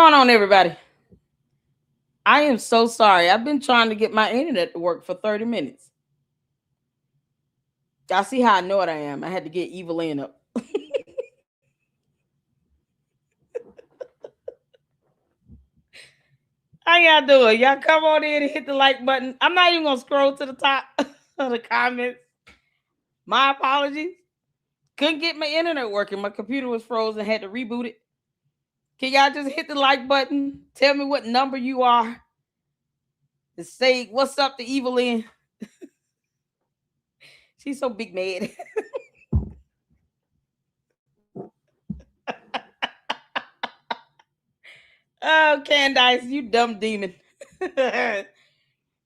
going on, everybody? I am so sorry. I've been trying to get my internet to work for 30 minutes. Y'all see how annoyed I am. I had to get Evelyn up. How y'all doing? Y'all come on in and hit the like button. I'm not even going to scroll to the top of the comments. My apologies. Couldn't get my internet working. My computer was frozen. Had to reboot it. Can y'all just hit the like button? Tell me what number you are. And say what's up to Evelyn. She's so big mad. Oh, Candace, you dumb demon. I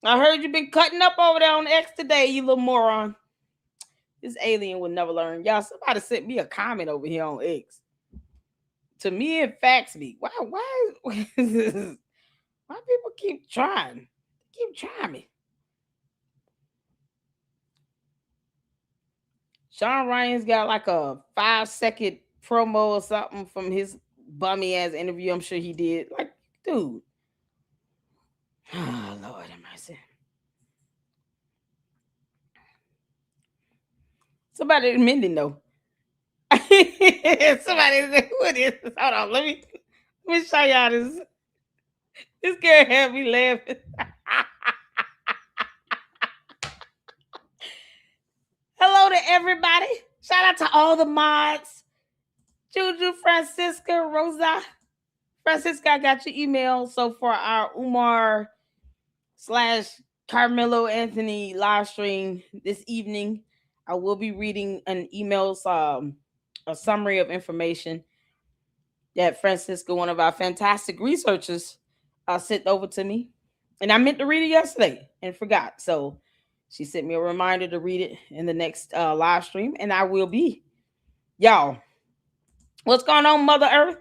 heard you been cutting up over there on X today, you little moron. This alien will never learn. Y'all, somebody sent me a comment over here on X. To me, it facts me. Why people keep trying? Keep trying me. Sean Ryan's got like a 5-second promo or something from his bummy ass interview. I'm sure he did. Like, dude. Oh, Lord have mercy. Somebody admitting though. Somebody said, who is this? Hold on, let me show y'all this. This girl had me laughing. Hello to everybody. Shout out to all the mods. Juju, Francisca, Rosa. Francisca, I got your email. So for our Umar / Carmelo Anthony live stream this evening, I will be reading an email, a summary of information that Francisca, one of our fantastic researchers, sent over to me. And I meant to read it yesterday and forgot. So she sent me a reminder to read it in the next live stream, and I will be. Y'all, what's going on, Mother Earth?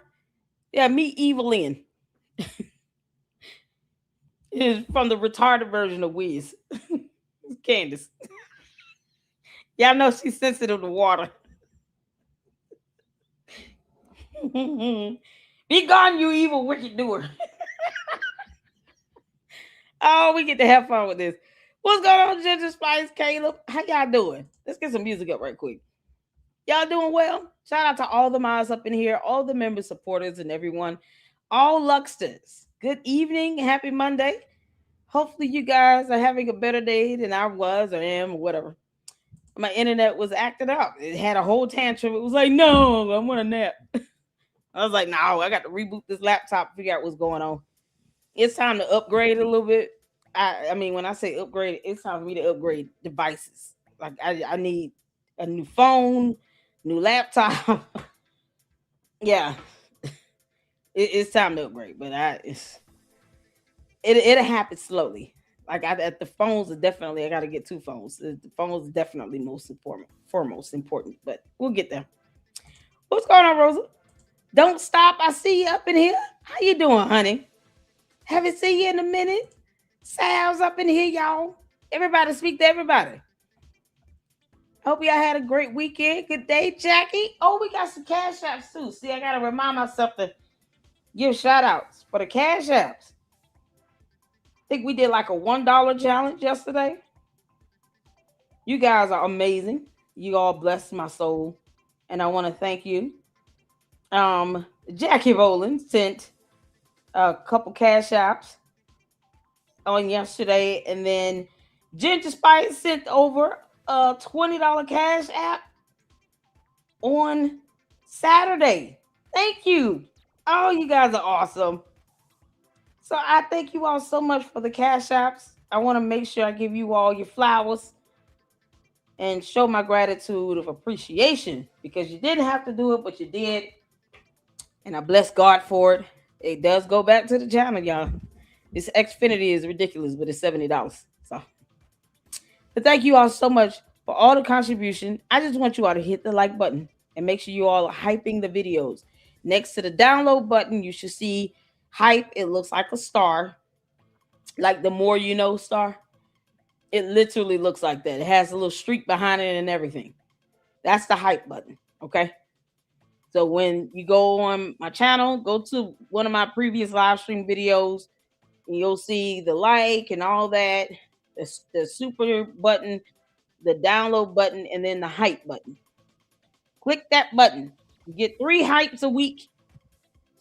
Yeah, meet Evelyn. Is from the retarded version of Wiz. Candace. Y'all know she's sensitive to water. Be gone, you evil, wicked doer. Oh, we get to have fun with this. What's going on, Ginger Spice, Caleb? How y'all doing? Let's get some music up right quick. Y'all doing well? Shout out to all the mods up in here, all the member supporters and everyone, all Luxters. Good evening. Happy Monday. Hopefully you guys are having a better day than I was or am or whatever. My internet was acting up. It had a whole tantrum. It was like, no, I want a nap. I was like, no, I got to reboot this laptop, figure out what's going on. It's time to upgrade a little bit. I mean, when I say upgrade, it's time for me to upgrade devices. Like I need a new phone, new laptop. Yeah, it's time to upgrade, but it'll happen slowly. Like the phones are definitely, I got to get 2 phones. The phones are definitely foremost important, but we'll get there. What's going on, Rosa? Don't stop. I see you up in here. How you doing, honey? Haven't seen you in a minute. Sal's up in here, y'all. Everybody speak to everybody. Hope y'all had a great weekend. Good day, Jackie. Oh, we got some cash apps too. See, I got to remind myself to give shout outs for the cash apps. I think we did like a $1 challenge yesterday. You guys are amazing. You all blessed my soul. And I want to thank you. Jackie Rowland sent a couple cash apps on yesterday, and then Ginger Spice sent over a $20 cash app on Saturday. Thank you. Oh, you guys are awesome. So I thank you all so much for the cash apps. I want to make sure I give you all your flowers and show my gratitude of appreciation, because you didn't have to do it, but you did. And I bless God for it. It does go back to the channel, y'all. This Xfinity is ridiculous, but it's $70. So, but thank you all so much for all the contribution. I just want you all to hit the like button and make sure you all are hyping the videos. Next to the download button, you should see hype. It looks like a star, like the more you know star. It literally looks like that. It has a little streak behind it and everything. That's the hype button, okay? So when you go on my channel, go to one of my previous live stream videos, and you'll see the like and all that, the super button, the download button, and then the hype button. Click that button. You get 3 hypes a week.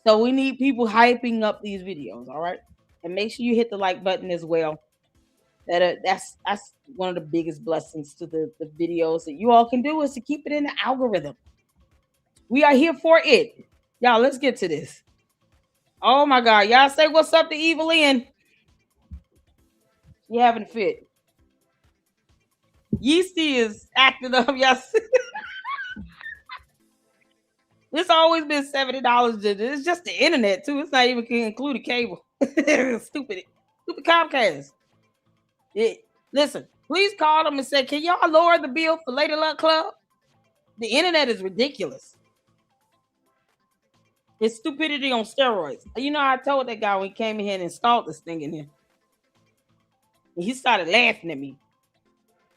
So we need people hyping up these videos, all right? And make sure you hit the like button as well. That's one of the biggest blessings to the videos that you all can do, is to keep it in the algorithm. We are here for it. Y'all, let's get to this. Oh my God. Y'all say what's up to Evelyn. You having a fit. Yeasty is acting up. Y'all. It's always been $70. It's just the internet too. It's not even included cable. Stupid Comcast. Listen, please call them and say, can y'all lower the bill for Lady Luck Club? The internet is ridiculous. It's stupidity on steroids. You know, I told that guy when he came in here and installed this thing in here. And he started laughing at me.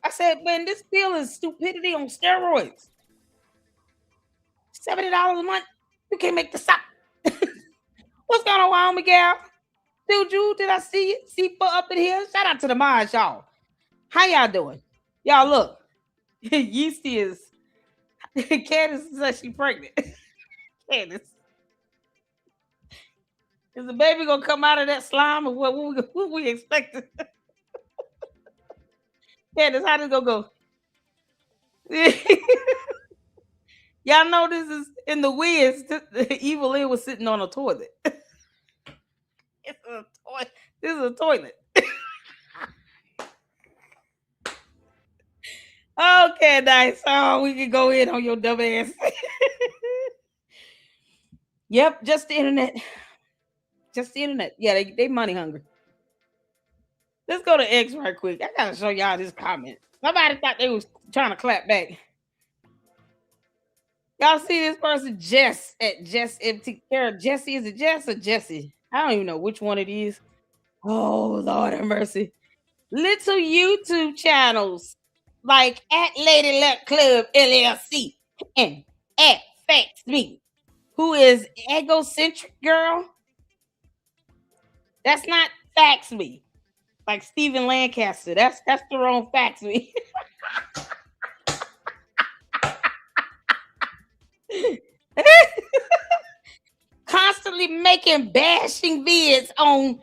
I said, man, this bill is stupidity on steroids. $70 a month? You can't make this up. What's going on, Wild Miguel? Dude, did I see you? See up in here? Shout out to the mods, y'all. How y'all doing? Y'all look. Yeasty is Candace says she's pregnant. Candace. Is the baby gonna come out of that slime, or what we expecting? Candace, how this gonna go? Y'all know this is in the Wiz. Evelyn was sitting on a toilet. It's a toilet. This is a toilet. Okay, nice. Oh, we can go in on your dumb ass. Yep, just the internet. Just the internet. Yeah, they money hungry. Let's go to X right quick. I gotta show y'all this comment. Somebody thought they was trying to clap back. Y'all see this person, Jess at Jess MT Care. Jesse, is it Jess or Jesse? I don't even know which one it is. Oh, Lord have mercy. Little YouTube channels like at Lady Luck Club LLC and at Facts Me, who is egocentric girl. That's not Facts Me. Like Stephen Lancaster. That's the wrong Facts Me. Constantly making bashing vids on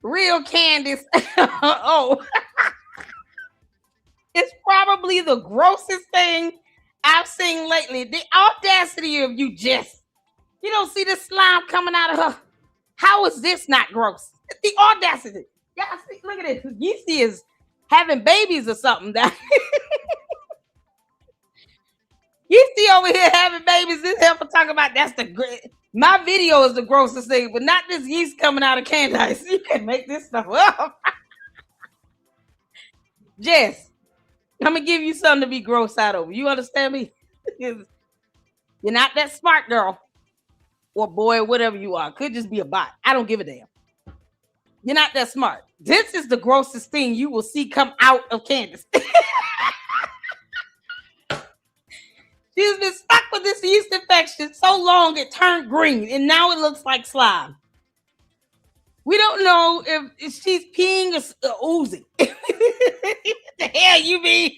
real Candace. Oh. It's probably the grossest thing I've seen lately. The audacity of you, Jess. You don't see this slime coming out of her. How is this not gross? The audacity. Yeah, see, look at this. Yeasty is having babies or something. Yeasty over here having babies. This helper talking about that's the great. My video is the grossest thing, but not this yeast coming out of Candace. You can make this stuff up. Jess, I'm gonna give you something to be gross out of. You understand me? You're not that smart, girl, or boy, whatever you are. Could just be a bot. I don't give a damn. You're not that smart. This is the grossest thing you will see come out of Candace. She's been stuck with this yeast infection so long it turned green, and now it looks like slime. We don't know if she's peeing or oozing. What the hell you mean?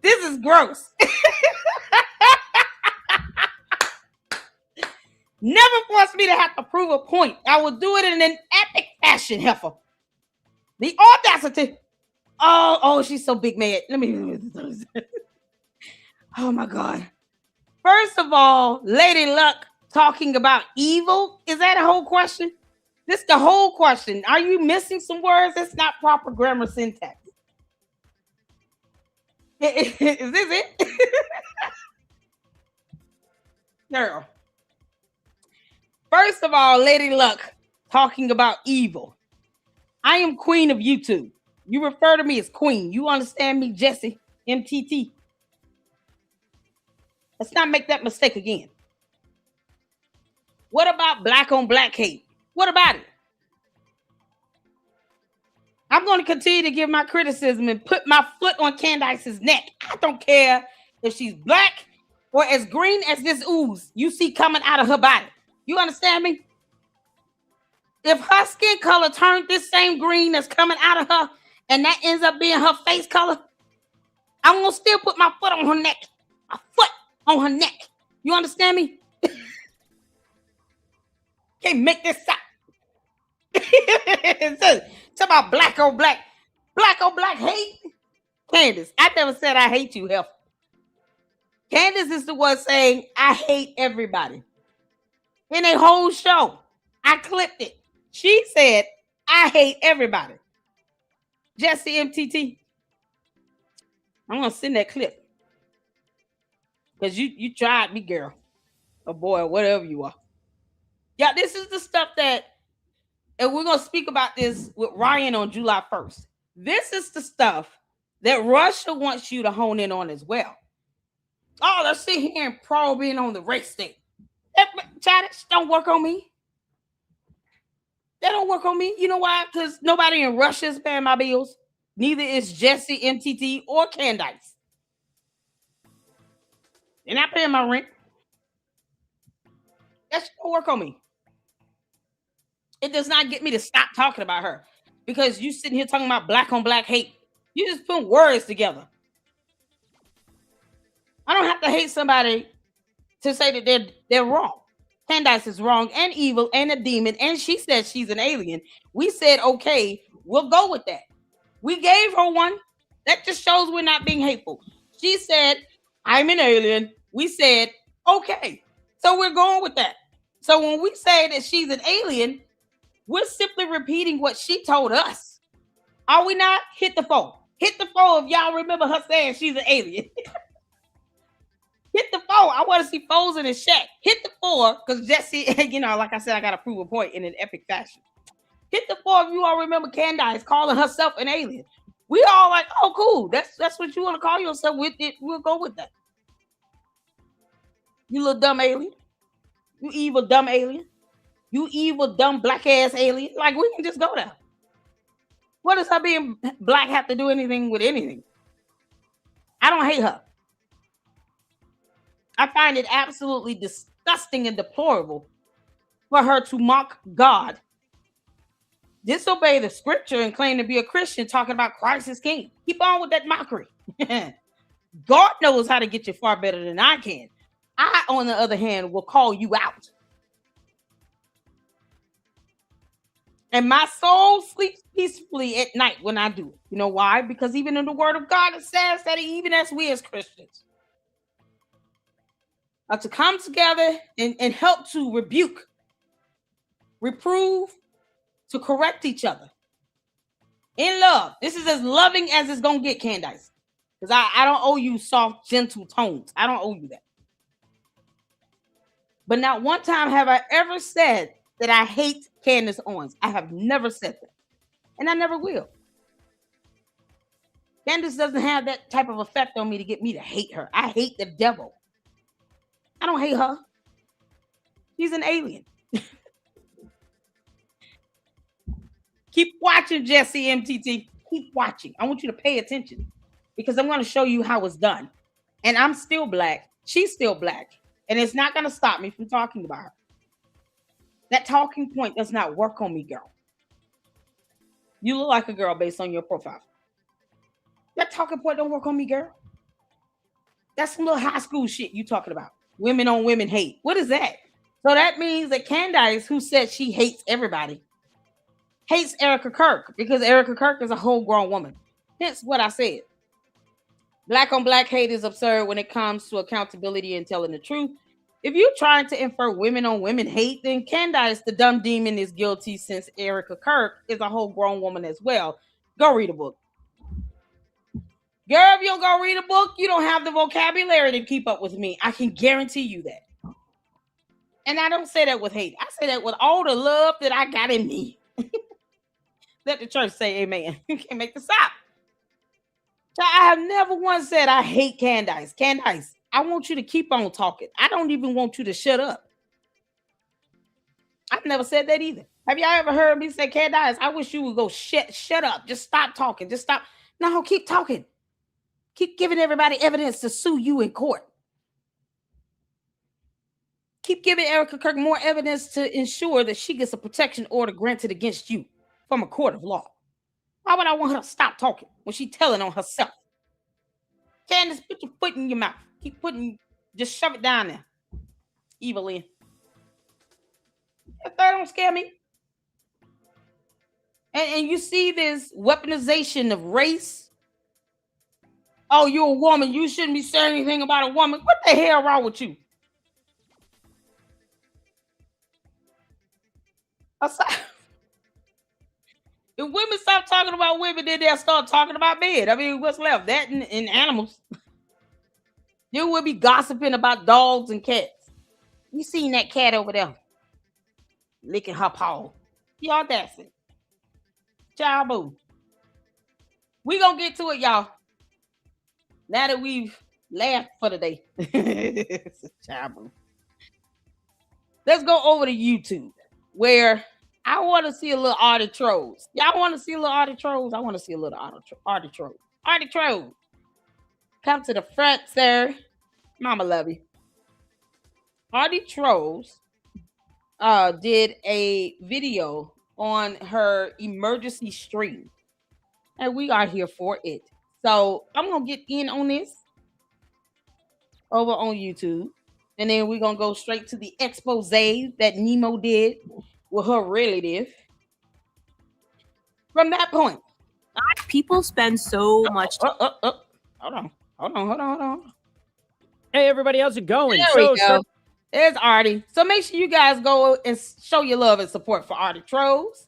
This is gross. Never force me to have to prove a point. I will do it in an epic fashion, heifer. The audacity. Oh, she's so big mad. Let me. Oh my God. First of all, Lady Luck talking about evil. Is that a whole question? This is the whole question. Are you missing some words? That's not proper grammar syntax. Is this it? Girl. First of all, Lady Luck talking about evil. I am queen of YouTube. You refer to me as queen. You understand me, Jesse? MTT. Let's not make that mistake again. What about black on black hate? What about it? I'm going to continue to give my criticism and put my foot on Candace's neck. I don't care if she's black, or as green as this ooze you see coming out of her body. You understand me? If her skin color turned this same green that's coming out of her, and that ends up being her face color, I'm gonna still put my foot on her neck. My foot on her neck. You understand me? Can't make this up. It's about black on black hate. Candace, I never said I hate you, Health. Candace is the one saying I hate everybody. In a whole show, I clipped it. She said I hate everybody. Jesse MTT, I'm gonna send that clip because you tried me, girl, or boy, whatever you are. Yeah, this is the stuff that, and we're gonna speak about this with Ryan on July 1st. This is the stuff that Russia wants you to hone in on as well. Oh, let's sit here and probing on the race thing. That don't work on me. That don't work on me. You know why? Because nobody in Russia is paying my bills. Neither is Jesse MTT or Candace. They're not paying my rent. That don't work on me. It does not get me to stop talking about her because you sitting here talking about black on black hate. You just put words together. I don't have to hate somebody to say that they're wrong. Candace is wrong and evil and a demon, and she said she's an alien. We said, okay, we'll go with that. We gave her one. That just shows we're not being hateful. She said, I'm an alien. We said, okay. So we're going with that. So when we say that she's an alien, we're simply repeating what she told us. Are we not? Hit the phone. Hit the phone if y'all remember her saying she's an alien. Hit the phone. I want to see phones in the chat. Hit the 4 because Jesse, you know, like I said, I got to prove a point in an epic fashion. Hit the 4 if you all remember Candace calling herself an alien. We all like, oh, cool. That's what you want to call yourself. With it, we'll go with that. You little dumb alien. You evil dumb alien. You evil dumb black ass alien. Like, we can just go there. What does her being black have to do anything with anything? I don't hate her. I find it absolutely disgusting and deplorable for her to mock God, disobey the scripture, and claim to be a Christian talking about Christ is king. Keep on with that mockery. God knows how to get you far better than I can. I, on the other hand, will call you out. And my soul sleeps peacefully at night when I do it. You know why? Because even in the word of God, it says that even as we as Christians are to come together and help to rebuke, reprove, to correct each other in love. This is as loving as it's going to get, Candace. Because I don't owe you soft, gentle tones. I don't owe you that. But not one time have I ever said that I hate Candace Owens. I have never said that. And I never will. Candace doesn't have that type of effect on me to get me to hate her. I hate the devil. I don't hate her. She's an alien. Keep watching, Jesse MTT. Keep watching. I want you to pay attention because I'm going to show you how it's done. And I'm still black. She's still black. And it's not going to stop me from talking about her. That talking point does not work on me, girl. You look like a girl based on your profile. That talking point don't work on me, girl. That's some little high school shit you talking about. Women on women hate. What is that? So that means that Candace, who said she hates everybody, hates Erica Kirk because Erica Kirk is a whole grown woman. Hence what I said. Black on black hate is absurd when it comes to accountability and telling the truth. If you're trying to infer women on women hate, then Candace, the dumb demon, is guilty since Erica Kirk is a whole grown woman as well. Go read a book. Girl, if you don't go read a book, you don't have the vocabulary to keep up with me. I can guarantee you that. And I don't say that with hate. I say that with all the love that I got in me. Let the church say amen. You can't make this up. So I have never once said I hate Candace. Candace, I want you to keep on talking. I don't even want you to shut up. I've never said that either. Have y'all ever heard me say, Candace, I wish you would go shut up. Just stop talking. Just stop. No, keep talking. Keep giving everybody evidence to sue you in court. keep giving Erica Kirk more evidence to ensure that she gets a protection order granted against you from a court of law. Why would I want her to stop talking when she's telling on herself? Candace, put your foot in your mouth. Just shove it down there. Evelyn. That don't scare me. And you see this weaponization of race. Oh, you're a woman. You shouldn't be saying anything about a woman. What the hell wrong with you? Aside, if women stop talking about women, then they'll start talking about men. I mean, what's left? That and animals. Then we'll be gossiping about dogs and cats. You seen that cat over there licking her paw? The audacity. Child boo. We gonna get to it, y'all. Now that we've laughed for the day. Child boo. Let's go over to YouTube, where I want to see a little Artie Trolls. Y'all want to see a little Artie Trolls? I want to see a little Artie Trolls. Artie Trolls. Come to the front, sir. Mama love you. Artie Trolls did a video on her emergency stream. And we are here for it. So I'm going to get in on this over on YouTube. And then we're going to go straight to the expose that Nemo did with her relative. From that point. People spend so much time. Hold on. Hey, everybody, how's it going? There we go. There's Artie. So make sure you guys go and show your love and support for Artie Trolls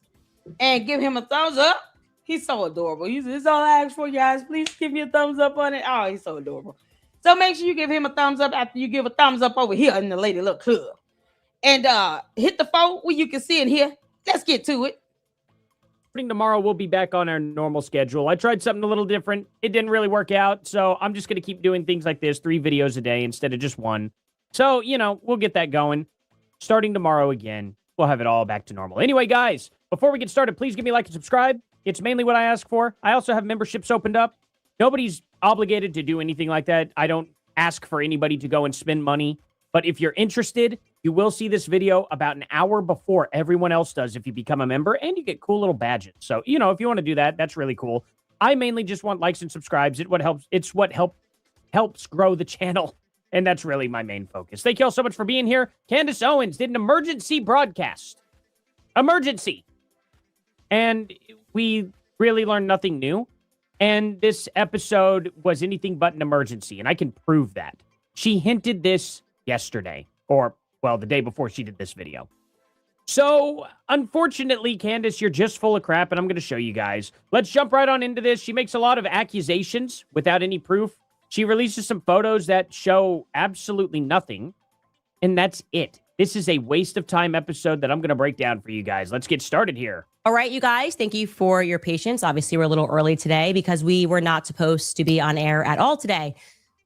and give him a thumbs up. He's so adorable. It's all I ask for, guys. Please give me a thumbs up on it. Oh, he's so adorable. So make sure you give him a thumbs up after you give a thumbs up over here in the Lady Luck Club. And hit the phone where you can see it here. Let's get to it. Tomorrow, we'll be back on our normal schedule. I tried something a little different. It didn't really work out, so I'm just going to keep doing things like this, 3 videos a day instead of just 1. So, we'll get that going. Starting tomorrow again, we'll have it all back to normal. Anyway, guys, before we get started, please give me a like and subscribe. It's mainly what I ask for. I also have memberships opened up. Nobody's obligated to do anything like that. I don't ask for anybody to go and spend money. But if you're interested, you will see this video about an hour before everyone else does if you become a member, and you get cool little badges. So, if you want to do that, that's really cool. I mainly just want likes and subscribes. It's what helps grow the channel, and that's really my main focus. Thank you all so much for being here. Candace Owens did an emergency broadcast. Emergency. And we really learned nothing new. And this episode was anything but an emergency, and I can prove that. She hinted this yesterday, or, well, the day before she did this video. So, unfortunately, Candace, you're just full of crap, and I'm going to show you guys. Let's jump right on into this. She makes a lot of accusations without any proof. She releases some photos that show absolutely nothing, and that's it. This is a waste of time episode that I'm going to break down for you guys. Let's get started here. All right, you guys, thank you for your patience. Obviously, we're a little early today because we were not supposed to be on air at all today.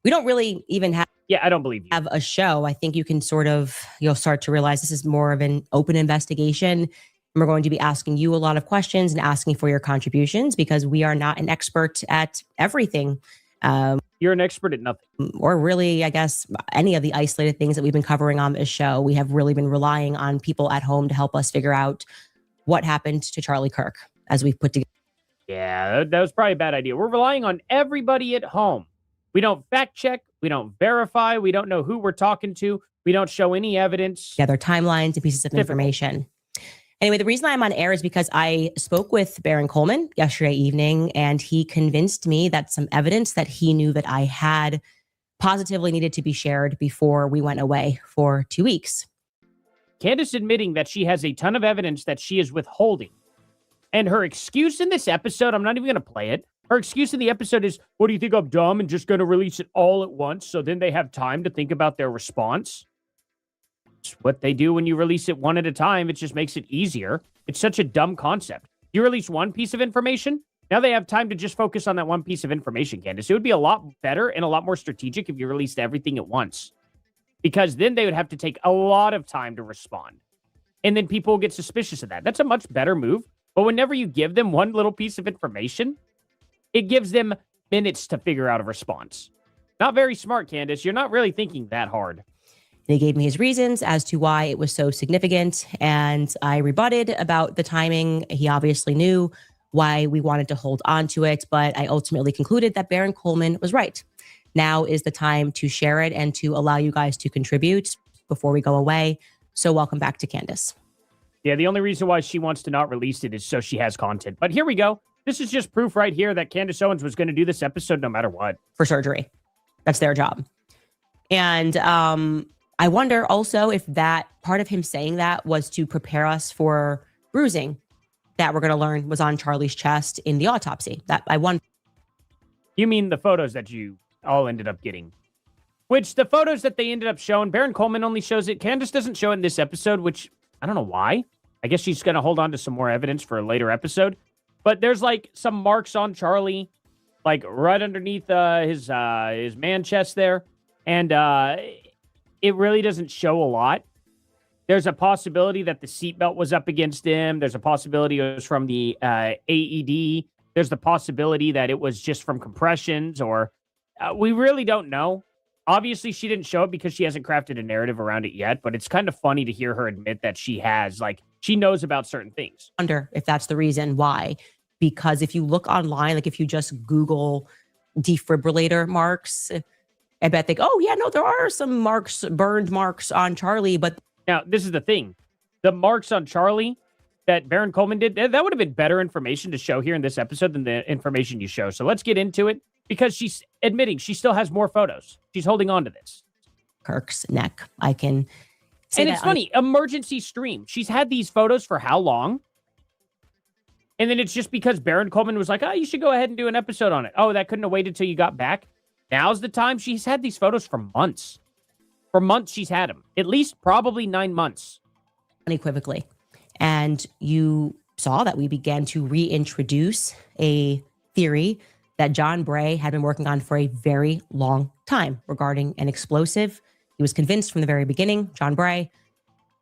We don't really even have I don't believe you. Have a show. I think you'll start to realize this is more of an open investigation. And we're going to be asking you a lot of questions and asking for your contributions because we are not an expert at everything. You're an expert at nothing. Or really, I guess, any of the isolated things that we've been covering on this show. We have really been relying on people at home to help us figure out what happened to Charlie Kirk as we've put together. Yeah, that was probably a bad idea. We're relying on everybody at home. We don't fact check. We don't verify. We don't know who we're talking to. We don't show any evidence. Together timelines and pieces of information. Anyway, the reason I'm on air is because I spoke with Baron Coleman yesterday evening, and he convinced me that some evidence that he knew that I had positively needed to be shared before we went away for 2 weeks. Candace admitting that she has a ton of evidence that she is withholding. And her excuse in this episode, I'm not even going to play it. Her excuse in the episode is, what do you think, I'm dumb and just going to release it all at once so then they have time to think about their response? It's what they do when you release it one at a time. It just makes it easier. It's such a dumb concept. You release one piece of information, now they have time to just focus on that one piece of information, Candace. It would be a lot better and a lot more strategic if you released everything at once. Because then they would have to take a lot of time to respond. And then people will get suspicious of that. That's a much better move. But whenever you give them one little piece of information, it gives them minutes to figure out a response. Not very smart, Candace. You're not really thinking that hard. He gave me his reasons as to why it was so significant, and I rebutted about the timing. He obviously knew why we wanted to hold on to it, but I ultimately concluded that Baron Coleman was right. Now is the time to share it and to allow you guys to contribute before we go away. So welcome back to Candace. Yeah, the only reason why she wants to not release it is so she has content. But here we go. This is just proof right here that Candace Owens was going to do this episode no matter what. For surgery. That's their job. And I wonder also if that part of him saying that was to prepare us for bruising that we're going to learn was on Charlie's chest in the autopsy. That I wonder. You mean the photos that you all ended up getting? Which the photos that they ended up showing, Baron Coleman only shows it. Candace doesn't show it in this episode, which I don't know why. I guess she's going to hold on to some more evidence for a later episode. But there's like some marks on Charlie, like right underneath his man chest there. And it really doesn't show a lot. There's a possibility that the seatbelt was up against him. There's a possibility it was from the AED. There's the possibility that it was just from compressions, or we really don't know. Obviously, she didn't show it because she hasn't crafted a narrative around it yet, but it's kind of funny to hear her admit that she has, like, she knows about certain things. I wonder if that's the reason why. Because if you look online, like if you just Google defibrillator marks, I bet they go, oh, yeah, no, there are some marks, burned marks on Charlie. But now, this is the thing. The marks on Charlie that Baron Coleman did, that would have been better information to show here in this episode than the information you show. So let's get into it, because she's admitting she still has more photos. She's holding on to this. Kirk's neck. I can say and it's funny, emergency stream. She's had these photos for how long? And then it's just because Baron Coleman was like, oh, you should go ahead and do an episode on it. Oh, that couldn't have waited till you got back. Now's the time. She's had these photos for months. For months, she's had them. At least probably 9 months. Unequivocally. And you saw that we began to reintroduce a theory that John Bray had been working on for a very long time regarding an explosive. He was convinced from the very beginning, John Bray,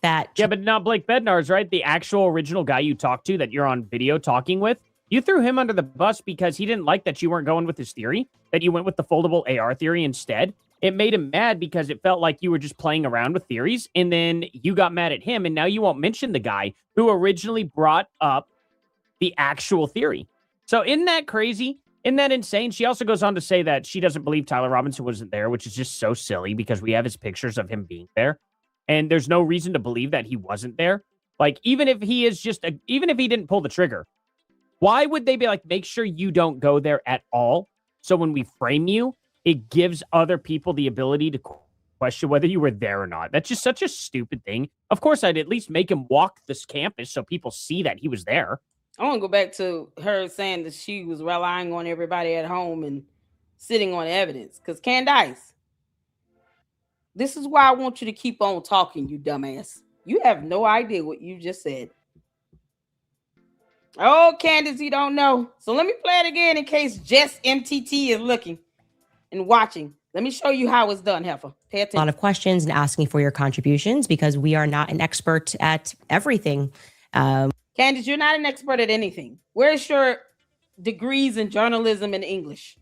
that... Yeah, but not Blake Bednar's, right? The actual original guy you talked to that you're on video talking with. You threw him under the bus because he didn't like that you weren't going with his theory, that you went with the foldable AR theory instead. It made him mad because it felt like you were just playing around with theories, and then you got mad at him, and now you won't mention the guy who originally brought up the actual theory. So isn't that crazy? Isn't that insane? She also goes on to say that she doesn't believe Tyler Robinson wasn't there, which is just so silly because we have his pictures of him being there. And there's no reason to believe that he wasn't there. Like, even if he is even if he didn't pull the trigger, why would they be like, make sure you don't go there at all? So when we frame you, it gives other people the ability to question whether you were there or not. That's just such a stupid thing. Of course, I'd at least make him walk this campus so people see that he was there. I want to go back to her saying that she was relying on everybody at home and sitting on evidence. Because Candace, this is why I want you to keep on talking, you dumbass. You have no idea what you just said. Oh, Candace, you don't know. So let me play it again in case Jess MTT is looking and watching. Let me show you how it's done, Heifer. Pay attention. A lot of questions and asking for your contributions because we are not an expert at everything. Candace, you're not an expert at anything. Where's your degrees in journalism and English?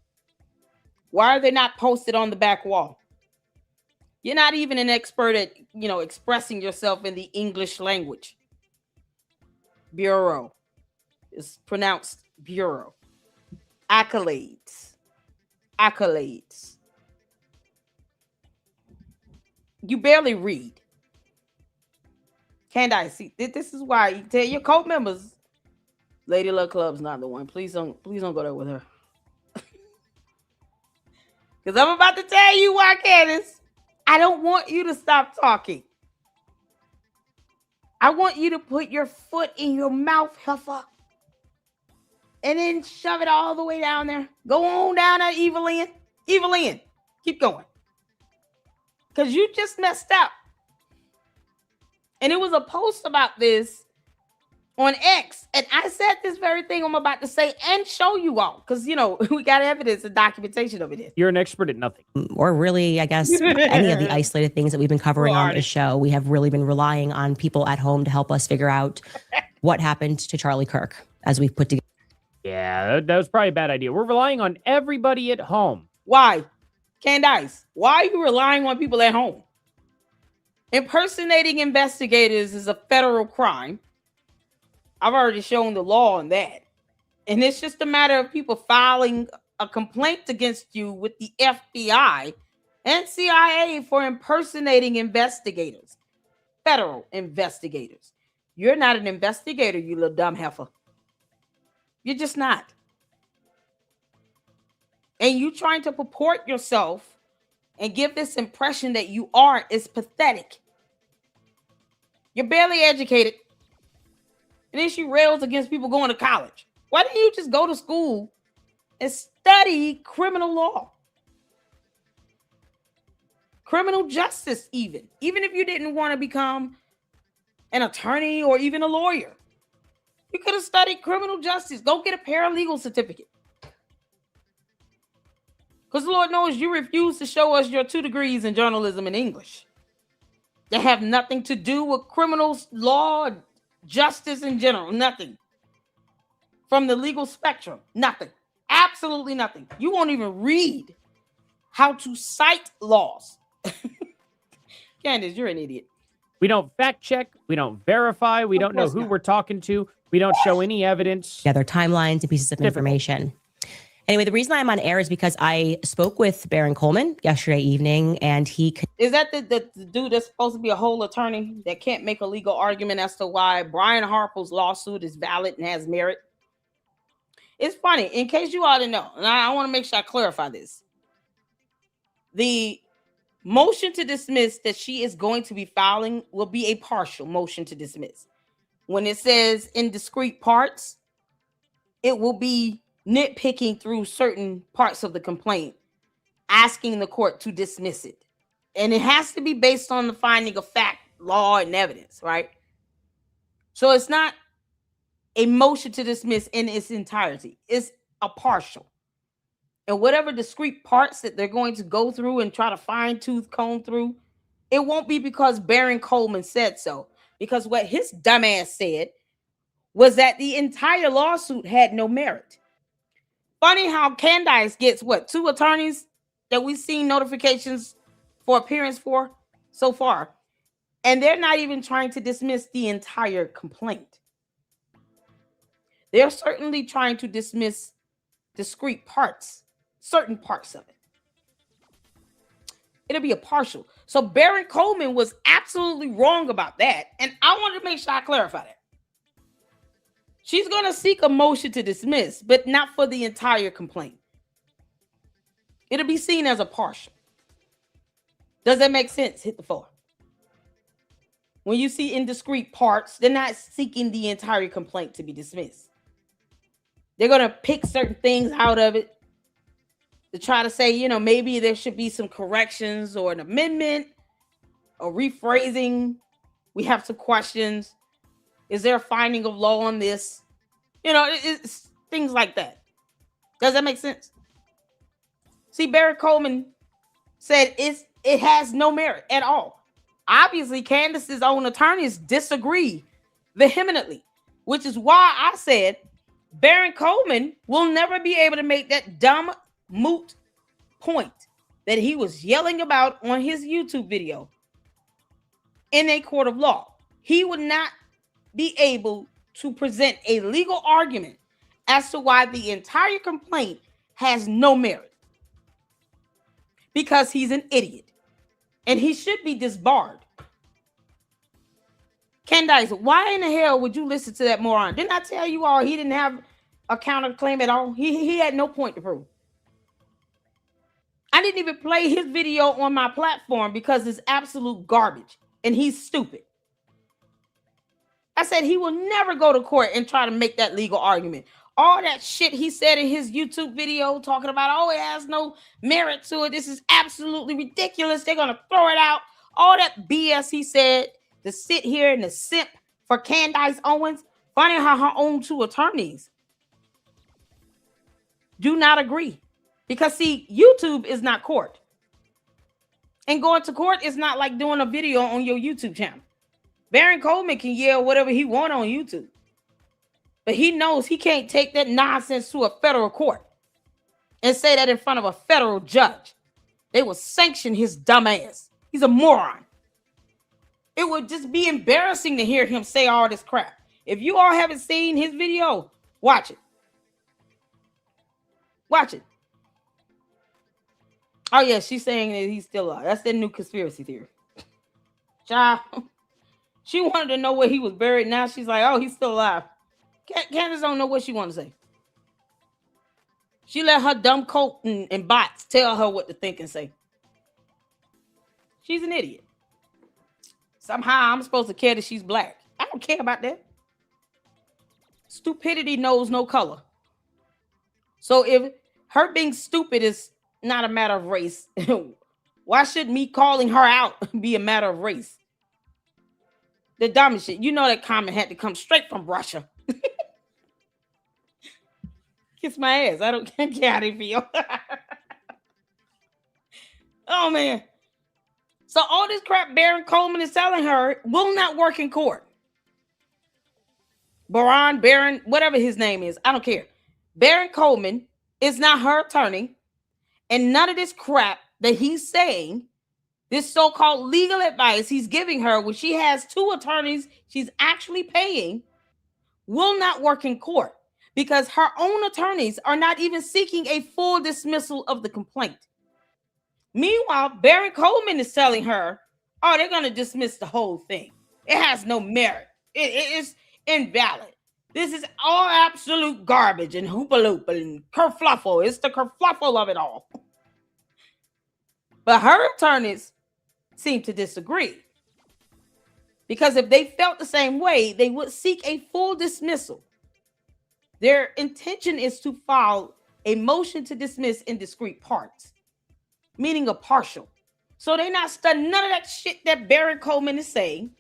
Why are they not posted on the back wall? You're not even an expert at, expressing yourself in the English language. Bureau. It's pronounced bureau. Accolades. Accolades. You barely read. Candace, see, this is why you tell your cult members, Lady Luck Club's not the one. Please don't go there with her. Because I'm about to tell you why, Candace. I don't want you to stop talking. I want you to put your foot in your mouth, Heifer. And then shove it all the way down there. Go on down at Evelyn. Evelyn, keep going. Because you just messed up. And it was a post about this on X. And I said this very thing I'm about to say and show you all. Because, we got evidence and documentation of it. You're an expert at nothing. Or really, I guess, any of the isolated things that we've been covering on this show. We have really been relying on people at home to help us figure out what happened to Charlie Kirk as we've put together. Yeah, that was probably a bad idea. We're relying on everybody at home. Why? Candace, why are you relying on people at home? Impersonating investigators is a federal crime. I've already shown the law on that. And it's just a matter of people filing a complaint against you with the FBI and CIA for impersonating investigators, federal investigators. You're not an investigator, you little dumb heifer. You're just not. And you trying to purport yourself and give this impression that you are is pathetic. You're barely educated. And then she rails against people going to college. Why didn't you just go to school and study criminal law? Criminal justice, even if you didn't want to become an attorney or even a lawyer. You could have studied criminal justice. Go get a paralegal certificate. Because the Lord knows you refuse to show us your 2 degrees in journalism and English. They have nothing to do with criminal law, justice in general. Nothing. From the legal spectrum. Nothing. Absolutely nothing. You won't even read how to cite laws. Candace, you're an idiot. We don't fact check. We don't verify. We don't know who we're talking to. We don't show any evidence. Together timelines and pieces of information. Anyway, the reason I'm on air is because I spoke with Baron Coleman yesterday evening, and he... Is that the dude that's supposed to be a whole attorney that can't make a legal argument as to why Brian Harper's lawsuit is valid and has merit? It's funny, in case you all didn't know, and I want to make sure I clarify this. The motion to dismiss that she is going to be filing will be a partial motion to dismiss. When it says in discrete parts, it will be nitpicking through certain parts of the complaint, asking the court to dismiss it. And it has to be based on the finding of fact, law, and evidence, right? So it's not a motion to dismiss in its entirety. It's a partial. And whatever discrete parts that they're going to go through and try to fine-tooth comb through, it won't be because Baron Coleman said so. Because what his dumbass said was that the entire lawsuit had no merit. Funny how Candace gets, 2 attorneys that we've seen notifications for appearance for so far. And they're not even trying to dismiss the entire complaint. They're certainly trying to dismiss discrete parts, certain parts of it. It'll be a partial. So Baron Coleman was absolutely wrong about that. And I wanted to make sure I clarify that. She's going to seek a motion to dismiss, but not for the entire complaint. It'll be seen as a partial. Does that make sense? Hit the floor. When you see indiscrete parts, they're not seeking the entire complaint to be dismissed. They're going to pick certain things out of it to try to say, maybe there should be some corrections or an amendment or rephrasing. We have some questions. Is there a finding of law on this? It's things like that. Does that make sense? See, Baron Coleman said it has no merit at all. Obviously, Candace's own attorneys disagree vehemently, which is why I said Baron Coleman will never be able to make that dumb, moot point that he was yelling about on his YouTube video in a court of law. He would not be able to present a legal argument as to why the entire complaint has no merit. Because he's an idiot. And he should be disbarred. Candace, why in the hell would you listen to that moron? Didn't I tell you all he didn't have a counterclaim at all? He had no point to prove. I didn't even play his video on my platform because it's absolute garbage. And he's stupid. I said he will never go to court and try to make that legal argument. All that shit he said in his YouTube video talking about, it has no merit to it. This is absolutely ridiculous. They're going to throw it out. All that BS he said to sit here and to simp for Candace Owens. Funny how her own 2 attorneys do not agree. Because, see, YouTube is not court. And going to court is not like doing a video on your YouTube channel. Baron Coleman can yell whatever he wants on YouTube. But he knows he can't take that nonsense to a federal court and say that in front of a federal judge. They will sanction his dumb ass. He's a moron. It would just be embarrassing to hear him say all this crap. If you all haven't seen his video, watch it. Watch it. Oh, yeah, she's saying that he's still alive. That's the new conspiracy theory. Child, she wanted to know where he was buried. Now she's like, oh, he's still alive. Candace don't know what she wants to say. She let her dumb coat and bots tell her what to think and say. She's an idiot. Somehow I'm supposed to care that she's black. I don't care about that. Stupidity knows no color. So if her being stupid is not a matter of race, why should me calling her out be a matter of race? The dumbest shit. You know that comment had to come straight from Russia. Kiss my ass. I don't care how they feel. Oh, man. So all this crap Baron Coleman is telling her will not work in court. Baron, whatever his name is, I don't care. Baron Coleman is not her attorney. And none of this crap that he's saying, this so-called legal advice he's giving her when she has two attorneys she's actually paying, will not work in court because her own attorneys are not even seeking a full dismissal of the complaint. Meanwhile, Baron Coleman is telling her, oh, they're going to dismiss the whole thing. It has no merit. It is invalid. This is all absolute garbage and hoopaloop and kerfluffle. It's the kerfluffle of it all. But her attorneys seem to disagree. Because if they felt the same way, they would seek a full dismissal. Their intention is to file a motion to dismiss in discrete parts, meaning a partial. So they're not studying none of that shit that Baron Coleman is saying.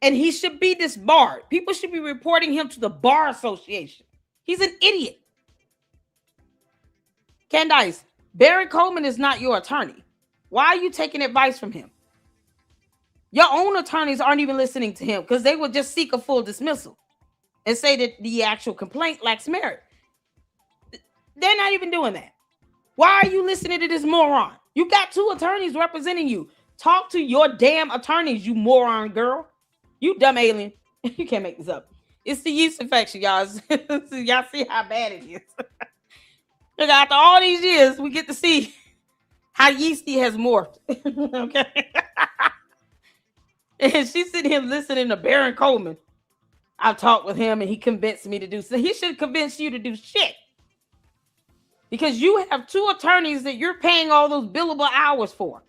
And he should be disbarred. People should be reporting him to the Bar Association. He's an idiot. Candace, Baron Coleman is not your attorney. Why are you taking advice from him? Your own attorneys aren't even listening to him because they would just seek a full dismissal and say that the actual complaint lacks merit. They're not even doing that. Why are you listening to this moron? You got two attorneys representing you. Talk to your damn attorneys, you moron girl. You dumb alien. You can't make this up. It's the yeast infection, y'all. Y'all see how bad it is. Look, after all these years, we get to see how yeasty has morphed. Okay. And she's sitting here listening to Baron Coleman. I talked with him and he convinced me to do so. He should convince you to do shit. Because you have two attorneys that you're paying all those billable hours for.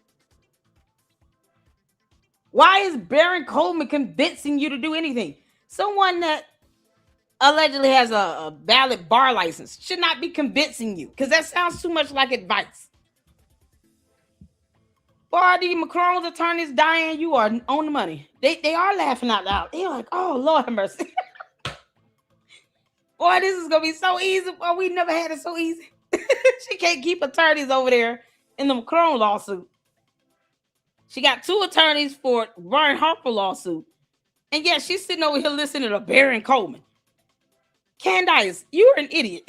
Why is Baron Coleman convincing you to do anything? Someone that allegedly has a valid bar license should not be convincing you because that sounds too much like advice. Boy, these Macron's attorneys, Diane, you are on the money. They are laughing out loud. They're like, oh, Lord have mercy. Boy, this is going to be so easy. Boy, we never had it so easy. She can't keep attorneys over there in the Macron lawsuit. She got two attorneys for Brian Harper lawsuit. And yet she's sitting over here listening to Baron Coleman. Candace, you're an idiot.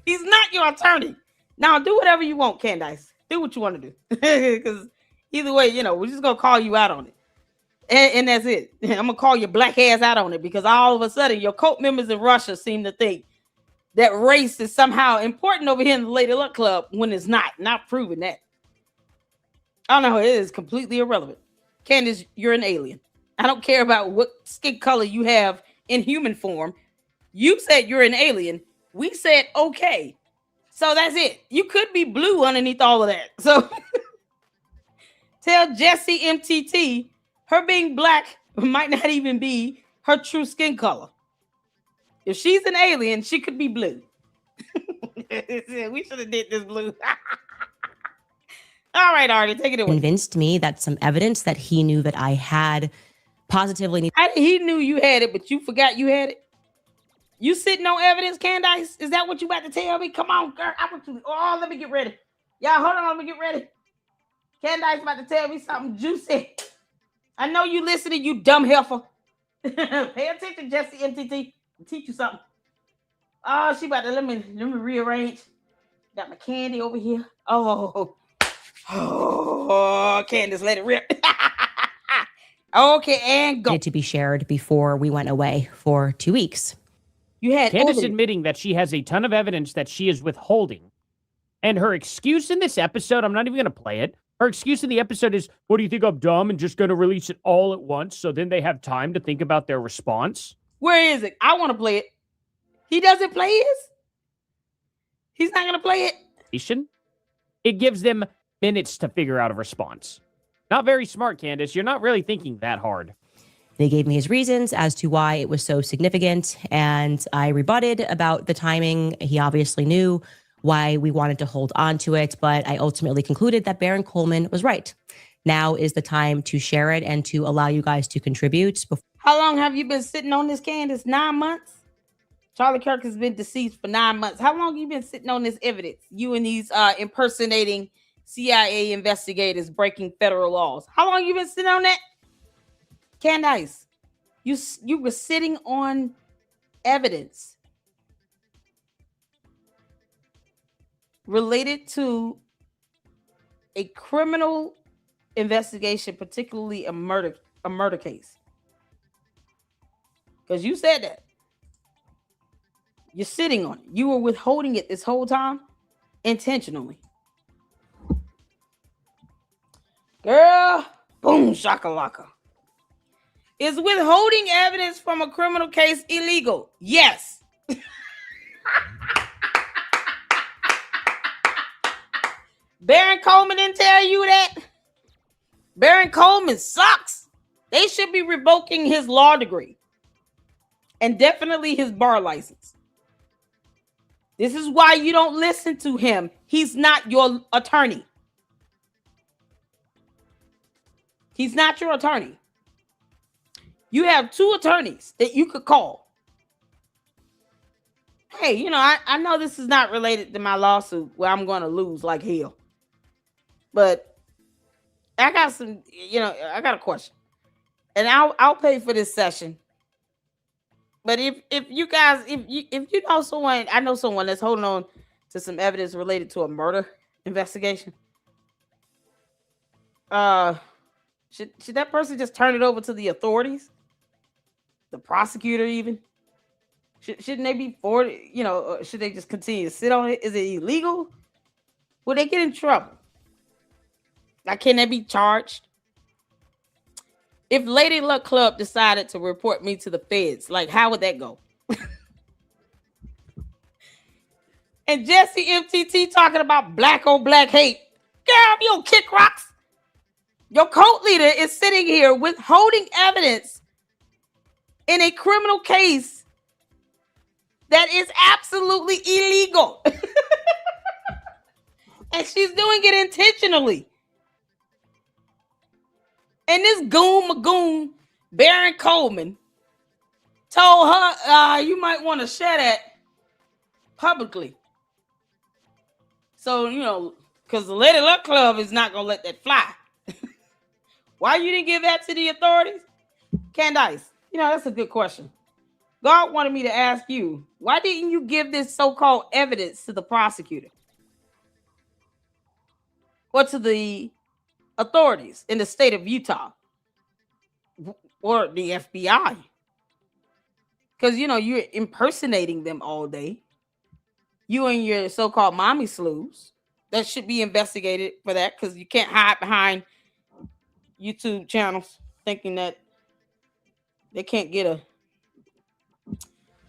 He's not your attorney. Now do whatever you want, Candace. Do what you want to do. Because either way, we're just going to call you out on it. And that's it. I'm going to call your black ass out on it because all of a sudden your cult members in Russia seem to think that race is somehow important over here in the Lady Luck Club when it's not. Not proving that. I don't know. It is completely irrelevant. Candace, you're an alien. I don't care about what skin color you have in human form. You said you're an alien. We said, okay. So that's it. You could be blue underneath all of that. So tell Jessie MTT her being black might not even be her true skin color. If she's an alien, she could be blue. We should have did this blue. All right, Artie, take it away. Convinced me that some evidence that he knew that I had positively. He knew you had it, but you forgot you had it. You sitting on evidence, Candace? Is that what you about to tell me? Come on, girl. I want you. Oh, let me get ready. Y'all, hold on. Let me get ready. Candace about to tell me something juicy. I know you listening, you dumb heifer. Pay attention, Jessie MTT. I'll teach you something. Oh, she about to let me rearrange. Got my candy over here. Oh, Oh, Candace, let it rip. Okay, and go. To be shared before we went away for 2 weeks. You had Candace admitting that she has a ton of evidence that she is withholding. And her excuse in this episode, I'm not even going to play it. Her excuse in the episode is, what do you think, I'm dumb and just going to release it all at once so then they have time to think about their response? Where is it? I want to play it. He doesn't play his? He's not going to play it? It gives them minutes to figure out a response. Not very smart, Candace. You're not really thinking that hard. They gave me his reasons as to why it was so significant, and I rebutted about the timing. He obviously knew why we wanted to hold on to it, but I ultimately concluded that Baron Coleman was right. Now is the time to share it and to allow you guys to contribute. How long have you been sitting on this, Candace? 9 months? Charlie Kirk has been deceased for 9 months. How long have you been sitting on this evidence? You and these impersonating CIA investigators breaking federal laws. How long have you been sitting on that? Candace, you were sitting on evidence related to a criminal investigation, particularly a murder case. Because you said that. You're sitting on it. You were withholding it this whole time intentionally. Girl, boom, shakalaka. Is withholding evidence from a criminal case illegal? Yes. Baron Coleman didn't tell you that? Baron Coleman sucks. They should be revoking his law degree and definitely his bar license. This is why you don't listen to him. He's not your attorney. He's not your attorney. You have 2 attorneys that you could call. Hey, I know this is not related to my lawsuit where I'm going to lose like hell. But I got I got a question. And I'll pay for this session. But if you guys, if you know someone, I know someone that's holding on to some evidence related to a murder investigation. Should that person just turn it over to the authorities? The prosecutor even? Shouldn't they be should they just continue to sit on it? Is it illegal? Will they get in trouble? Like, can they be charged? If Lady Luck Club decided to report me to the feds, like, how would that go? And Jesse MTT talking about black on black hate. Girl, you don't kick rocks. Your cult leader is sitting here withholding evidence in a criminal case that is absolutely illegal. And she's doing it intentionally. And this magoon, Baron Coleman, told her, you might want to share that publicly. So, because the Lady Luck Club is not going to let that fly. Why you didn't give that to the authorities? Candace, that's a good question. God wanted me to ask you, why didn't you give this so-called evidence to the prosecutor? Or to the authorities in the state of Utah? Or the FBI? Because, you're impersonating them all day. You and your so-called mommy slews that should be investigated for that, because you can't hide behind YouTube channels thinking that they can't get a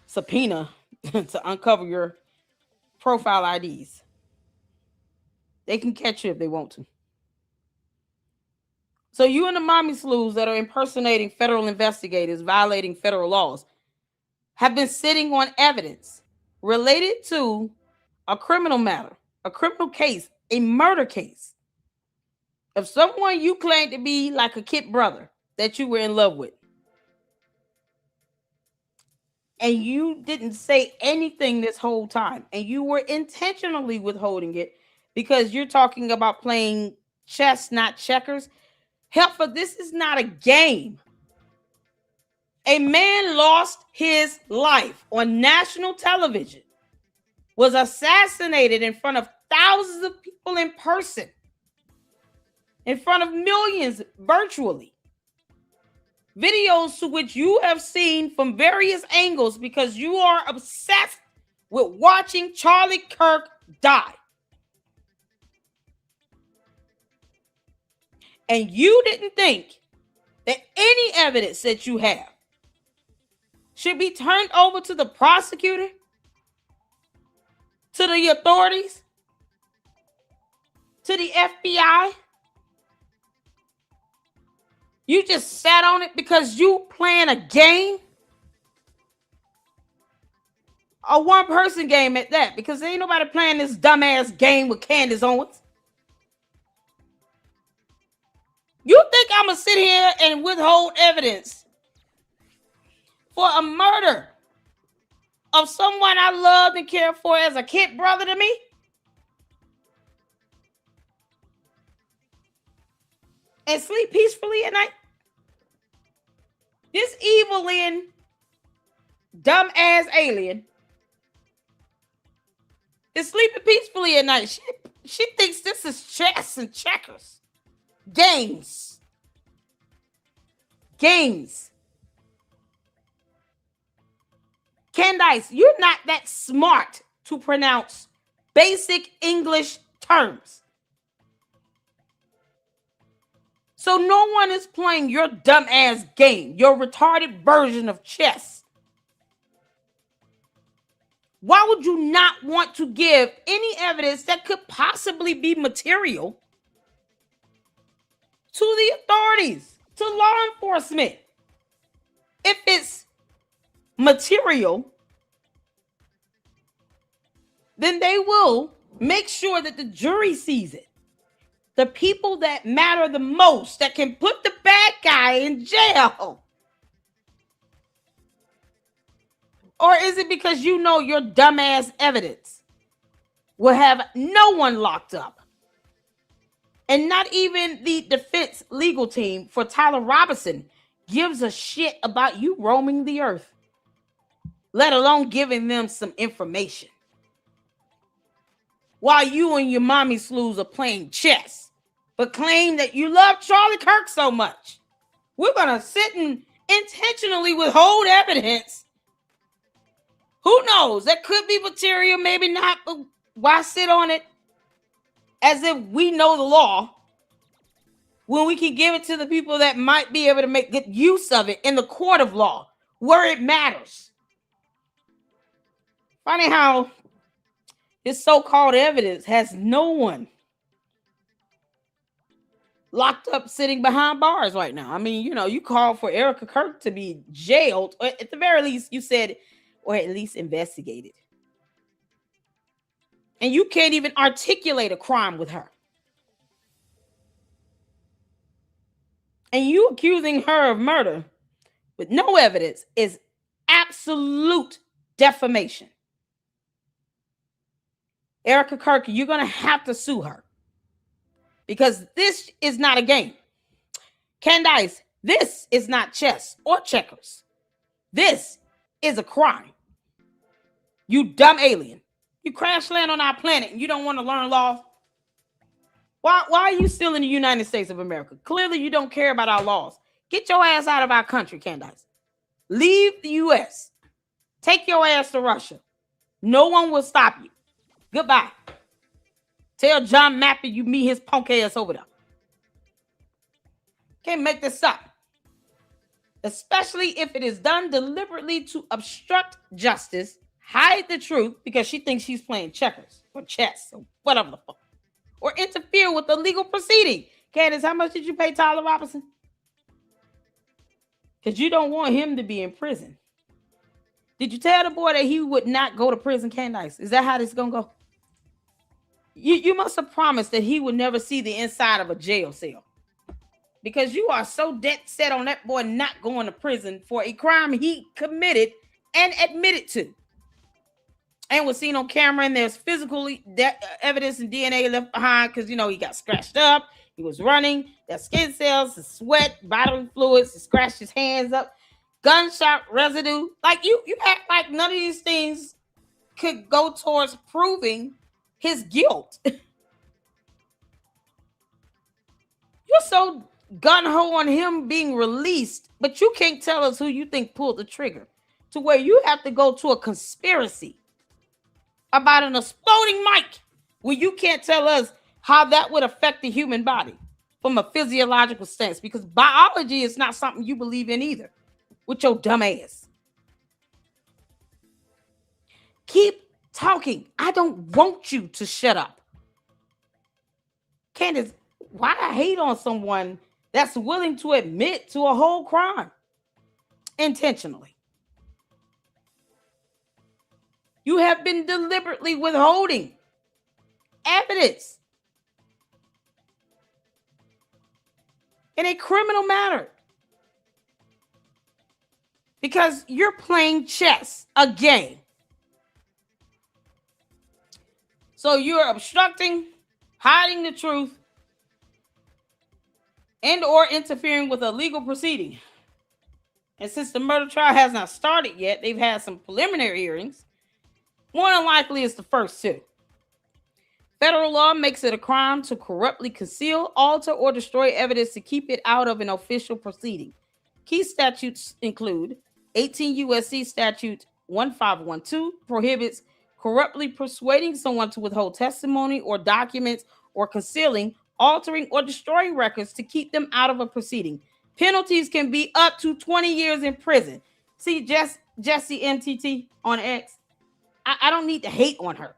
subpoena to uncover your profile IDs. They can catch you if they want to. So you and the mommy slews that are impersonating federal investigators, violating federal laws, have been sitting on evidence related to a criminal matter, a criminal case, a murder case of someone you claim to be like a kid brother that you were in love with. And you didn't say anything this whole time. And you were intentionally withholding it because you're talking about playing chess, not checkers. Helpful, this is not a game. A man lost his life on national television, was assassinated in front of thousands of people in person. in front of millions virtually. Videos to which you have seen from various angles because you are obsessed with watching Charlie Kirk die. And you didn't think that any evidence that you have should be turned over to the prosecutor, to the authorities, to the FBI. You just sat on it because you playing a game, a one-person game at that, because ain't nobody playing this dumbass game with Candace Owens. You think I'm going to sit here and withhold evidence for a murder of someone I loved and cared for as a kid brother to me? And sleep peacefully at night? This evil-in, dumb-ass alien is sleeping peacefully at night. She thinks this is chess and checkers. Games. Candace, you're not that smart to pronounce basic English terms. So no one is playing your dumb-ass game, your retarded version of chess. Why would you not want to give any evidence that could possibly be material to the authorities, to law enforcement? If it's material, then they will make sure that the jury sees it. The people that matter the most, that can put the bad guy in jail. Or is it because you know your dumbass evidence will have no one locked up? And not even the defense legal team for Tyler Robinson gives a shit about you roaming the earth, let alone giving them some information. While you and your mommy slews are playing chess, but claim that you love Charlie Kirk so much. We're going to sit and intentionally withhold evidence. Who knows? That could be material, maybe not, but why sit on it as if we know the law when we can give it to the people that might be able to make good use of it in the court of law where it matters? Funny how this so-called evidence has no one locked up sitting behind bars right now. I mean, you know, you called for Erica Kirk to be jailed, or at the very least you said, or at least investigated. And you can't even articulate a crime with her. And you accusing her of murder with no evidence is absolute defamation. Erica Kirk, you're going to have to sue her. Because this is not a game. Candace, this is not chess or checkers. This is a crime. You dumb alien. You crash land on our planet and you don't want to learn law. Why are you still in the United States of America? Clearly you don't care about our laws. Get your ass out of our country, Candace. Leave the U.S. Take your ass to Russia. No one will stop you. Goodbye. Tell John Mappy you meet his punk ass over there. Can't make this up. Especially if it is done deliberately to obstruct justice, hide the truth because she thinks she's playing checkers or chess or whatever the fuck, or interfere with the legal proceeding. Candace, how much did you pay Tyler Robinson? Because you don't want him to be in prison. Did you tell the boy that he would not go to prison, Candace? Is that how this is going to go? You must have promised that he would never see the inside of a jail cell. Because you are so dead set on that boy not going to prison for a crime he committed and admitted to. And was seen on camera, and there's physical evidence and DNA left behind because, you know, he got scratched up. He was running. There's skin cells, the sweat, bodily fluids. He scratched his hands up. Gunshot residue. Like, you act like none of these things could go towards proving his guilt. You're so gun-ho on him being released, but you can't tell us who you think pulled the trigger, to where you have to go to a conspiracy about an exploding mic when you can't tell us how that would affect the human body from a physiological sense, because biology is not something you believe in either with your dumb ass. Keep talking. I don't want you to shut up. Candace, why hate on someone that's willing to admit to a whole crime intentionally? You have been deliberately withholding evidence in a criminal matter because you're playing chess, a game. So you're obstructing, hiding the truth, and or interfering with a legal proceeding. And since the murder trial has not started yet, they've had some preliminary hearings. More than likely it's the first two. Federal law makes it a crime to corruptly conceal, alter, or destroy evidence to keep it out of an official proceeding. Key statutes include 18 U.S.C. Statute 1512 prohibits corruptly persuading someone to withhold testimony or documents, or concealing, altering, or destroying records to keep them out of a proceeding. Penalties can be up to 20 years in prison. See, Jesse MTT on X, I don't need to hate on her.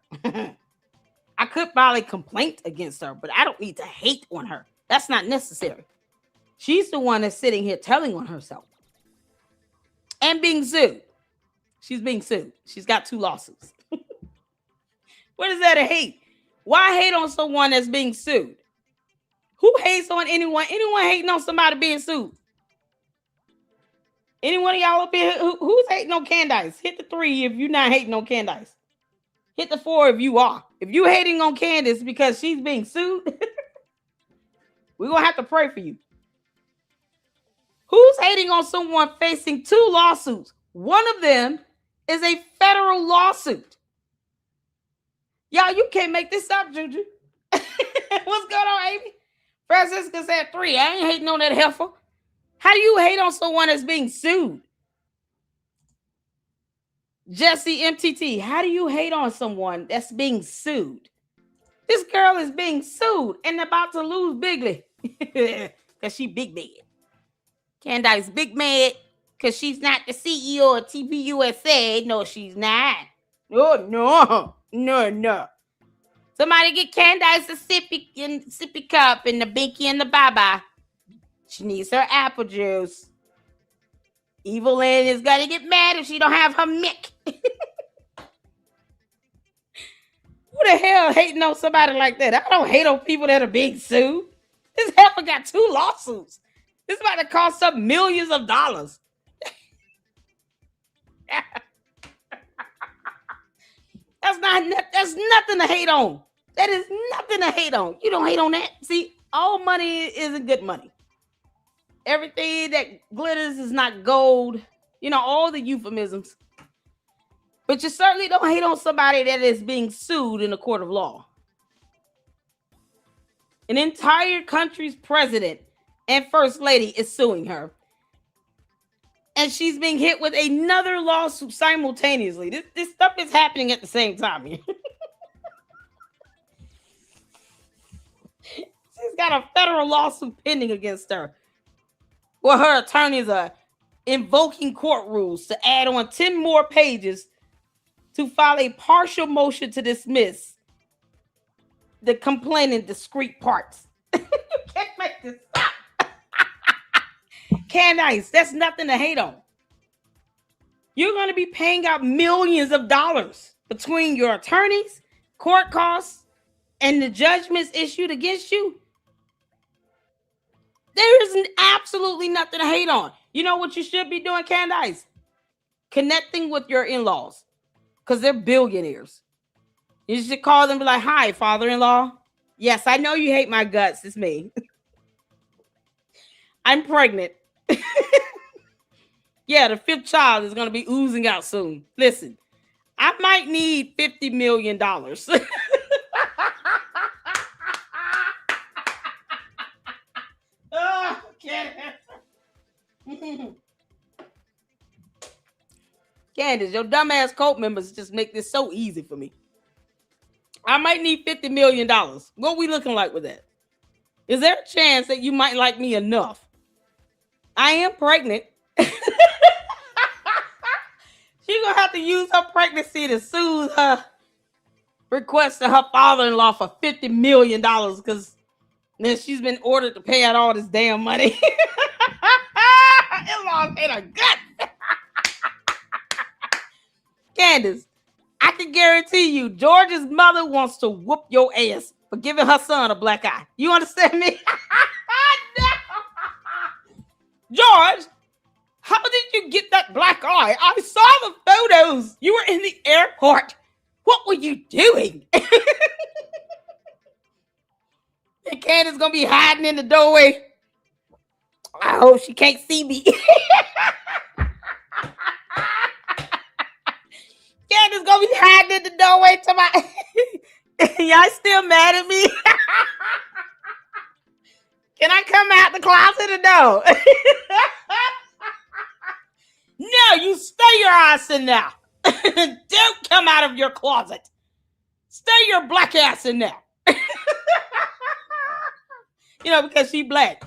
I could file a complaint against her, but I don't need to hate on her. That's not necessary. She's the one that's sitting here telling on herself and being sued. She's being sued. She's got 2 lawsuits. What is that to hate? Why hate on someone that's being sued? Who hates on anyone? Anyone hating on somebody being sued? Anyone of y'all up here who's hating on Candace? Hit the 3 if you're not hating on Candace. Hit the 4 if you are. If you hating on Candace because she's being sued, we're going to have to pray for you. Who's hating on someone facing 2 lawsuits? One of them is a federal lawsuit. Y'all, you can't make this up, Juju. What's going on, Amy? Francisca said 3. I ain't hating on that heifer. How do you hate on someone that's being sued? Jesse MTT, how do you hate on someone that's being sued? This girl is being sued and about to lose bigly because she big mad. Candace big mad because she's not the CEO of TPUSA. No, she's not. No. Somebody get Candace a sippy cup and the binky and the bye-bye. She needs her apple juice. Evelyn is gonna get mad if she don't have her mick. Who the hell hating on somebody like that? I don't hate on people that are being sued. This heifer got 2 lawsuits. This is about to cost some millions of dollars. That's nothing to hate on. That is nothing to hate on. You don't hate on that. See, all money isn't good money. Everything that glitters is not gold. You know, all the euphemisms. But you certainly don't hate on somebody that is being sued in a court of law. An entire country's president and first lady is suing her. And she's being hit with another lawsuit simultaneously. This stuff is happening at the same time. She's got a federal lawsuit pending against her. Well, her attorneys are invoking court rules to add on 10 more pages to file a partial motion to dismiss the complaint in discrete parts. You can't make this up. Candace, that's nothing to hate on. You're going to be paying out millions of dollars between your attorneys, court costs, and the judgments issued against you. There is absolutely nothing to hate on. You know what you should be doing, Candace? Connecting with your in-laws, because they're billionaires. You should call them and be like, "Hi, father-in-law. Yes, I know you hate my guts. It's me. I'm pregnant. Yeah, the 5th child is going to be oozing out soon. Listen, I might need $50 million. Candace, your dumbass cult members just make this so easy for me. I might need $50 million. What we looking like with that? Is there a chance that you might like me enough? I am pregnant. She's gonna have to use her pregnancy to soothe her request to her father-in-law for $50 million because then she's been ordered to pay out all this damn money. In-laws hate her gut. Candace, I can guarantee you George's mother wants to whoop your ass for giving her son a black eye. You understand me? No. George, how did you get that black eye? I saw the photos. You were in the airport. What were you doing? And Candace gonna be hiding in the doorway. I hope she can't see me. Candace gonna be hiding in the doorway to my. Y'all still mad at me? Can I come out the closet or no? No, you stay your ass in there. Don't come out of your closet. Stay your black ass in there. You know, because she black.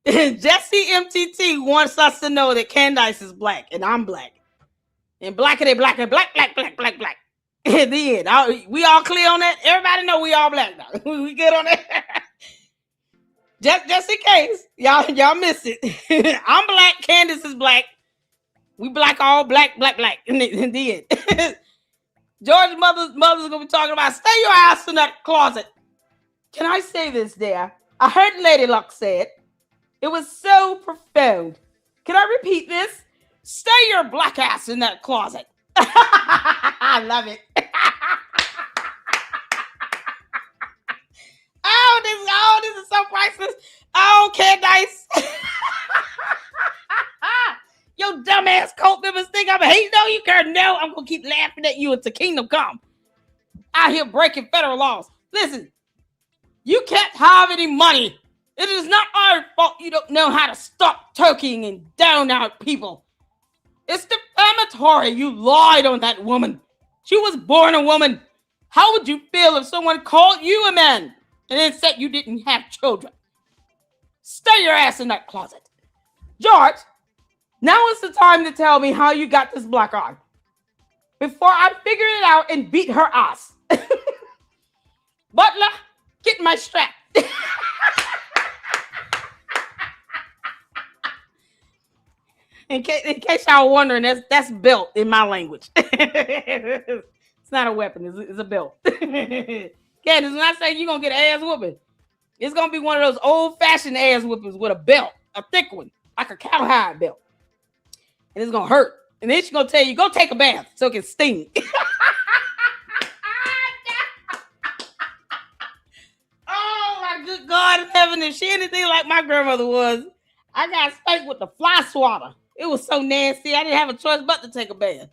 Jesse MTT wants us to know that Candace is black and I'm black. And blackity black and black. At the end, we all clear on that? Everybody know we all black now. We good on that? Just in case. Y'all miss it. I'm black. Candace is black. We black, all black. In the end. George's mother's gonna be talking about stay your ass in that closet. Can I say this there? I heard Lady Luck say it. It was so profound. Can I repeat this? Stay your black ass in that closet. I love it. This is so priceless. Oh, Candace. Your dumbass cult members think I'm hating on you, girl. No, I'm going to keep laughing at you until kingdom come. Out here breaking federal laws. Listen, you can't have any money. It is not our fault you don't know how to stop turkeying and down out people. It's defamatory. You lied on that woman. She was born a woman. How would you feel if someone called you a man and then said you didn't have children? Stay your ass in that closet. George, now is the time to tell me how you got this black eye. Before I figure it out and beat her ass. Butler, get my strap. In case y'all wondering, that's belt in my language. It's not a weapon, it's a belt. Candace, when I say you're going to get an ass whooping, it's going to be one of those old-fashioned ass whoopings with a belt, a thick one, like a cowhide belt. And it's going to hurt. And then she's going to tell you, go take a bath so it can sting. Oh, my good God in heaven. If she anything like my grandmother was, I got spanked with the fly swatter. It was so nasty. I didn't have a choice but to take a bath.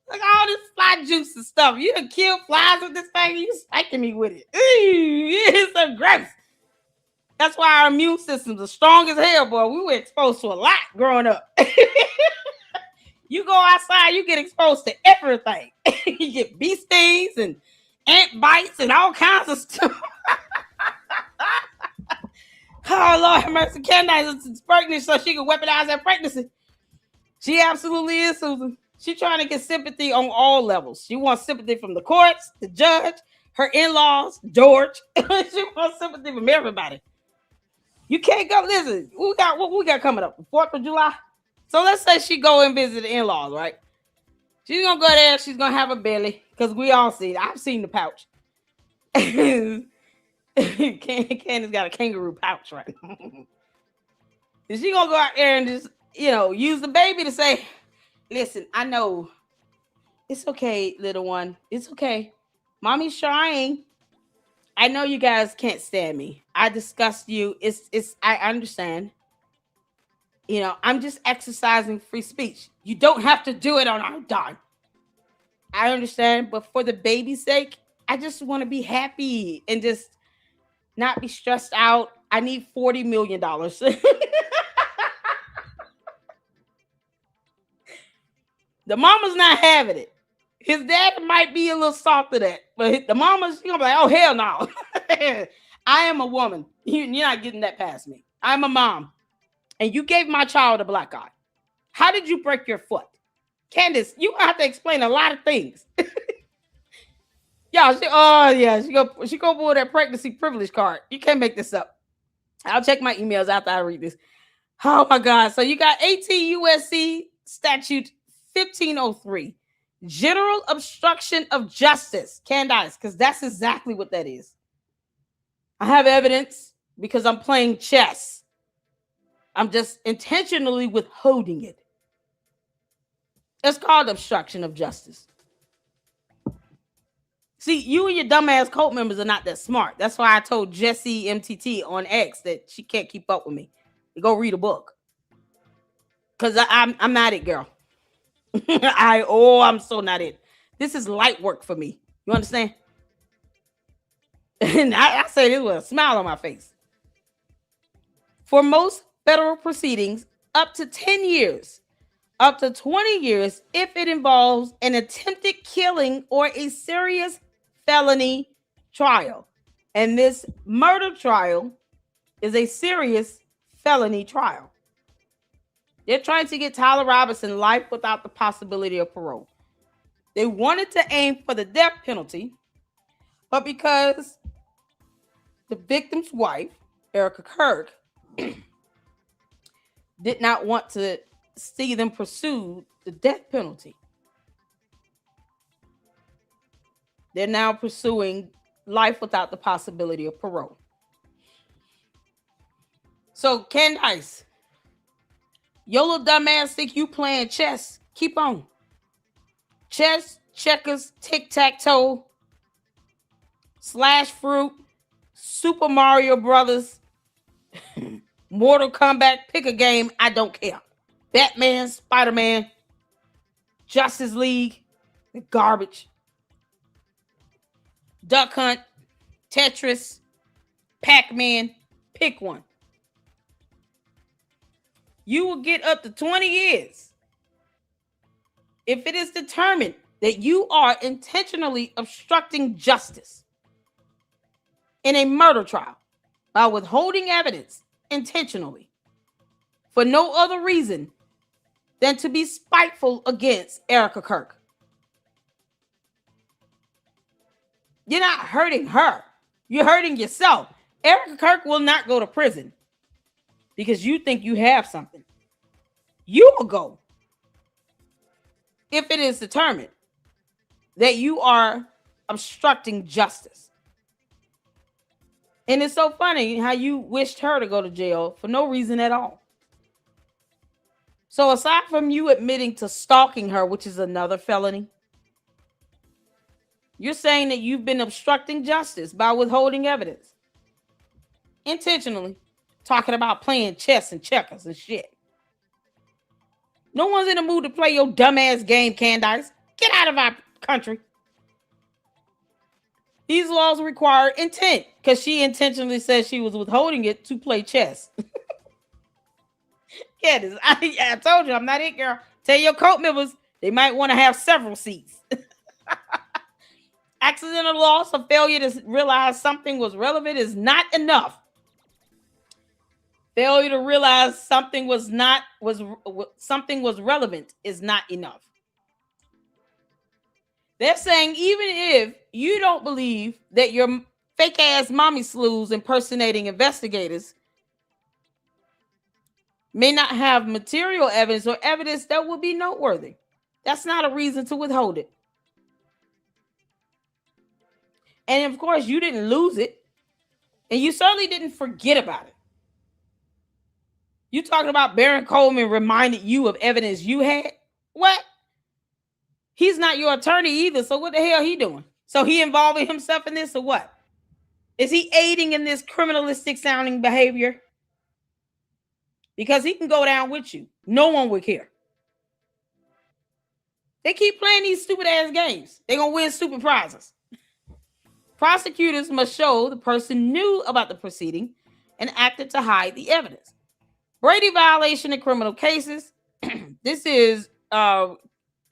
Like all this fly juice and stuff. You done killed flies with this thing. You spanking me with it. It's so gross. That's why our immune systems are strong as hell, boy. We were exposed to a lot growing up. You go outside, you get exposed to everything. You get bee stings and ant bites and all kinds of stuff. Oh, Lord have mercy. Candace is pregnant so she can weaponize her pregnancy. She absolutely is, Susan. She's trying to get sympathy on all levels. She wants sympathy from the courts, the judge, her in-laws, George. She wants sympathy from everybody. You can't go. Listen, what we got coming up? The 4th of July? So let's say she go and visit the in-laws, right? She's going to go there. She's going to have a belly because we all see it. I've seen the pouch. Candace got a kangaroo pouch right now. Is she going to go out there and just, use the baby to say, listen, I know. It's okay, little one. It's okay. Mommy's trying. I know you guys can't stand me. I disgust you. I understand. I'm just exercising free speech. You don't have to do it on our dime. I understand, but for the baby's sake, I just want to be happy and just not be stressed out. I need $40 million. The mama's not having it. His dad might be a little soft to that, but the mama's gonna be like, oh hell no. I am a woman. You're not getting that past me. I'm a mom. And you gave my child a black eye. How did you break your foot? Candace, you have to explain a lot of things. She go pull that pregnancy privilege card. You can't make this up. I'll check my emails after I read this. Oh my God. So you got 18 USC statute 1503. General obstruction of justice. Candace, because that's exactly what that is. I have evidence because I'm playing chess. I'm just intentionally withholding it. It's called obstruction of justice. See, you and your dumbass cult members are not that smart. That's why I told Jessie MTT on X that she can't keep up with me. You go read a book. Because I'm not it, girl. I'm so not it. This is light work for me. You understand? And I say this with a smile on my face. For most federal proceedings, up to 10 years, up to 20 years, if it involves an attempted killing or a serious felony trial. And this murder trial is a serious felony trial. They're trying to get Tyler Robinson life without the possibility of parole. They wanted to aim for the death penalty, but because the victim's wife, Erica Kirk, did not want to see them pursue the death penalty, they're now pursuing life without the possibility of parole. So, Candace, your little dumbass think you playing chess. Keep on. Chess, checkers, tic-tac-toe, slash fruit, Super Mario Brothers, Mortal Kombat, pick a game, I don't care. Batman, Spider-Man, Justice League, the garbage. Duck Hunt, Tetris, Pac-Man, pick one. You will get up to 20 years if it is determined that you are intentionally obstructing justice in a murder trial by withholding evidence intentionally for no other reason than to be spiteful against Erica Kirk. You're not hurting her. You're hurting yourself. Erica Kirk will not go to prison because you think you have something. You will go if it is determined that you are obstructing justice. And it's so funny how you wished her to go to jail for no reason at all. So aside from you admitting to stalking her, which is another felony, you're saying that you've been obstructing justice by withholding evidence. Intentionally. Talking about playing chess and checkers and shit. No one's in the mood to play your dumbass game, Candace. Get out of our country. These laws require intent because she intentionally said she was withholding it to play chess. Candace, I told you I'm not it, girl. Tell your cult members they might want to have several seats. Accidental loss or failure to realize something was relevant is not enough. Failure to realize something was relevant is not enough. They're saying even if you don't believe that your fake ass mommy slews impersonating investigators may not have material evidence or evidence that would be noteworthy, that's not a reason to withhold it. And of course, you didn't lose it. And you certainly didn't forget about it. You talking about Baron Coleman reminded you of evidence you had? What? He's not your attorney either. So what the hell he doing? So he involving himself in this or what? Is he aiding in this criminalistic sounding behavior? Because he can go down with you. No one would care. They keep playing these stupid ass games. They're going to win stupid prizes. Prosecutors must show the person knew about the proceeding and acted to hide the evidence. Brady violation in criminal cases. This is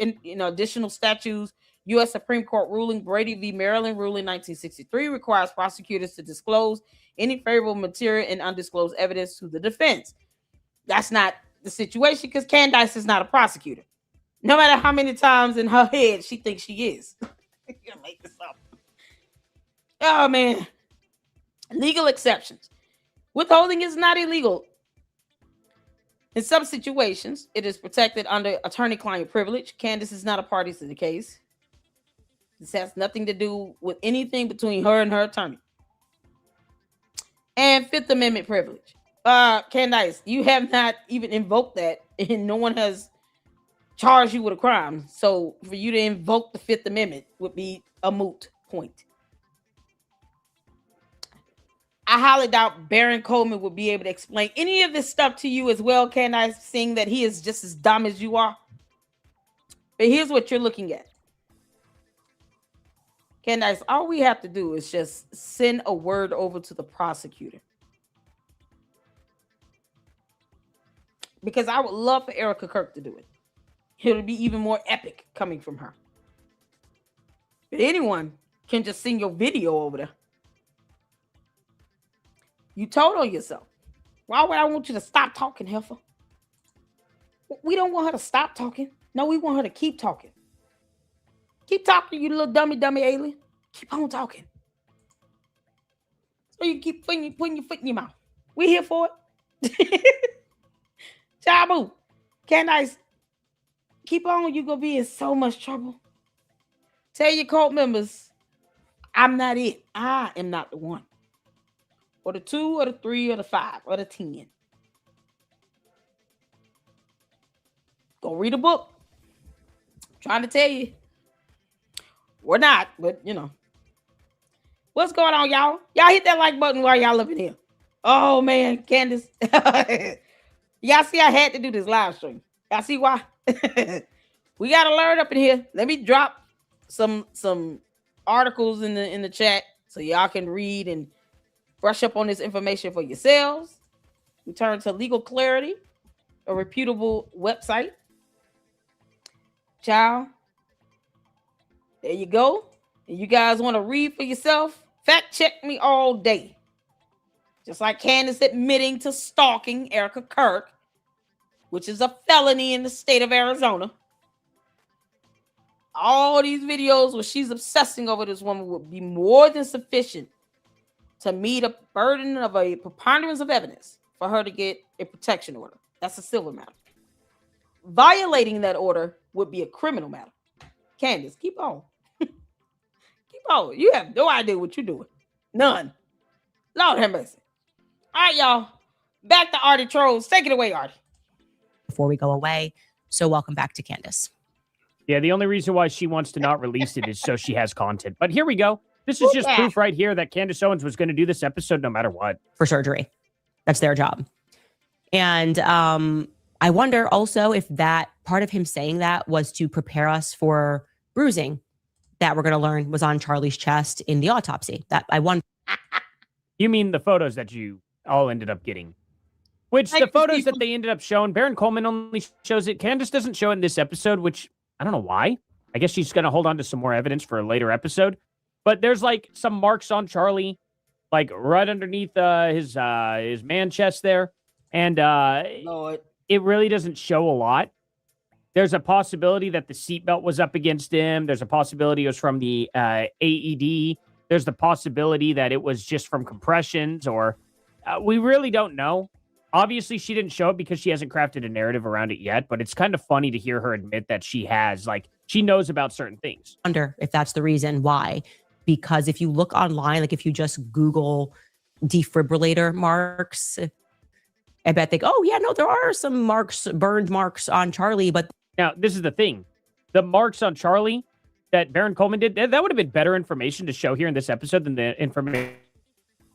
additional statutes. U.S. Supreme Court ruling Brady v. Maryland ruling 1963 requires prosecutors to disclose any favorable material and undisclosed evidence to the defense. That's not the situation because Candace is not a prosecutor. No matter how many times in her head she thinks she is. You're gonna make this up. Oh man. Legal exceptions. Withholding is not illegal. In some situations, it is protected under attorney-client privilege. Candace is not a party to the case. This has nothing to do with anything between her and her attorney. And Fifth Amendment privilege. Candace, you have not even invoked that, and no one has charged you with a crime. So for you to invoke the Fifth Amendment would be a moot point. I highly doubt Baron Coleman would be able to explain any of this stuff to you as well, Candace, seeing that he is just as dumb as you are. But here's what you're looking at. Candace, all we have to do is just send a word over to the prosecutor. Because I would love for Erica Kirk to do it. It'll be even more epic coming from her. But anyone can just send your video over there. You told on yourself. Why would I want you to stop talking, heifer? We don't want her to stop talking. No, we want her to keep talking. Keep talking, you little dummy alien. Keep on talking. So you keep putting your foot in your mouth. We here for it. Jabu, Candace, keep on. You're going to be in so much trouble. Tell your cult members, I'm not it. I am not the one. Or the 2, or the 3, or the 5, or the 10. Go read a book. I'm trying to tell you. We're not, but you know. What's going on, y'all? Y'all hit that like button while y'all up in here. Oh, man, Candace. Y'all see I had to do this live stream. Y'all see why? We got to learn up in here. Let me drop some articles in the chat so y'all can read and brush up on this information for yourselves. We turn to Legal Clarity, a reputable website. Child, there you go. And you guys want to read for yourself? Fact check me all day. Just like Candace admitting to stalking Erica Kirk, which is a felony in the state of Arizona. All these videos where she's obsessing over this woman would be more than sufficient to meet a burden of a preponderance of evidence for her to get a protection order. That's a civil matter. Violating that order would be a criminal matter. Candace, keep on. Keep on. You have no idea what you're doing. None. Lord have mercy. All right, y'all. Back to Artie Trolls. Take it away, Artie. Before we go away. So welcome back to Candace. Yeah, the only reason why she wants to not release it is so she has content. But here we go. This is just proof right here that Candace Owens was going to do this episode no matter what. For surgery. That's their job. And I wonder also if that part of him saying that was to prepare us for bruising that we're going to learn was on Charlie's chest in the autopsy. That I wonder. You mean the photos that you all ended up getting? Which the photos that they ended up showing, Baron Coleman only shows it. Candace doesn't show it in this episode, which I don't know why. I guess she's going to hold on to some more evidence for a later episode. But there's like some marks on Charlie, like right underneath his man chest there. And it really doesn't show a lot. There's a possibility that the seatbelt was up against him. There's a possibility it was from the AED. There's the possibility that it was just from compressions or we really don't know. Obviously, she didn't show it because she hasn't crafted a narrative around it yet, but it's kind of funny to hear her admit that she has, like, she knows about certain things. I wonder if that's the reason why. Because if you look online, like if you just Google defibrillator marks, I bet they go, oh, yeah, no, there are some marks, burned marks on Charlie. But now, this is the thing. The marks on Charlie that Baron Coleman did, that would have been better information to show here in this episode than the information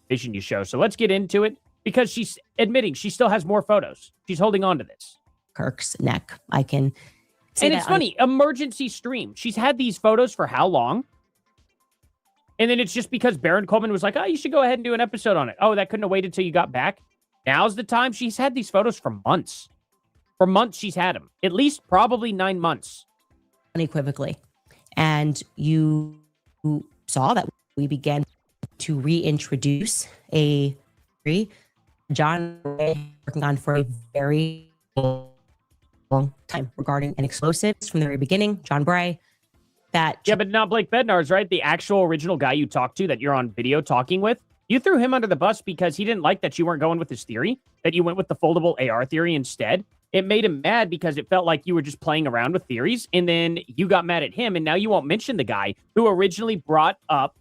you show. So let's get into it. Because she's admitting she still has more photos. She's holding on to this. Kirk's neck. I can say and it's funny. Emergency stream. She's had these photos for how long? And then it's just because Baron Coleman was like, oh, you should go ahead and do an episode on it. Oh, that couldn't have waited till you got back. Now's the time. She's had these photos for months. For months she's had them. At least probably 9 months. unequivocally. And you saw that we began to reintroduce a theory John working on for a very long time regarding an explosives from the very beginning. John Bray. Yeah, but not Blake Bednar's, right? The actual original guy you talked to that you're on video talking with. You threw him under the bus because he didn't like that you weren't going with his theory, that you went with the foldable AR theory instead. It made him mad because it felt like you were just playing around with theories, and then you got mad at him, and now you won't mention the guy who originally brought up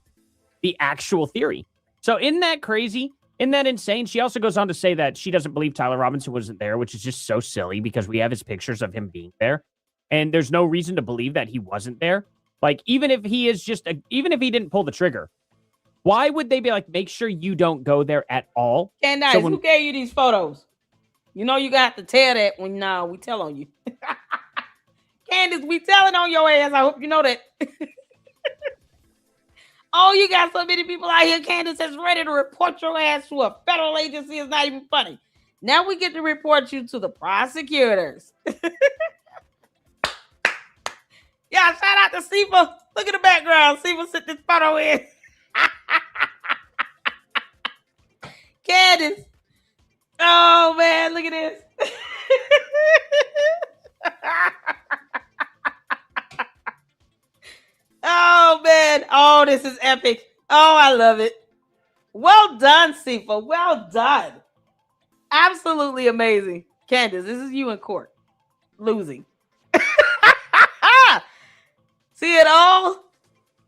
the actual theory. So isn't that crazy? Isn't that insane? She also goes on to say that she doesn't believe Tyler Robinson wasn't there, which is just so silly because we have his pictures of him being there, and there's no reason to believe that he wasn't there. Like, even if he is even if he didn't pull the trigger, why would they be like, make sure you don't go there at all? Candace, who gave you these photos? You know you got to tell that when we tell on you. Candace, we telling on your ass. I hope you know that. Oh, you got so many people out here, Candace, that's ready to report your ass to a federal agency. It's not even funny. Now we get to report you to the prosecutors. Yeah, shout out to Sifa. Look at the background. Sifa sent this photo in. Candace. Oh, man, look at this. Oh, man. Oh, this is epic. Oh, I love it. Well done, Sifa. Well done. Absolutely amazing. Candace, this is you in court. Losing. See, it all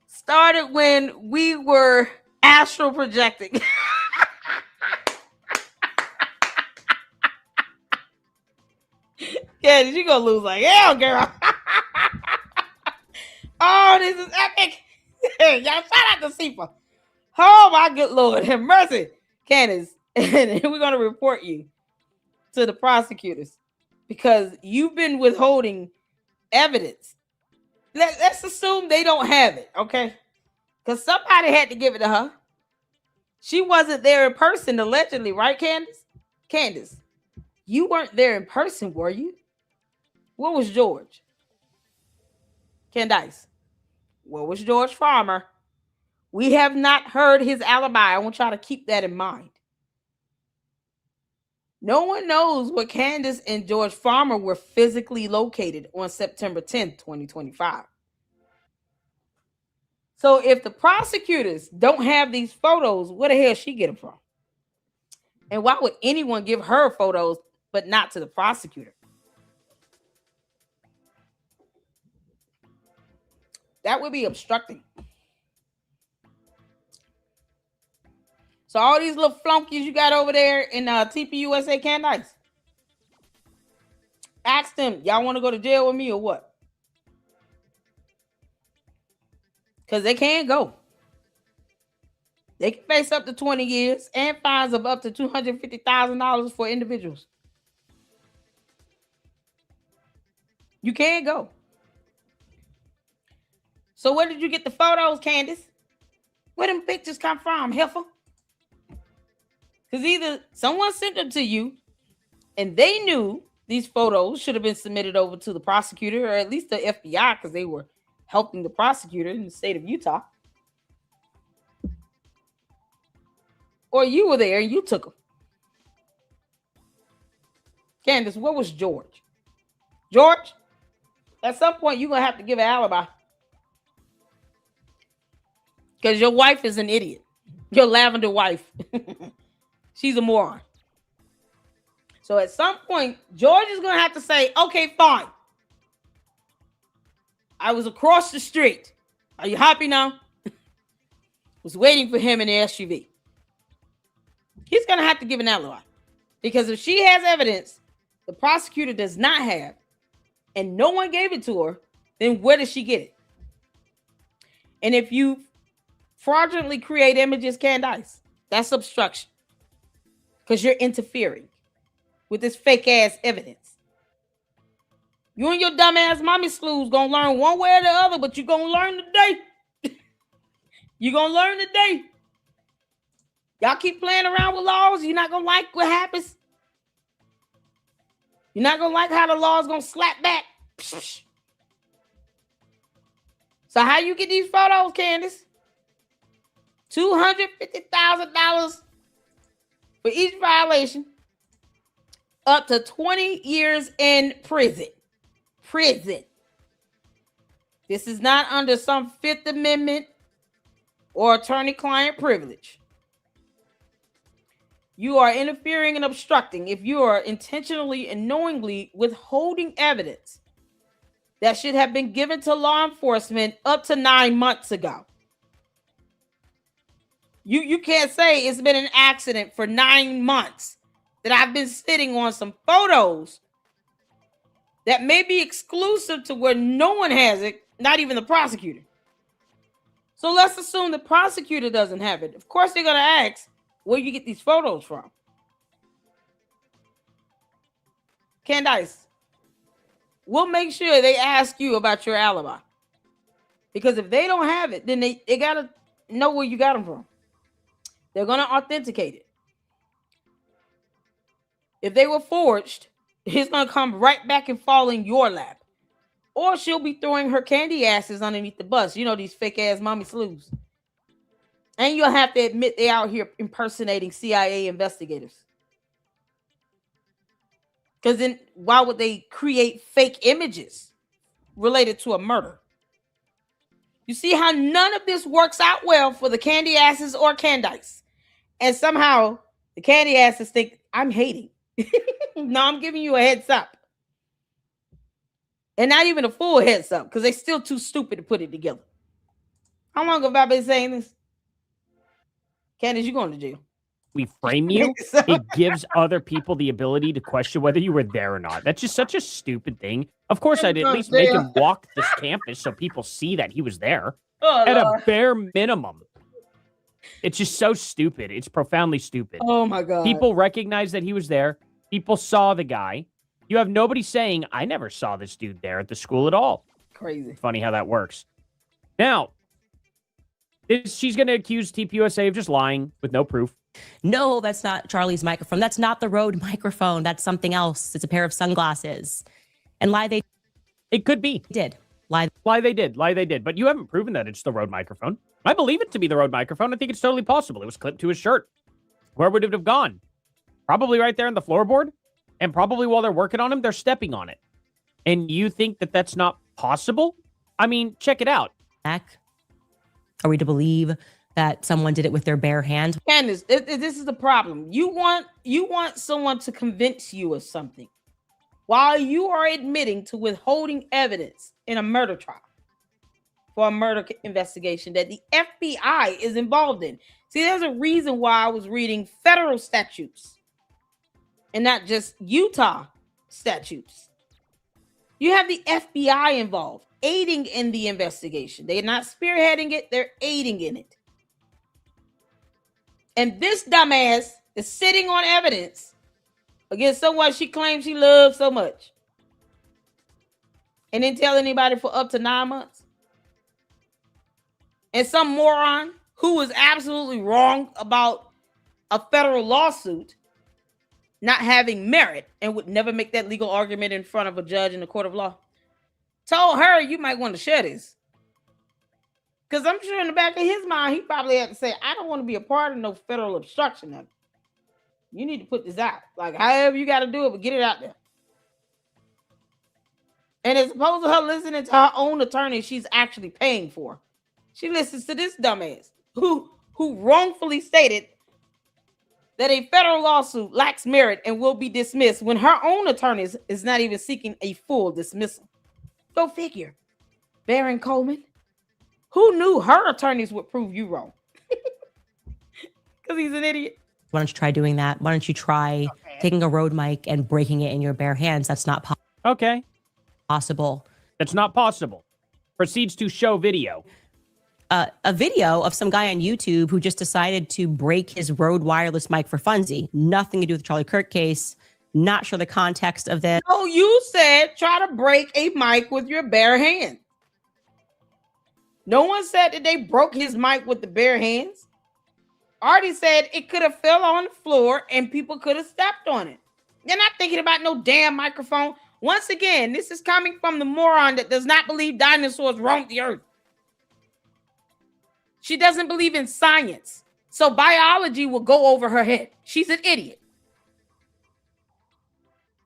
started when we were astral projecting. Candace, you gonna lose like hell, girl. Oh, this is epic. Y'all shout out to Sifa. Oh, my good Lord. Have mercy. Candace, and we're going to report you to the prosecutors because you've been withholding evidence. Let's assume they don't have it, okay? Because somebody had to give it to her. She wasn't there in person, allegedly, right, Candace? Candace, you weren't there in person, were you? What was George? Candace, what was George Farmer? We have not heard his alibi. I want y'all to keep that in mind. No one knows where Candace and George Farmer were physically located on September 10th, 2025. So if the prosecutors don't have these photos, where the hell she get them from? And why would anyone give her photos but not to the prosecutor? That would be obstructing. So all these little flunkies you got over there in TPUSA Candace, ask them, y'all want to go to jail with me or what? Because they can't go. They can face up to 20 years and fines of up to $250,000 for individuals. You can't go. So where did you get the photos, Candace? Where them pictures come from, heifer? Because either someone sent them to you and they knew these photos should have been submitted over to the prosecutor or at least the FBI because they were helping the prosecutor in the state of Utah. Or you were there and you took them. Candace, where was George? George, at some point you're going to have to give an alibi. Because your wife is an idiot. Your lavender wife. She's a moron. So at some point, George is going to have to say, okay, fine. I was across the street. Are you happy now? Was waiting for him in the SUV. He's going to have to give an alibi. Because if she has evidence the prosecutor does not have, and no one gave it to her, then where does she get it? And if you fraudulently create images, Candace, that's obstruction. Because you're interfering with this fake ass evidence. You and your dumb ass mommy slews gonna learn one way or the other, but you're gonna learn today. You're gonna learn today. Y'all keep playing around with laws, you're not gonna like what happens. You're not gonna like how the law's gonna slap back. So how you get these photos, Candace? $250,000 for each violation, up to 20 years in prison. Prison. This is not under some Fifth Amendment or attorney-client privilege. You are interfering and obstructing if you are intentionally and knowingly withholding evidence that should have been given to law enforcement up to 9 months ago. You can't say it's been an accident for 9 months that I've been sitting on some photos that may be exclusive to where no one has it, not even the prosecutor. So let's assume the prosecutor doesn't have it. Of course, they're going to ask where you get these photos from. Candace, we'll make sure they ask you about your alibi. Because if they don't have it, then they got to know where you got them from. They're going to authenticate it. If they were forged, it's going to come right back and fall in your lap. Or she'll be throwing her candy asses underneath the bus. You know, these fake ass mommy slews. And you'll have to admit they out here impersonating CIA investigators. Because then why would they create fake images related to a murder? You see how none of this works out well for the candy asses or Candace. And somehow the candy asses think I'm hating. No, I'm giving you a heads up. And not even a full heads up because they're still too stupid to put it together. How long have I been saying this? Candace, you're going to jail. We frame you, it gives other people the ability to question whether you were there or not. That's just such a stupid thing. Of course, I'd at least make him walk this campus so people see that he was there. At a bare minimum. It's just so stupid. It's profoundly stupid. Oh, my God. People recognize that he was there. People saw the guy. You have nobody saying, I never saw this dude there at the school at all. Crazy. Funny how that works. Now, she's going to accuse TPUSA of just lying with no proof. No, that's not Charlie's microphone. That's not the Rode microphone. That's something else. It's a pair of sunglasses. And lie they It could be. did. Lie they did. But you haven't proven that it's the Rode microphone. I believe it to be the Rode microphone. I think it's totally possible. It was clipped to his shirt. Where would it have gone? Probably right there on the floorboard. And probably while they're working on him, they're stepping on it. And you think that that's not possible? I mean, check it out. back. Are we to believe that someone did it with their bare hands? Candace, this is the problem. You want someone to convince you of something while you are admitting to withholding evidence in a murder trial for a murder investigation that the FBI is involved in. See, there's a reason why I was reading federal statutes and not just Utah statutes. You have the FBI involved, aiding in the investigation. They're not spearheading it, they're aiding in it. And this dumbass is sitting on evidence against someone she claims she loves so much. And didn't tell anybody for up to 9 months. And some moron who was absolutely wrong about a federal lawsuit not having merit and would never make that legal argument in front of a judge in the court of law told her, you might want to share this. Because I'm sure in the back of his mind, he probably had to say, I don't want to be a part of no federal obstruction of it. You need to put this out. Like, however you got to do it, but get it out there. And as opposed to her listening to her own attorney she's actually paying for, she listens to this dumbass who wrongfully stated that a federal lawsuit lacks merit and will be dismissed when her own attorney is not even seeking a full dismissal. Go figure. Baron Coleman. Who knew her attorneys would prove you wrong? Because he's an idiot. Why don't you try doing that? Why don't you try taking a Rode mic and breaking it in your bare hands? That's not Okay. possible. That's not possible. Proceeds to show video. A video of some guy on YouTube who just decided to break his Rode wireless mic for funsies. Nothing to do with the Charlie Kirk case. Not sure the context of this. Oh, you said try to break a mic with your bare hand. No one said that they broke his mic with the bare hands. Artie said it could have fell on the floor and people could have stepped on it. They're not thinking about no damn microphone. Once again, this is coming from the moron that does not believe dinosaurs roamed the earth. She doesn't believe in science. So biology will go over her head. She's an idiot.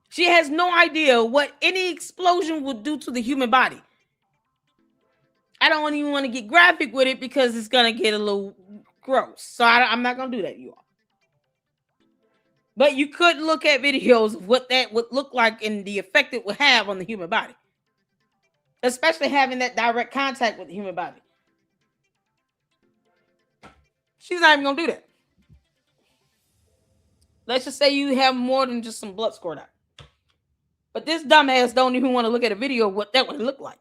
She has no idea what any explosion will do to the human body. I don't even want to get graphic with it because it's going to get a little gross. So I'm not going to do that, you all. But you could look at videos of what that would look like and the effect it would have on the human body. Especially having that direct contact with the human body. She's not even going to do that. Let's just say you have more than just some blood squirt out. But this dumbass don't even want to look at a video of what that would look like.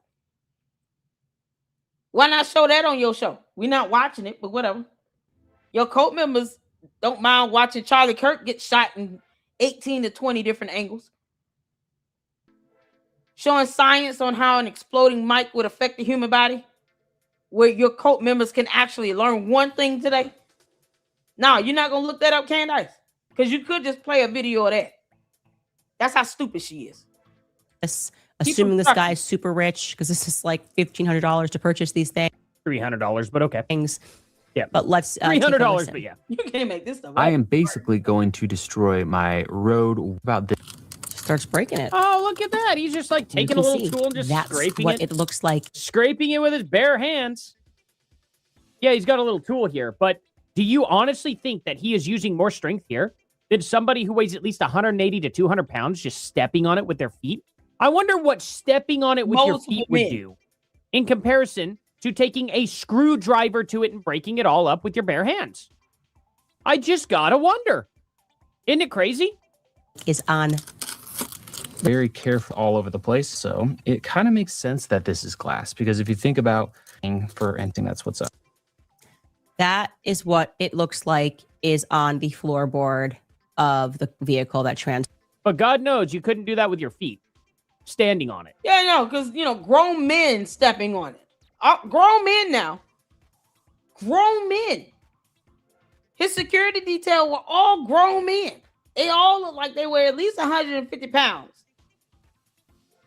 Why not show that on your show? We're not watching it, but whatever. Your cult members don't mind watching Charlie Kirk get shot in 18 to 20 different angles. Showing science on how an exploding mic would affect the human body. Where your cult members can actually learn one thing today. No, you're not going to look that up, Candace. Because you could just play a video of that. That's how stupid she is. Assuming this guy is super rich, because this is like $1,500 to purchase these things. $300, but okay. Yeah, but let's $300, but yeah. You can't make this stuff up. I am basically going to destroy my road about this. Starts breaking it. Oh, look at that. He's just like taking a little tool and just scraping what it looks like. Scraping it with his bare hands. Yeah, he's got a little tool here, but do you honestly think that he is using more strength here than somebody who weighs at least 180 to 200 pounds just stepping on it with their feet? I wonder what stepping on it with your feet would do in comparison to taking a screwdriver to it and breaking it all up with your bare hands. I just gotta wonder. Isn't it crazy? Is on. Very careful all over the place. So it kind of makes sense that this is glass, because if you think about for anything, that's what's up. That is what it looks like is on the floorboard of the vehicle that But God knows you couldn't do that with your feet. Standing on it. Yeah, no, because, grown men stepping on it. Grown men now. Grown men. His security detail were all grown men. They all look like they were at least 150 pounds.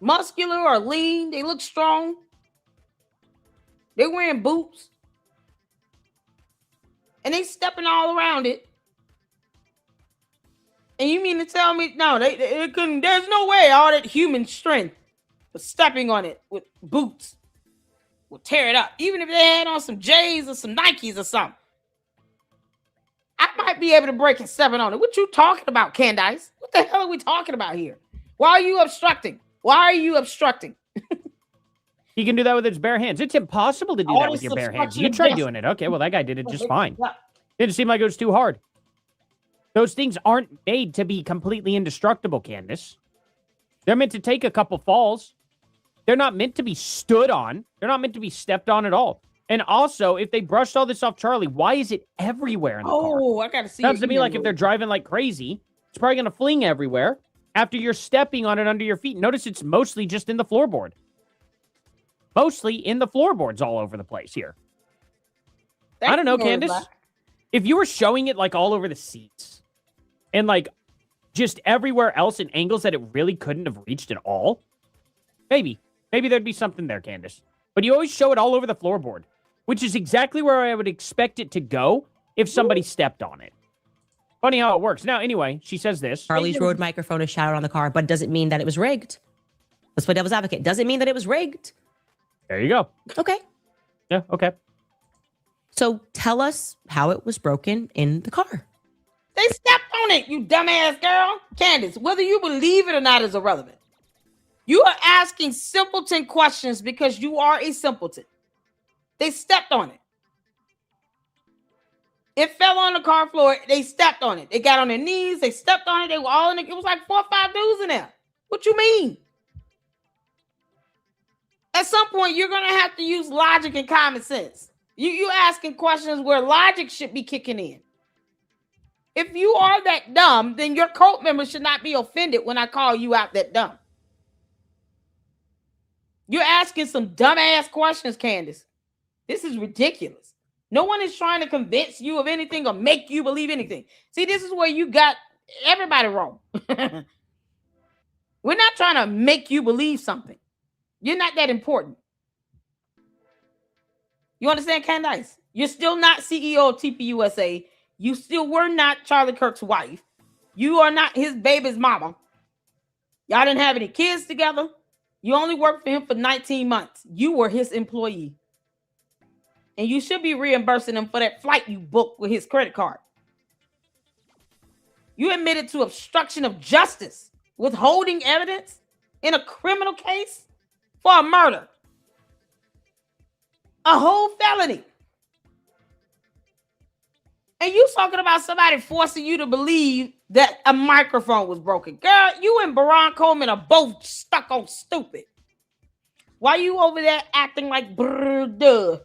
Muscular or lean. They look strong. They're wearing boots. And they stepping all around it. And you mean to tell me, no, they couldn't, there's no way all that human strength was stepping on it with boots will tear it up. Even if they had on some J's or some Nikes or something. I might be able to break and step on it. What you talking about, Candace? What the hell are we talking about here? Why are you obstructing? Why are you obstructing? He can do that with his bare hands. It's impossible to do that with your bare hands. You try doing it. Okay, well, that guy did it just fine. It didn't seem like it was too hard. Those things aren't made to be completely indestructible, Candace. They're meant to take a couple falls. They're not meant to be stood on. They're not meant to be stepped on at all. And also, if they brushed all this off Charlie, why is it everywhere in the car? Oh, I gotta see. Sounds to me like if they're driving like crazy, it's probably going to fling everywhere after you're stepping on it under your feet. Notice it's mostly just in the floorboard. Mostly in the floorboards all over the place here. I don't know, Candace. If you were showing it like all over the seats and like just everywhere else in angles that it really couldn't have reached at all, maybe there'd be something there, Candace. But you always show it all over the floorboard, which is exactly where I would expect it to go if somebody stepped on it. Funny how it works. Now, anyway, she says this. Charlie's Road microphone is shouted on the car, but doesn't mean that it was rigged. Let's play devil's advocate. Doesn't mean that it was rigged. There you go. Okay. Yeah, okay. So tell us how it was broken in the car. They stepped on it, you dumbass girl. Candace, whether you believe it or not is irrelevant. You are asking simpleton questions because you are a simpleton. They stepped on it. It fell on the car floor. They stepped on it. They got on their knees. They stepped on it. They were all in it. It was like 4 or 5 dudes in there. What you mean? At some point, you're going to have to use logic and common sense. You asking questions where logic should be kicking in. If you are that dumb, then your cult members should not be offended when I call you out that dumb. You're asking some dumbass questions, Candace. This is ridiculous. No one is trying to convince you of anything or make you believe anything. See, this is where you got everybody wrong. We're not trying to make you believe something. You're not that important. You understand, Candace? You're still not CEO of TPUSA. You still were not Charlie Kirk's wife. You are not his baby's mama. Y'all didn't have any kids together. You only worked for him for 19 months. You were his employee. And you should be reimbursing him for that flight you booked with his credit card. You admitted to obstruction of justice, withholding evidence in a criminal case for a murder. A whole felony. And you talking about somebody forcing you to believe that a microphone was broken. Girl, you and Baron Coleman are both stuck on stupid. Why you over there acting like duh?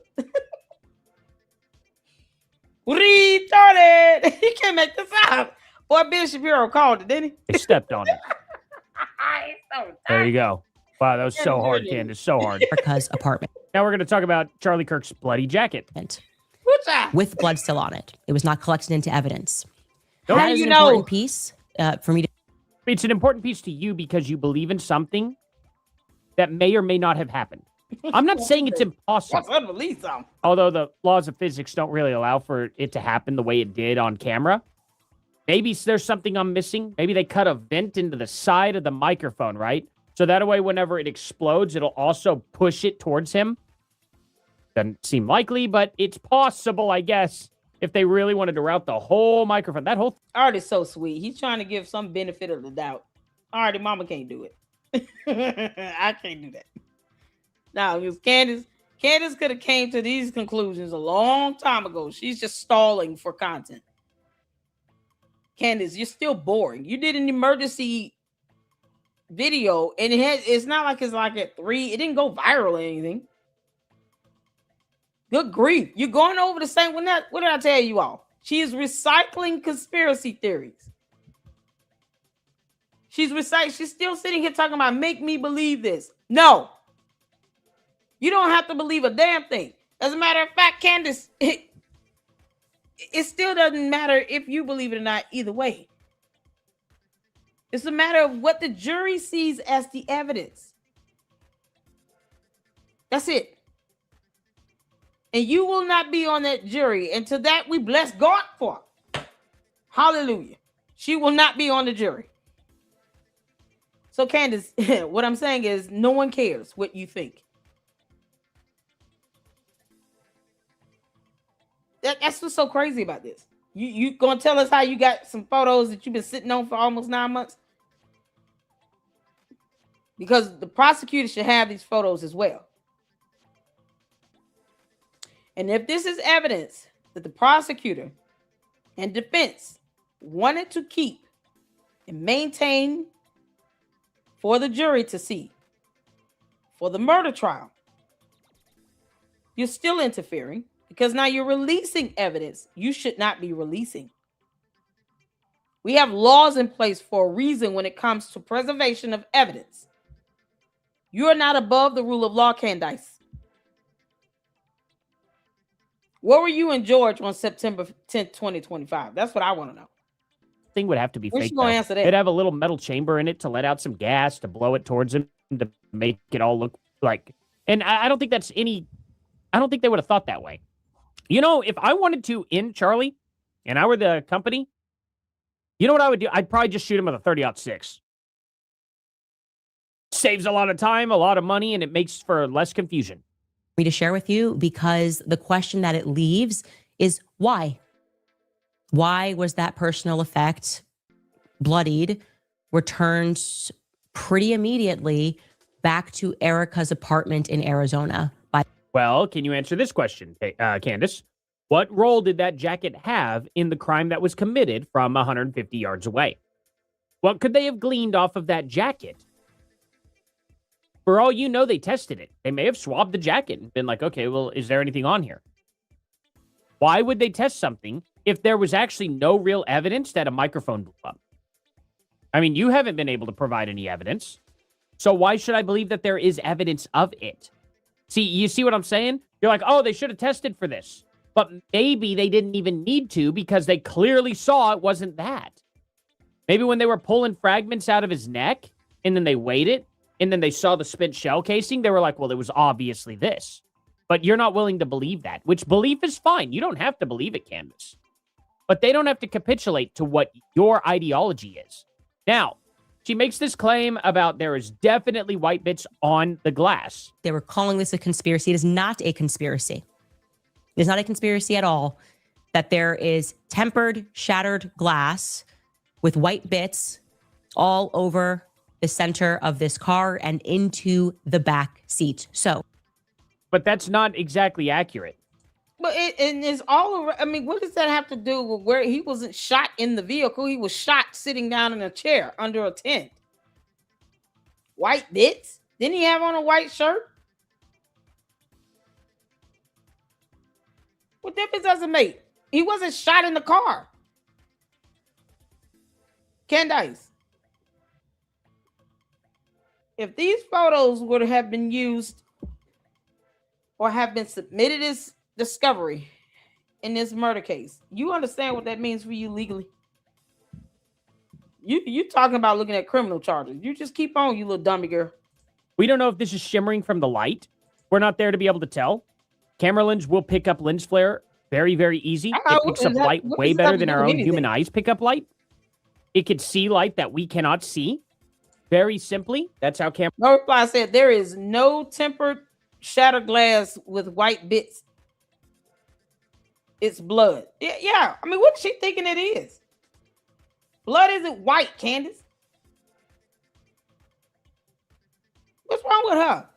Retarded. He can't make this out. Boy, Ben Shapiro called it, didn't he? They stepped on it. So There you go. Wow, that was so hard, Candace. So hard. Erica's apartment Now we're going to talk about Charlie Kirk's bloody jacket. What's that? with blood still on it. It was not collected into evidence. How That do is you an know? important piece for me to It's an important piece to you because you believe in something that may or may not have happened. I'm not saying it's impossible, What's unreleased on? although the laws of physics don't really allow for it to happen the way it did on camera. Maybe there's something I'm missing. Maybe they cut a vent into the side of the microphone, right? So that way, whenever it explodes, it'll also push it towards him. Doesn't seem likely, but it's possible, I guess, if they really wanted to route the whole microphone. That whole Art is so sweet. He's trying to give some benefit of the doubt. Alrighty, mama can't do it. I can't do that. Now, because Candace could have came to these conclusions a long time ago. She's just stalling for content. Candace, you're still boring. You did an emergency video, and it's not like it's like at 3. It didn't go viral or anything. Good grief. You're going over the same. What did I tell you all? She is recycling conspiracy theories. She's still sitting here talking about make me believe this. No. You don't have to believe a damn thing. As a matter of fact, Candace, it still doesn't matter if you believe it or not either way. It's a matter of what the jury sees as the evidence. That's it. And you will not be on that jury. And to that we bless God for. Hallelujah. She will not be on the jury. So Candace, what I'm saying is no one cares what you think. That's what's so crazy about this. You gonna tell us how you got some photos that you've been sitting on for almost 9 months? Because the prosecutor should have these photos as well. And if this is evidence that the prosecutor and defense wanted to keep and maintain for the jury to see for the murder trial, you're still interfering because now you're releasing evidence you should not be releasing. We have laws in place for a reason when it comes to preservation of evidence. You are not above the rule of law, Candace. Where were you and George on September 10th, 2025? That's what I want to know. thing would have to be When's fake. she gonna answer that? It'd have a little metal chamber in it to let out some gas to blow it towards him to make it all look like. And I don't think that's any. I don't think they would have thought that way. You know, if I wanted to end Charlie, and I were the company, you know what I would do? I'd probably just shoot him with a 30-06. Saves a lot of time, a lot of money, and it makes for less confusion. me to share with you because the question that it leaves is why? Why was that personal effect bloodied, returned pretty immediately back to Erica's apartment in Arizona? Well, can you answer this question, Candace? What role did that jacket have in the crime that was committed from 150 yards away? What could they have gleaned off of that jacket? For all you know, they tested it. They may have swabbed the jacket and been like, okay, well, is there anything on here? Why would they test something if there was actually no real evidence that a microphone blew up? I mean, you haven't been able to provide any evidence. So why should I believe that there is evidence of it? See, you see what I'm saying? You're like, oh, they should have tested for this. But maybe they didn't even need to because they clearly saw it wasn't that. Maybe when they were pulling fragments out of his neck and then they weighed it and then they saw the spent shell casing, they were like, well, it was obviously this. But you're not willing to believe that, which belief is fine. You don't have to believe it, Candace. But they don't have to capitulate to what your ideology is. Now, she makes this claim about there is definitely white bits on the glass. They were calling this a conspiracy. It is not a conspiracy. It is not a conspiracy at all that there is tempered, shattered glass with white bits all over the center of this car and into the back seat. So, but that's not exactly accurate. But it's all over. I mean, what does that have to do with where he wasn't shot in the vehicle? He was shot sitting down in a chair under a tent. White bits? Didn't he have on a white shirt? What difference does it make? He wasn't shot in the car. Candace, if these photos would have been used or have been submitted as discovery in this murder case, you understand what that means for you legally? You talking about looking at criminal charges. You just keep on, you little dummy girl. We don't know if this is shimmering from the light. We're not there to be able to tell. Camera lens will pick up lens flare very, very easy. It picks up light way better than our own human eyes pick up light. It can see light that we cannot see. Very simply, that's how camera. No reply said there is no tempered shattered glass with white bits. It's blood. Yeah. I mean, what's she thinking it is? Blood isn't white, Candace. What's wrong with her?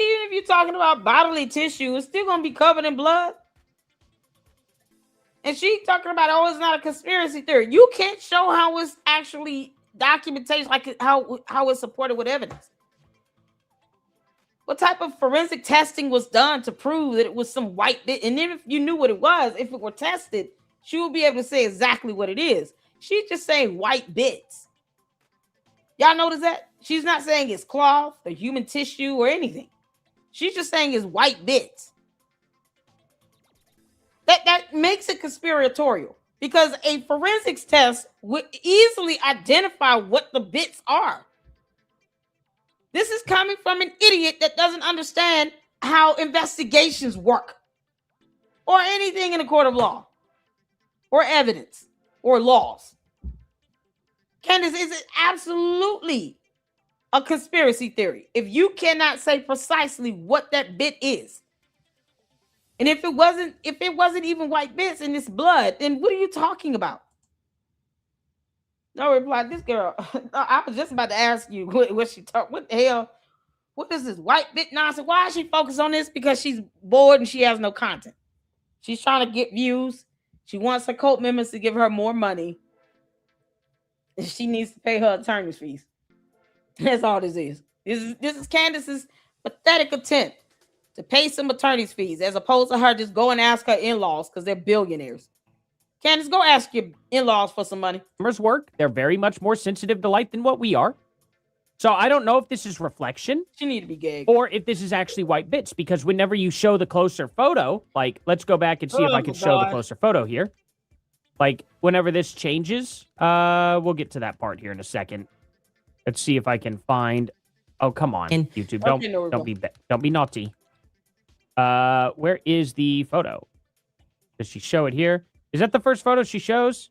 Even if you're talking about bodily tissue, it's still gonna be covered in blood. And she talking about, oh, it's not a conspiracy theory. You can't show how it's actually documentation, like how it's supported with evidence. What type of forensic testing was done to prove that it was some white bit? And then if you knew what it was, if it were tested, she would be able to say exactly what it is. She's just saying white bits. Y'all notice that? She's not saying it's cloth or human tissue or anything. She's just saying it's white bits. That makes it conspiratorial because a forensics test would easily identify what the bits are. This is coming from an idiot that doesn't understand how investigations work or anything in a court of law or evidence or laws. Candace, is it absolutely a conspiracy theory if you cannot say precisely what that bit is? And if it wasn't even white bits in this blood, then what are you talking about? No reply. This girl, I was just about to ask you what she talked. What the hell? What is this white bit nonsense? Why is she focused on this? Because she's bored and she has no content. She's trying to get views. She wants her cult members to give her more money. And she needs to pay her attorney's fees. That's all this is. This is Candace's pathetic attempt to pay some attorney's fees, as opposed to her just go and ask her in-laws because they're billionaires. Candace, go ask your in-laws for some money. Cameras work. They're very much more sensitive to light than what we are. So I don't know if this is reflection. She need to be gagged. Or if this is actually white bits, because whenever you show the closer photo, like, let's go back and see if I can show the closer photo here. Like, whenever this changes, we'll get to that part here in a second. Let's see if I can find. Oh, come on, YouTube! Don't be naughty. Where is the photo? Does she show it here? Is that the first photo she shows?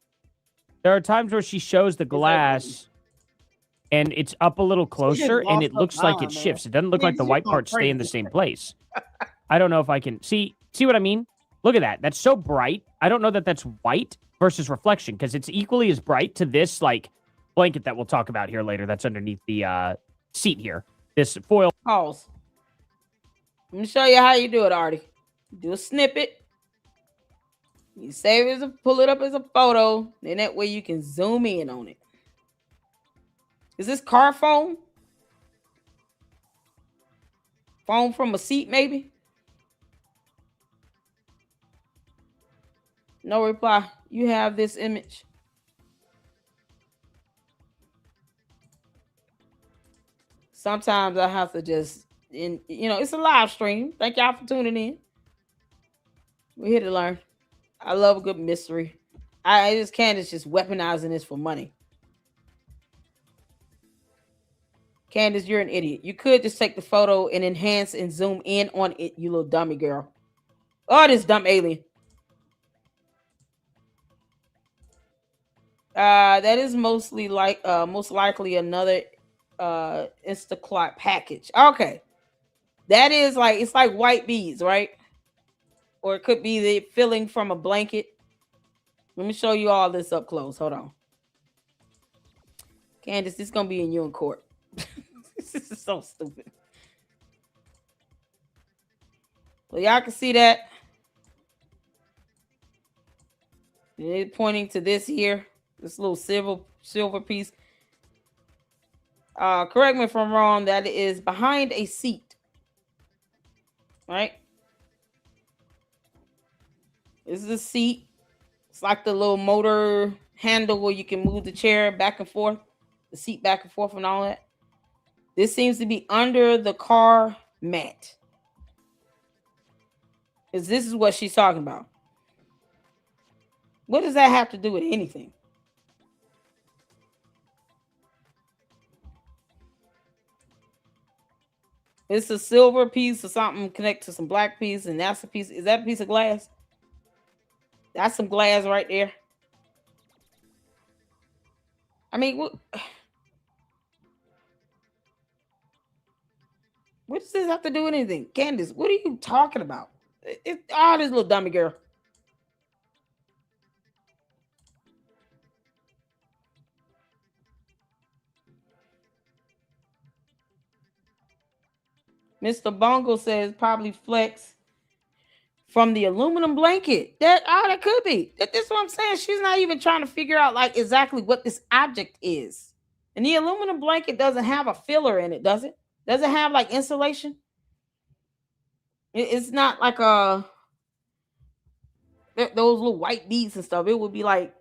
There are times where she shows the glass and it's up a little closer and it looks like it shifts. It doesn't look like the white parts stay in the same place. I don't know if I can see what I mean? Look at that. That's so bright. I don't know that that's white versus reflection because it's equally as bright to this like blanket that we'll talk about here later that's underneath the seat here. This foil. Pause. Let me show you how you do it, Artie. Do a snippet. You save it pull it up as a photo. Then that way you can zoom in on it. Is this car phone? Phone from a seat, maybe? No reply. You have this image. Sometimes I have to just, it's a live stream. Thank y'all for tuning in. We're here to learn. I love a good mystery. Candace just weaponizing this for money. Candace, you're an idiot. You could just take the photo and enhance and zoom in on it, you little dummy girl. Oh, this dumb alien. That is most likely another Instaclot package. Okay. That is like, it's like white beads, right? Or it could be the filling from a blanket. Let me show you all this up close. Hold on. Candace, this is gonna be in you in court. This is so stupid. Well, y'all can see that. It's pointing to this here. This little silver piece. Correct me if I'm wrong. That is behind a seat. Right? This is a seat. It's like the little motor handle where you can move the chair back and forth. The seat back and forth and all that. This seems to be under the car mat. This is what she's talking about. What does that have to do with anything? It's a silver piece or something connected to some black piece, and that's a piece. Is that a piece of glass? That's some glass right there. I mean, what does this have to do with anything? Candace, what are you talking about? This little dummy girl. Mr. Bongo says probably flex from the aluminum blanket. That could be. That's what I'm saying. She's not even trying to figure out like exactly what this object is. And the aluminum blanket doesn't have a filler in it, does it? Does it have like insulation? It's not like those little white beads and stuff. It would be like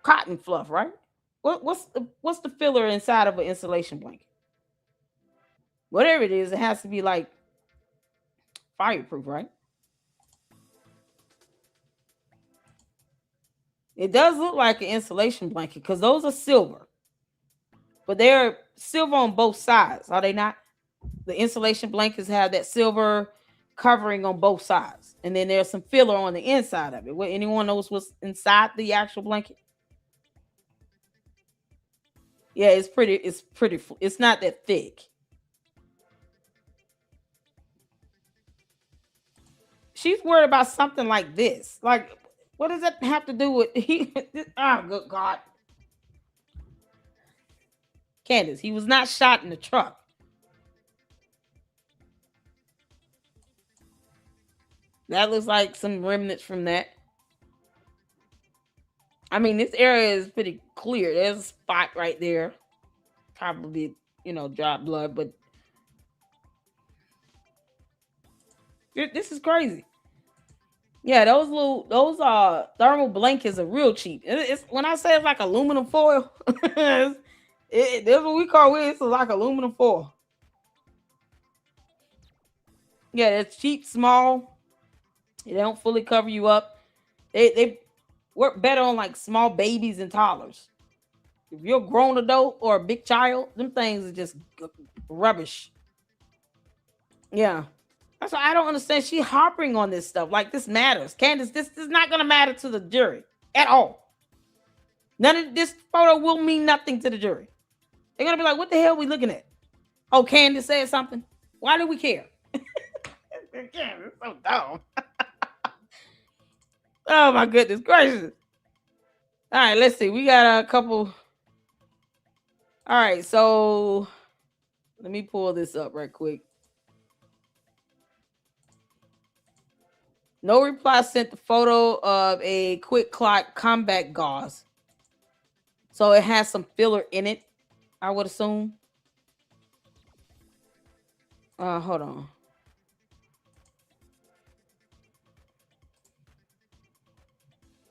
cotton fluff, right? What's the filler inside of an insulation blanket? Whatever it is, it has to be like fireproof, right? It does look like an insulation blanket because those are silver. But they're silver on both sides, are they not? The insulation blankets have that silver covering on both sides. And then there's some filler on the inside of it. What, anyone knows what's inside the actual blanket? Yeah, it's pretty, it's not that thick. She's worried about something like this. Like, what does that have to do with oh, good God. Candace, he was not shot in the truck. That looks like some remnants from that. I mean, this area is pretty clear. There's a spot right there. Probably, dropped blood, but this is crazy. Yeah, those thermal blankets are real cheap. It's when I say it's like aluminum foil, that's what we call it. It's like aluminum foil. Yeah, it's cheap, small. They don't fully cover you up. They work better on like small babies and toddlers. If you're a grown adult or a big child, them things are just rubbish. Yeah. That's why I don't understand. She harping on this stuff. Like this matters. Candace, this is not going to matter to the jury at all. None of this photo will mean nothing to the jury. They're going to be like, what the hell are we looking at? Oh, Candace said something. Why do we care? Candace, so dumb. Oh, my goodness gracious. All right, let's see. We got a couple. All right, so let me pull this up right quick. No Reply sent the photo of a quick clot combat gauze. So it has some filler in it, I would assume. Hold on.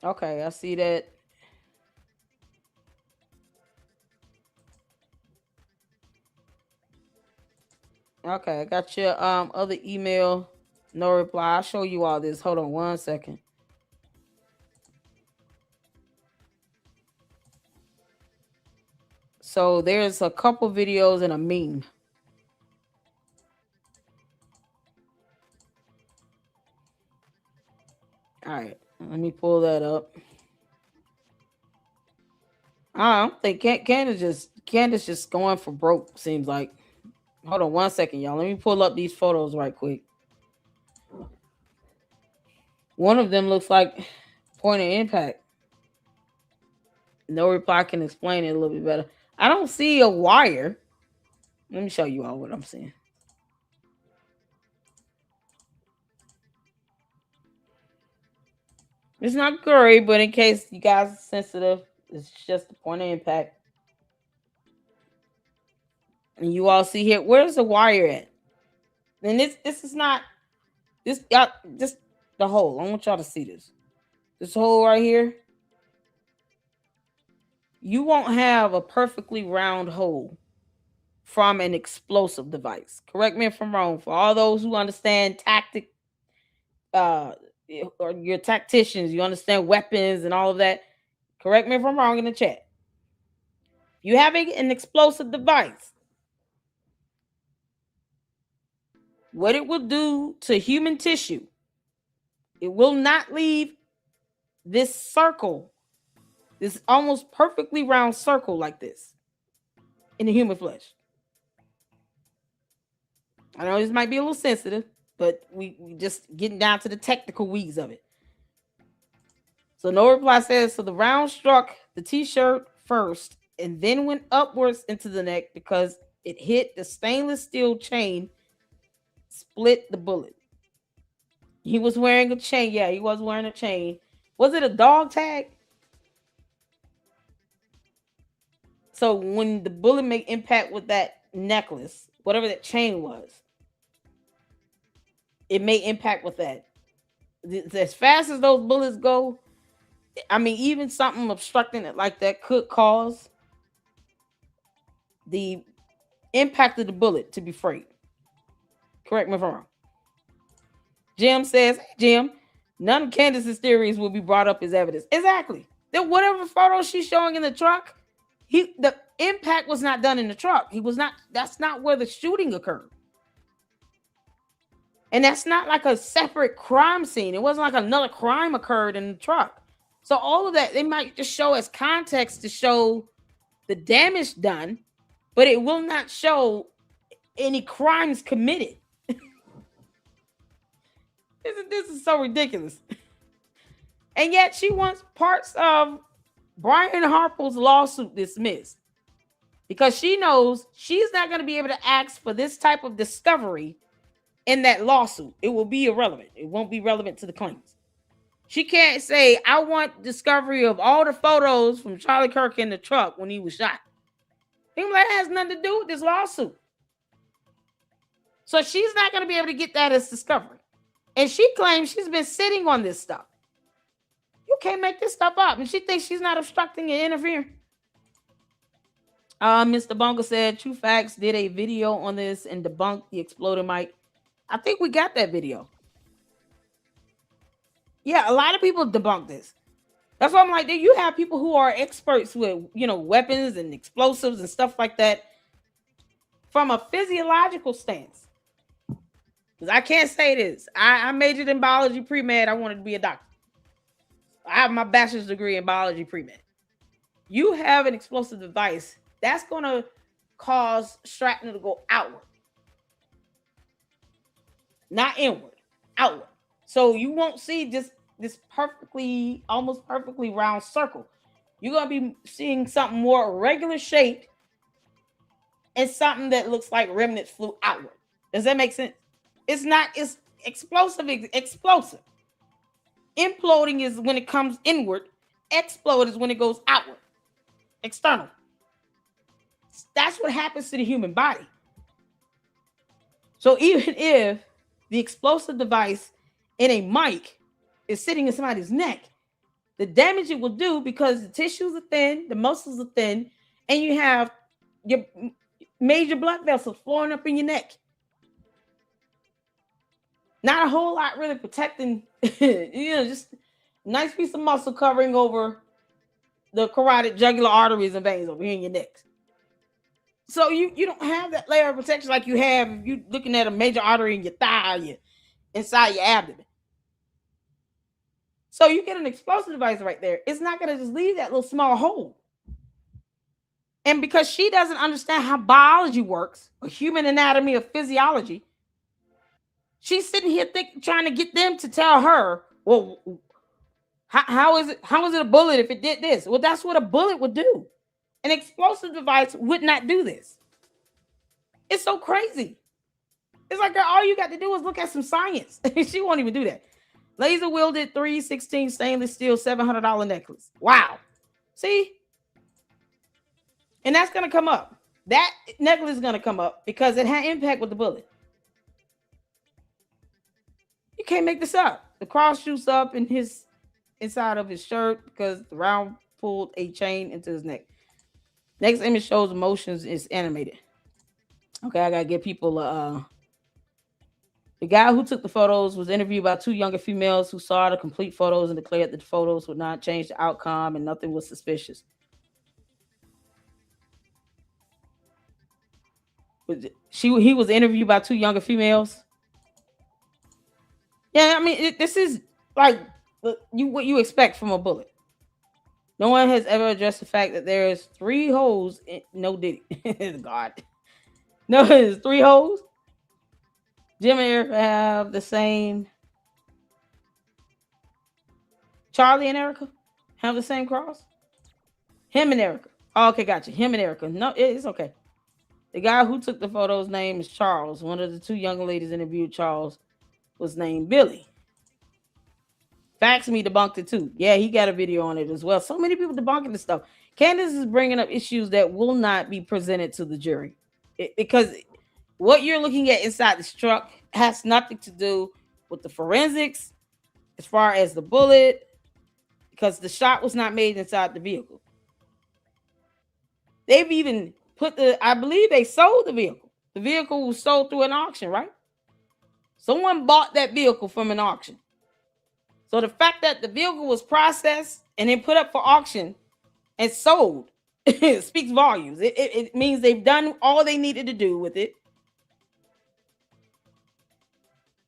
Okay, I see that. Okay, I got your other email. No reply. I'll show you all this. Hold on 1 second. So there's a couple videos and a meme. All right, let me pull that up. I don't think Candace just going for broke. Seems like. Hold on 1 second, y'all. Let me pull up these photos right quick. One of them looks like point of impact. No reply can explain it a little bit better. I don't see a wire. Let me show you all what I'm seeing. It's not gory, but in case you guys are sensitive, it's just the point of impact. And you all see here, where's the wire at? And this is not this y'all just the hole. I want y'all to see this. This hole right here. You won't have a perfectly round hole from an explosive device. Correct me if I'm wrong. For all those who understand tactic, or your tacticians, you understand weapons and all of that. Correct me if I'm wrong in the chat. You have an explosive device. What it will do to human tissue, it will not leave this circle, this almost perfectly round circle like this in the human flesh. I know this might be a little sensitive, but we just getting down to the technical weeds of it. So no reply says, so the round struck the t-shirt first and then went upwards into the neck because it hit the stainless steel chain, split the bullet. He was wearing a chain. Yeah, he was wearing a chain. Was it a dog tag? So when the bullet made impact with that necklace, whatever that chain was, it made impact with that. As fast as those bullets go, I mean, even something obstructing it like that could cause the impact of the bullet to be frayed. Correct me if I'm wrong. Jim says, hey, Jim, none of Candace's theories will be brought up as evidence. Exactly. That whatever photo she's showing in the truck, the impact was not done in the truck. That's not where the shooting occurred. And that's not like a separate crime scene. It wasn't like another crime occurred in the truck. So all of that, they might just show as context to show the damage done, but it will not show any crimes committed. This is so ridiculous. And yet she wants parts of Brian Harple's lawsuit dismissed because she knows she's not going to be able to ask for this type of discovery in that lawsuit. It will be irrelevant. It won't be relevant to the claims. She can't say, I want discovery of all the photos from Charlie Kirk in the truck when he was shot. That has nothing to do with this lawsuit. So she's not going to be able to get that as discovery. And she claims she's been sitting on this stuff. You can't make this stuff up. And she thinks she's not obstructing and interfering. Mr. Bunker said, True Facts did a video on this and debunked the exploding mic. I think we got that video. Yeah, a lot of people debunk this. That's why I'm like, you have people who are experts with, weapons and explosives and stuff like that from a physiological stance. Because I can't say this. I majored in biology pre-med. I wanted to be a doctor. I have my bachelor's degree in biology pre-med. You have an explosive device that's going to cause shrapnel to go outward. Not inward, outward. So you won't see this almost perfectly round circle. You're going to be seeing something more regular shaped and something that looks like remnants flew outward. Does that make sense? It's explosive. Imploding is when it comes inward. Explode is when it goes outward. External. That's what happens to the human body. So even if the explosive device in a mic is sitting in somebody's neck, the damage it will do, because the tissues are thin, the muscles are thin, and you have your major blood vessels flowing up in your neck. Not a whole lot really protecting, just a nice piece of muscle covering over the carotid jugular arteries and veins over here in your neck. So you don't have that layer of protection like you have if you're looking at a major artery in your thigh, inside your abdomen. So you get an explosive device right there. It's not going to just leave that little small hole. And because she doesn't understand how biology works, or human anatomy, or physiology, she's sitting here trying to get them to tell her, well, how is it a bullet if it did this? Well, that's what a bullet would do. An explosive device would not do this. It's so crazy. It's like, girl, all you got to do is look at some science. She won't even do that. Laser wielded 316 stainless steel $700 necklace. Wow. See? And that's going to come up. That necklace is going to come up because it had impact with the bullet. You can't make this up. The cross shoots up in his inside of his shirt because the round pulled a chain into his neck. Next image shows emotions. It's animated. Okay, I gotta get people. The guy who took the photos was interviewed by 2 younger females who saw the complete photos and declared that the photos would not change the outcome and nothing was suspicious. He was interviewed by 2 younger females. Yeah, I mean, this is like what you expect from a bullet. No one has ever addressed the fact that there's 3 holes in no Diddy. God. No, there's 3 holes. Jim and Erica have the same. Charlie and Erica have the same cross. Him and Erica. Oh, okay, gotcha. Him and Erica. No, it's okay. The guy who took the photo's name is Charles. One of the 2 young ladies interviewed Charles was named Billy. Fax Me debunked it too. Yeah, he got a video on it as well. So many people debunking this stuff. Candace is bringing up issues that will not be presented to the jury because what you're looking at inside this truck has nothing to do with the forensics as far as the bullet, because the shot was not made inside the vehicle. They've even I believe they sold the vehicle. The vehicle was sold through an auction, right? Someone bought that vehicle from an auction. So the fact that the vehicle was processed and then put up for auction and sold speaks volumes. It means they've done all they needed to do with it.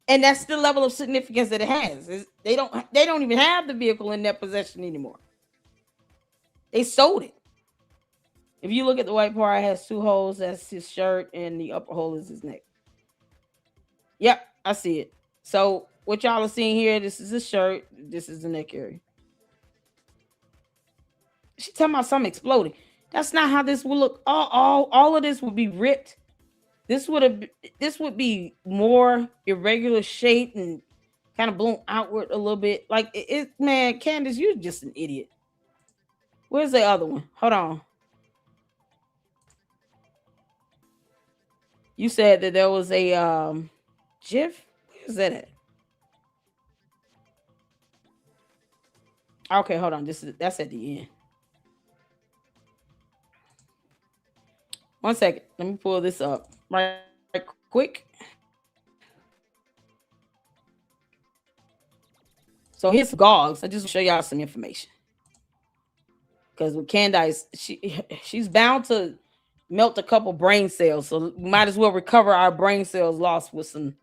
And that's the level of significance that it has. They don't even have the vehicle in their possession anymore. They sold it. If you look at the white part, it has 2 holes. That's his shirt, and the upper hole is his neck. Yep, I see it. So what y'all are seeing here, this is his shirt. This is the neck area. She's talking about something exploding. That's not how this will look. All of this would be ripped. This would be more irregular shape and kind of blown outward a little bit. Like man, Candace, you're just an idiot. Where's the other one? Hold on. You said that there was a GIF. Where's that at? Okay, hold on. That's at the end. One second. Let me pull this up right quick. So here's Gogs. I just want to show y'all some information. Because with Candace, she's bound to melt a couple brain cells. So we might as well recover our brain cells lost with some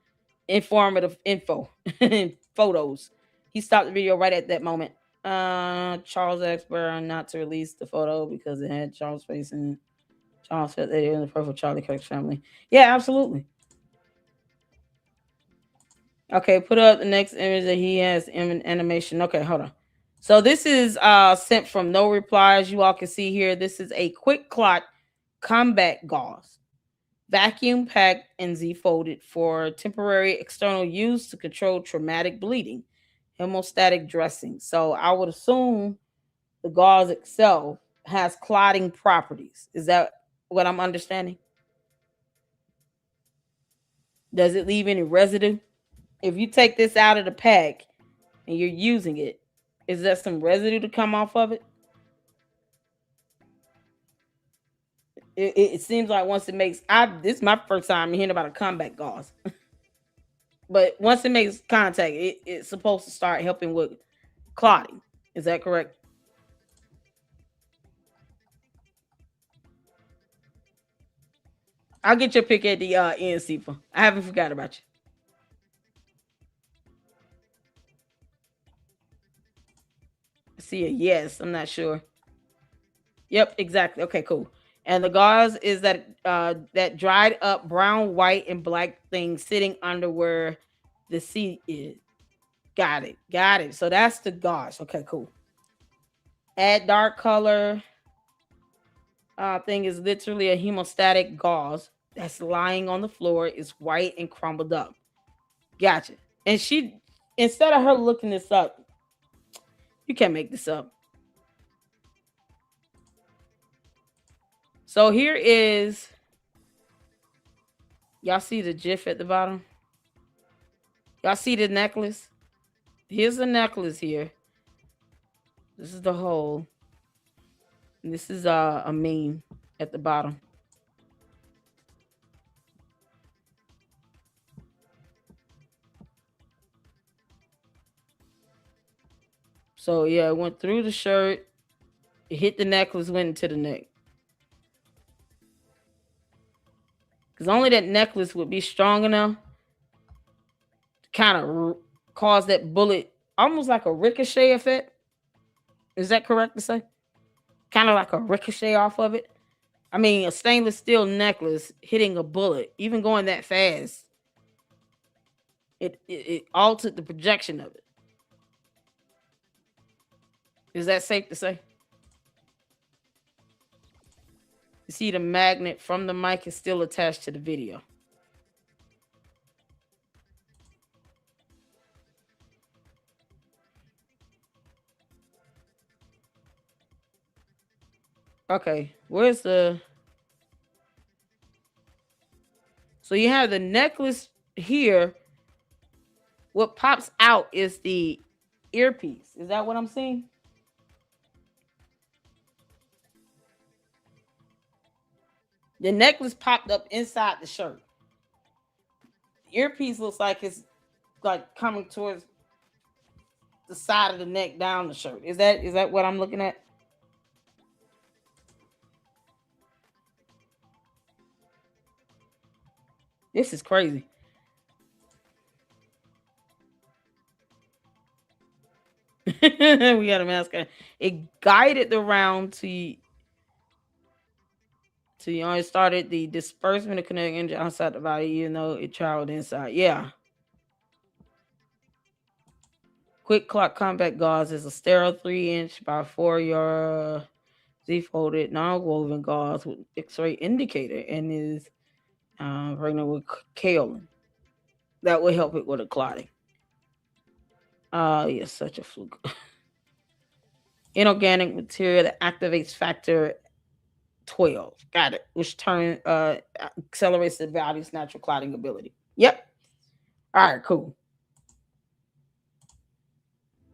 informative info and photos. He stopped the video right at that moment. Charles expert not to release the photo because it had Charles' face in it. Charles said that it was the perfect Charlie Kirk's family. Yeah, absolutely. Okay, put up the next image that he has in animation. Okay, hold on. So this is sent from no replies. You all can see here. This is a quick clot combat gauze, vacuum packed and Z-folded for temporary external use to control traumatic bleeding, hemostatic dressing. So I would assume the gauze itself has clotting properties. Is that what I'm understanding? Does it leave any residue? If you take this out of the pack and you're using it, is there some residue to come off of it? It seems like once it makes, this is my first time hearing about a combat gauze. But once it makes contact, it's supposed to start helping with clotting. Is that correct? I'll get your pick at the end, Sifa. I haven't forgot about you. I see a yes. I'm not sure. Yep, exactly. Okay, cool. And the gauze is that dried up brown, white, and black thing sitting under where the seat is. Got it. Got it. So that's the gauze. Okay, cool. Add dark color. Thing is literally a hemostatic gauze that's lying on the floor. Is white and crumbled up. Gotcha. And she, instead of her looking this up, you can't make this up. So here is, y'all see the GIF at the bottom? Y'all see the necklace? Here's the necklace here. This is the hole. And this is a meme at the bottom. So yeah, it went through the shirt. It hit the necklace, went into the neck. Because only that necklace would be strong enough to kind of cause that bullet, almost like a ricochet effect. Is that correct to say? Kind of like a ricochet off of it. I mean, a stainless steel necklace hitting a bullet, even going that fast, it altered the projection of it. Is that safe to say? You see the magnet from the mic is still attached to the video. Okay, where's the... So you have the necklace here. What pops out is the earpiece. Is that what I'm seeing? The necklace popped up inside the shirt. The earpiece looks like it's like coming towards the side of the neck down the shirt. Is that what I'm looking at? This is crazy. We got a mask on. It guided the round to it started the disbursement of kinetic energy outside the body, even though it traveled inside. Yeah. Quick clock compact gauze is a sterile 3-inch by 4-yard Z-folded non-woven gauze with X-ray indicator and is pregnant with kaolin. That will help it with a clotting. Yes, such a fluke. Inorganic material that activates factor 12. Got it. Which accelerates the body's natural clotting ability. Yep. All right, cool.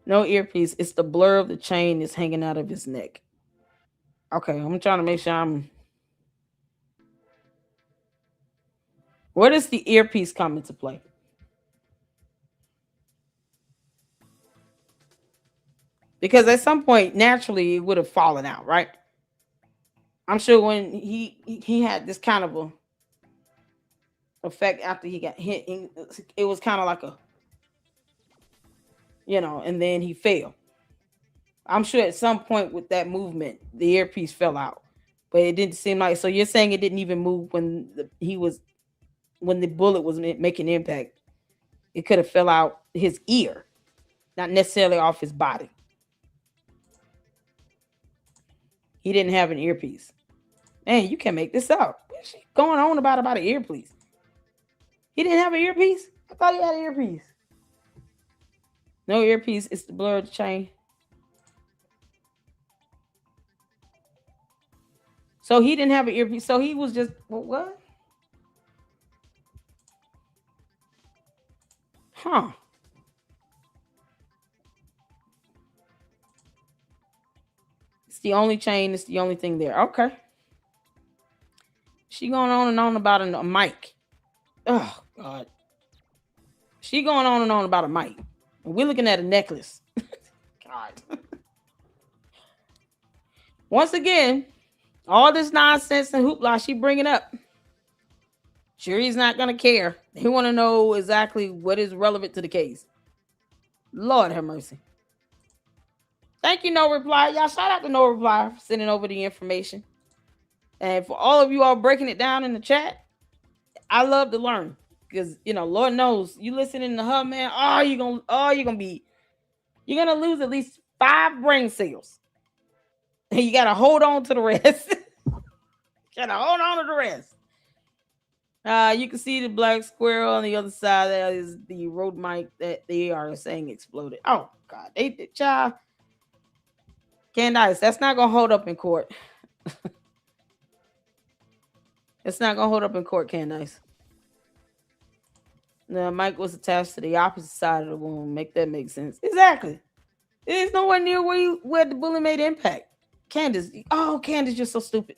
No earpiece. It's the blur of the chain that's hanging out of his neck. Okay, I'm trying to make sure I'm... Where does the earpiece come into play? Because at some point, naturally, it would have fallen out, right? I'm sure when he had this kind of a effect after he got hit, it was kind of like a, and then he fell. I'm sure at some point with that movement, the earpiece fell out, but it didn't seem like. So you're saying it didn't even move when the bullet was making impact. It could have fell out his ear, not necessarily off his body. He didn't have an earpiece. Man, you can't make this up. What's she going on about an earpiece? He didn't have an earpiece? I thought he had an earpiece. No earpiece. It's the blur of the chain. So he didn't have an earpiece. So he was just, what? Huh. It's the only chain. It's the only thing there. Okay. She going on and on about a mic. Oh, God. She going on and on about a mic. And we're looking at a necklace. God. Once again, all this nonsense and hoopla she bringing up. Jury's not gonna care. They want to know exactly what is relevant to the case. Lord have mercy. Thank you, No Reply. Y'all shout out to No Reply for sending over the information. And for all of you all breaking it down in the chat, I love to learn. Because Lord knows you listening to her, man. You're gonna lose at least 5 brain cells. And you gotta hold on to the rest. Gotta hold on to the rest. You can see the black squirrel on the other side. That is the road mic that they are saying exploded. Oh God, child. Candace, that's not gonna hold up in court. It's not gonna hold up in court, Candace. The mic was attached to the opposite side of the wound. Make that make sense. Exactly. It is nowhere near where the bullet made impact. Candace, you're so stupid.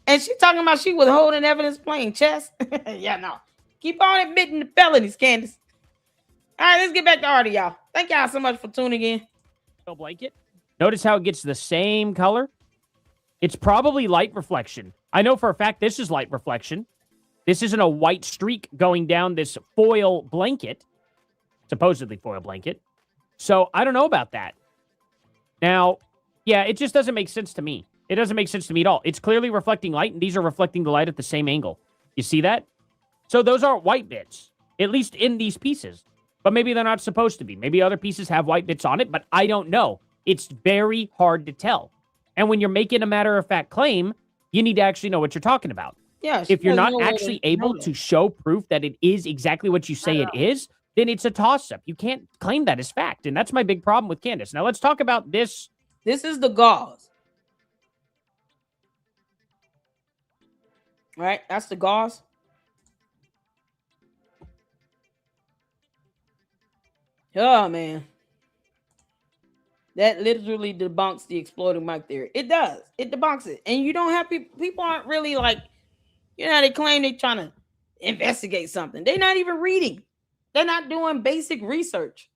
And she talking about she was holding evidence playing chess. Yeah, no. Keep on admitting the felonies, Candace. All right, let's get back to Artie, y'all. Thank y'all so much for tuning in. Blanket. Notice how it gets the same color? It's probably light reflection. I know for a fact this is light reflection. This isn't a white streak going down this foil blanket, supposedly foil blanket. So I don't know about that. Now, yeah, it just doesn't make sense to me. It doesn't make sense to me at all. It's clearly reflecting light, and these are reflecting the light at the same angle. You see that? So those aren't white bits, at least in these pieces. But maybe they're not supposed to be. Maybe other pieces have white bits on it, but I don't know. It's very hard to tell. And when you're making a matter-of-fact claim, you need to actually know what you're talking about. Yeah, if you're not actually able to show proof that it is exactly what you say it is, then it's a toss-up. You can't claim that as fact. And that's my big problem with Candace. Now let's talk about this. This is the gauze. All right, that's the gauze. Oh, man. That literally debunks the exploding mic theory. It does. It debunks it. And you don't have people aren't really like, they claim they're trying to investigate something. They're not even reading. They're not doing basic research.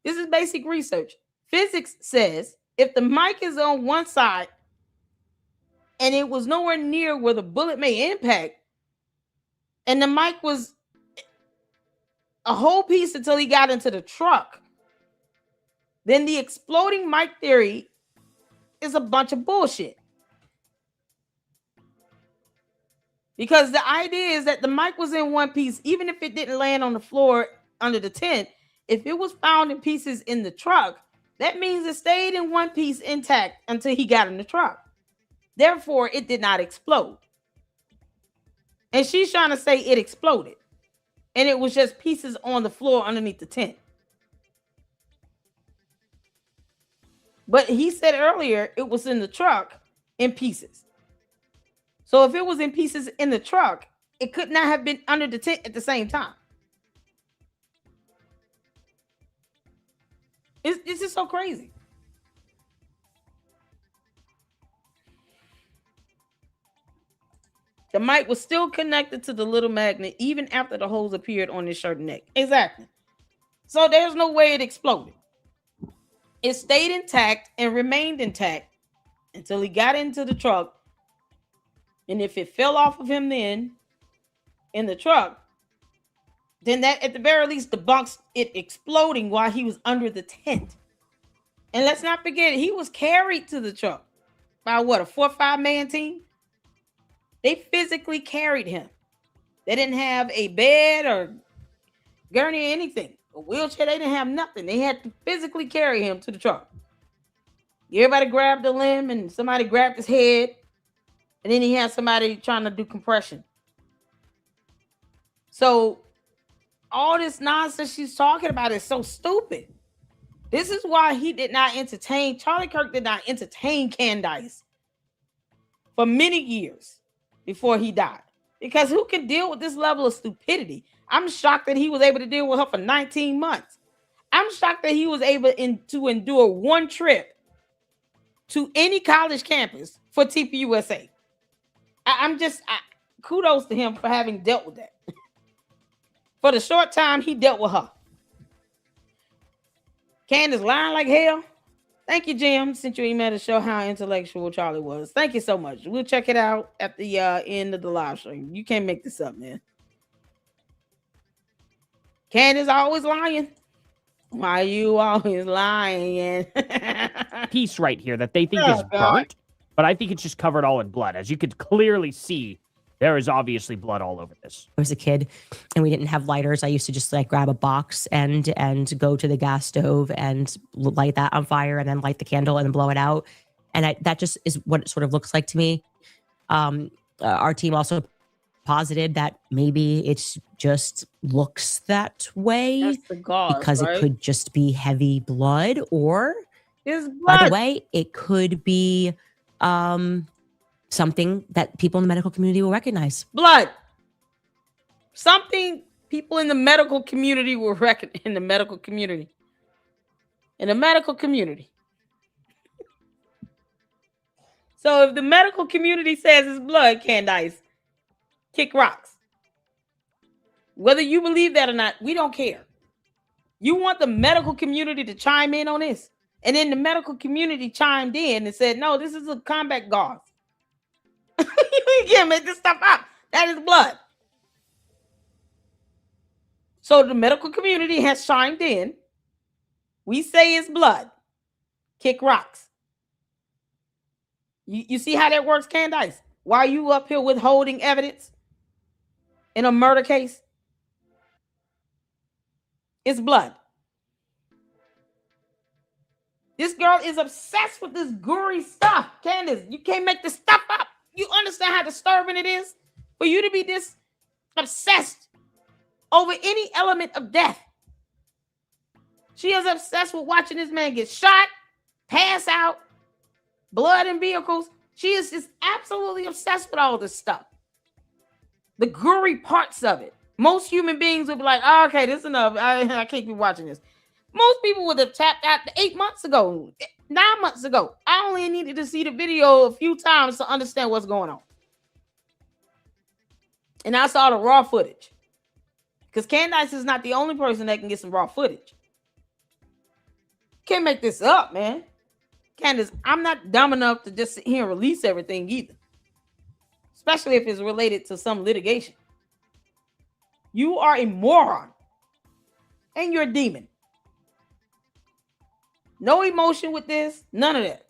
This is basic research. Physics says if the mic is on one side and it was nowhere near where the bullet may impact, and the mic was a whole piece until he got into the truck, then the exploding mic theory is a bunch of bullshit. Because the idea is that the mic was in one piece, even if it didn't land on the floor under the tent. If it was found in pieces in the truck, that means it stayed in one piece intact until he got in the truck. Therefore, it did not explode. And she's trying to say it exploded. And it was just pieces on the floor underneath the tent. But he said earlier it was in the truck in pieces. So if it was in pieces in the truck, it could not have been under the tent at the same time. It's just so crazy. The mic was still connected to the little magnet even after the holes appeared on his shirt and neck. Exactly. So there's no way it exploded. It stayed intact and remained intact until he got into the truck. And if it fell off of him then in the truck, then that at the very least debunks it exploding while he was under the tent. And let's not forget, he was carried to the truck by what, a 4 or 5 man team? They physically carried him. They didn't have a bed or gurney or anything. A wheelchair, they didn't have nothing. They had to physically carry him to the truck. Everybody grabbed a limb and somebody grabbed his head. And then he had somebody trying to do compression. So all this nonsense she's talking about is so stupid. This is why he did not entertain, Charlie Kirk did not entertain Candace for many years before he died. Because who can deal with this level of stupidity? I'm shocked that he was able to deal with her for 19 months. I'm shocked that he was able to endure one trip to any college campus for TPUSA. Kudos to him for having dealt with that. For the short time he dealt with her. Candace lying like hell. Thank you, Jim. Sent you an email to show how intellectual Charlie was. Thank you so much. We'll check it out at the end of the live stream. You can't make this up, man. Candace always lying. Why you always lying? Piece right here that they think Oh, is God. burnt, but I think it's just covered all in blood. As you could clearly see, there is obviously blood all over this. I was a kid and we didn't have lighters. I used to just like grab a box and go to the gas stove and light that on fire and then light the candle and then blow it out. And that just is what it sort of looks like to me. Our team also posited that maybe it's just looks that way That's the gauze, because right? it could just be heavy blood, or It's by blood. the way, it could be something that people in the medical community will recognize. Blood. Something people in the medical community will recognize. In the medical community. So if the medical community says it's blood, Candace, kick rocks. Whether you believe that or not, we don't care. You want the medical community to chime in on this. And then the medical community chimed in and said, no, this is a combat gauze. You can't make this stuff up. That is blood. So the medical community has chimed in. We say it's blood. Kick rocks. You see how that works, Candace? Why are you up here withholding evidence in a murder case? It's blood. This girl is obsessed with this gory stuff. Candace, you can't make this stuff up. You understand how disturbing it is for you to be this obsessed over any element of death. She is obsessed with watching this man get shot, pass out, blood in vehicles. She is just absolutely obsessed with all this stuff. The gory parts of it. Most human beings would be like, oh, okay, this is enough. I can't keep watching this. Most people would have tapped out 8 months ago, 9 months ago. I only needed to see the video a few times to understand what's going on. And I saw the raw footage. Because Candace is not the only person that can get some raw footage. Can't make this up, man. Candace, I'm not dumb enough to just sit here and release everything either. Especially if it's related to some litigation. You are a moron. And you're a demon. No emotion with this. None of that.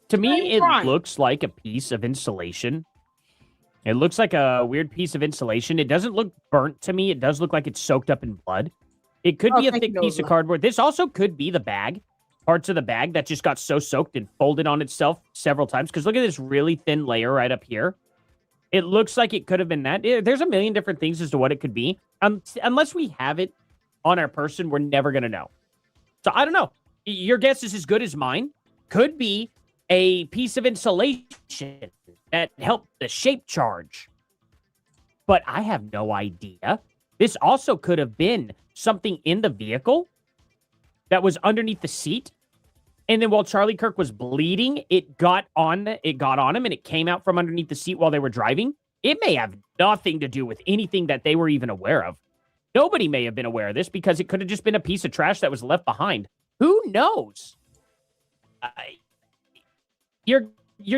To me, it Right. looks like a piece of insulation. It looks like a weird piece of insulation. It doesn't look burnt to me. It does look like it's soaked up in blood. It could be a thick piece of cardboard. This also could be the bag. Parts of the bag that just got so soaked and folded on itself several times. Because look at this really thin layer right up here. It looks like it could have been that. There's a million different things as to what it could be. Unless we have it on our person, we're never going to know. So I don't know. Your guess is as good as mine. Could be a piece of insulation that helped the shape charge. But I have no idea. This also could have been something in the vehicle that was underneath the seat. And then while Charlie Kirk was bleeding, it got on him and it came out from underneath the seat while they were driving. It may have nothing to do with anything that they were even aware of. Nobody may have been aware of this because it could have just been a piece of trash that was left behind. Who knows? You're